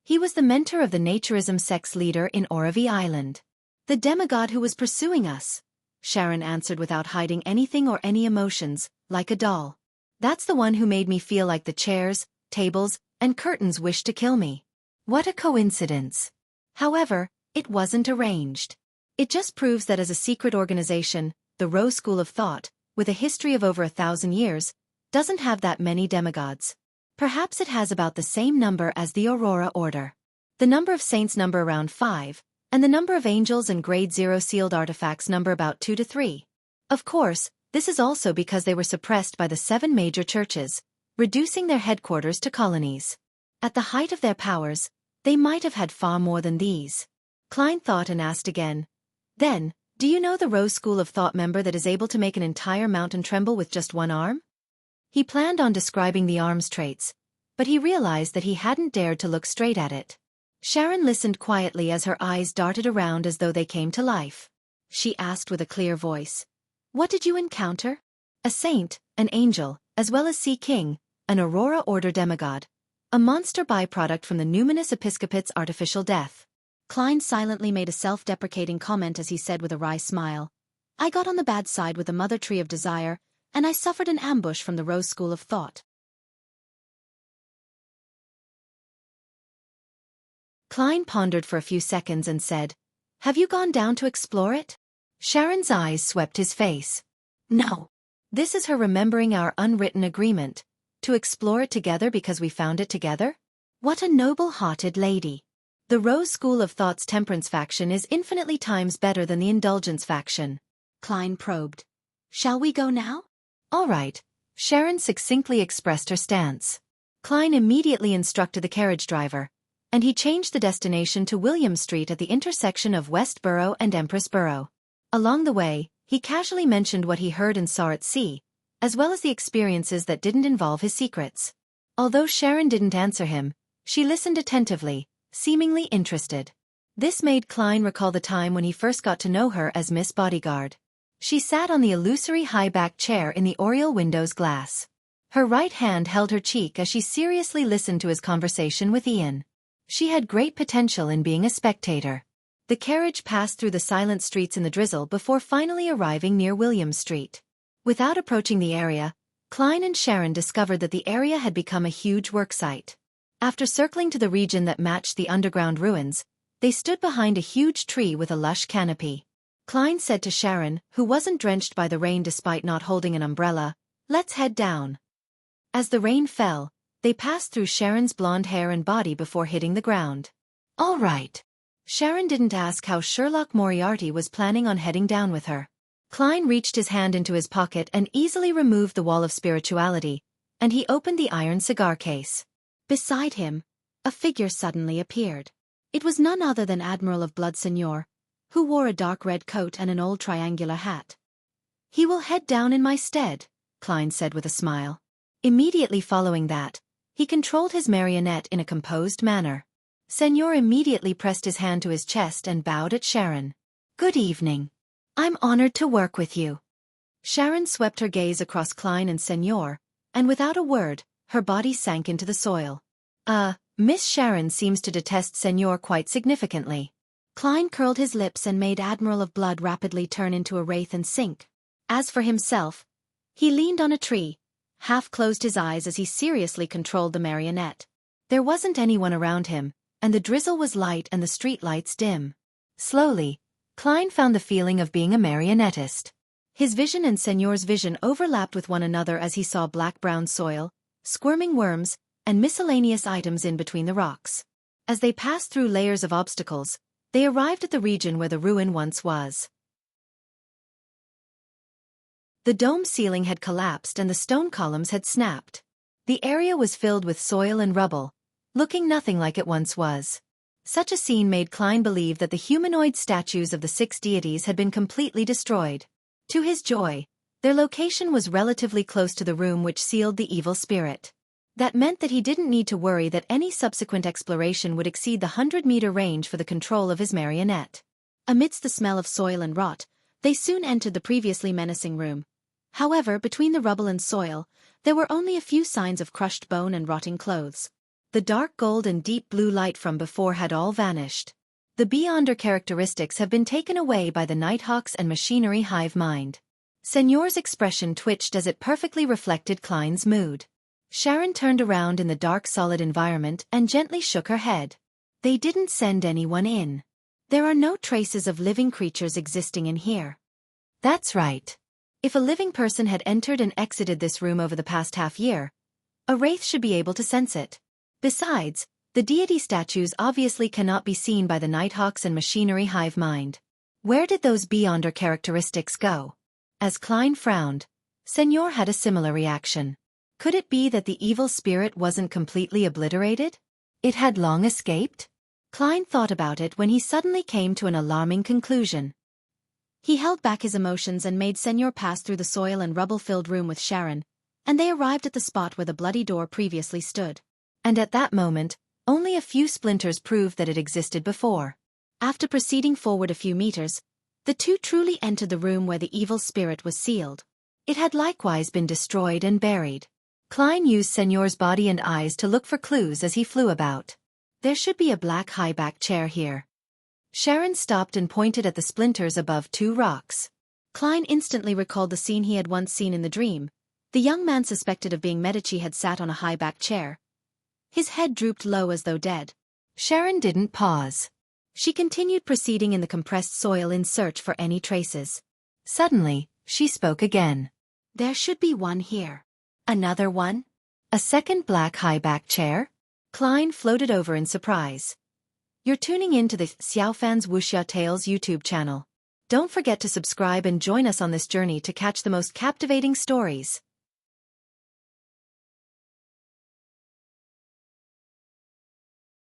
He was the mentor of the naturism sex leader in Oravi Island. The demigod who was pursuing us, Sharon answered without hiding anything or any emotions, like a doll. That's the one who made me feel like the chairs, tables, and curtains wished to kill me. What a coincidence. However, it wasn't arranged. It just proves that as a secret organization, the Rose School of Thought, with a history of over 1,000 years, doesn't have that many demigods. Perhaps it has about the same number as the Aurora Order. The number of saints number around 5, and the number of angels and grade 0 sealed artifacts number about 2 to 3. Of course, this is also because they were suppressed by the 7 major churches, reducing their headquarters to colonies. At the height of their powers, they might have had far more than these. Klein thought and asked again, Then, do you know the Rose School of Thought member that is able to make an entire mountain tremble with just one arm? He planned on describing the arm's traits, but he realized that he hadn't dared to look straight at it. Sharon listened quietly as her eyes darted around as though they came to life. She asked with a clear voice, What did you encounter? A saint, an angel, as well as Sea King, an Aurora Order demigod, a monster byproduct from the numinous episcopate's artificial death. Klein silently made a self-deprecating comment as he said with a wry smile, I got on the bad side with the Mother Tree of Desire, and I suffered an ambush from the Rose School of Thought. Klein pondered for a few seconds and said, Have you gone down to explore it? Sharon's eyes swept his face. No. This is her remembering our unwritten agreement, to explore it together because we found it together? What a noble-hearted lady. The Rose School of Thought's temperance faction is infinitely times better than the indulgence faction. Klein probed. Shall we go now? All right. Sharon succinctly expressed her stance. Klein immediately instructed the carriage driver, and he changed the destination to William Street at the intersection of Westboro and Empress Borough. Along the way, he casually mentioned what he heard and saw at sea, as well as the experiences that didn't involve his secrets. Although Sharon didn't answer him, she listened attentively, seemingly interested. This made Klein recall the time when he first got to know her as Miss Bodyguard. She sat on the illusory high-backed chair in the oriel window's glass. Her right hand held her cheek as she seriously listened to his conversation with Ian. She had great potential in being a spectator. The carriage passed through the silent streets in the drizzle before finally arriving near William Street. Without approaching the area, Klein and Sharon discovered that the area had become a huge worksite. After circling to the region that matched the underground ruins, they stood behind a huge tree with a lush canopy. Klein said to Sharon, who wasn't drenched by the rain despite not holding an umbrella, Let's head down. As the rain fell, they passed through Sharon's blonde hair and body before hitting the ground. All right. Sharon didn't ask how Sherlock Moriarty was planning on heading down with her. Klein reached his hand into his pocket and easily removed the wall of spirituality, and he opened the iron cigar case. Beside him, a figure suddenly appeared. It was none other than Admiral of Blood Seigneur, who wore a dark red coat and an old triangular hat. He will head down in my stead, Klein said with a smile. Immediately following that, he controlled his marionette in a composed manner. Seigneur immediately pressed his hand to his chest and bowed at Sharon. Good evening. I'm honored to work with you. Sharon swept her gaze across Klein and Seigneur, and without a word, her body sank into the soil. Miss Sharon seems to detest Seigneur quite significantly. Klein curled his lips and made Admiral of Blood rapidly turn into a wraith and sink. As for himself, he leaned on a tree, half closed his eyes as he seriously controlled the marionette. There wasn't anyone around him, and the drizzle was light and the streetlights dim. Slowly, Klein found the feeling of being a marionettist. His vision and Seigneur's vision overlapped with one another as he saw black-brown soil, squirming worms, and miscellaneous items in between the rocks. As they passed through layers of obstacles, they arrived at the region where the ruin once was. The dome ceiling had collapsed and the stone columns had snapped. The area was filled with soil and rubble, looking nothing like it once was. Such a scene made Klein believe that the humanoid statues of the 6 deities had been completely destroyed. To his joy, their location was relatively close to the room which sealed the evil spirit. That meant that he didn't need to worry that any subsequent exploration would exceed the 100-meter range for the control of his marionette. Amidst the smell of soil and rot, they soon entered the previously menacing room. However, between the rubble and soil, there were only a few signs of crushed bone and rotting clothes. The dark gold and deep blue light from before had all vanished. The Beyonder characteristics have been taken away by the Nighthawks and machinery hive mind. Señor's expression twitched as it perfectly reflected Klein's mood. Sharon turned around in the dark solid environment and gently shook her head. They didn't send anyone in. There are no traces of living creatures existing in here. That's right. If a living person had entered and exited this room over the past half-year, a wraith should be able to sense it. Besides, the deity statues obviously cannot be seen by the Nighthawks and machinery hive mind. Where did those Beyonder characteristics go? As Klein frowned, Señor had a similar reaction. Could it be that the evil spirit wasn't completely obliterated? It had long escaped? Klein thought about it when he suddenly came to an alarming conclusion. He held back his emotions and made Señor pass through the soil and rubble-filled room with Sharon, and they arrived at the spot where the bloody door previously stood. And at that moment, only a few splinters proved that it existed before. After proceeding forward a few meters, the two truly entered the room where the evil spirit was sealed. It had likewise been destroyed and buried. Klein used Señor's body and eyes to look for clues as he flew about. There should be a black high-back chair here. Sharon stopped and pointed at the splinters above 2 rocks. Klein instantly recalled the scene he had once seen in the dream. The young man suspected of being Medici had sat on a high-back chair. His head drooped low as though dead. Sharon didn't pause. She continued proceeding in the compressed soil in search for any traces. Suddenly, she spoke again. There should be one here. Another one? A second black high-back chair? Klein floated over in surprise. You're tuning in to the Xiaofan's Wuxia Tales YouTube channel. Don't forget to subscribe and join us on this journey to catch the most captivating stories.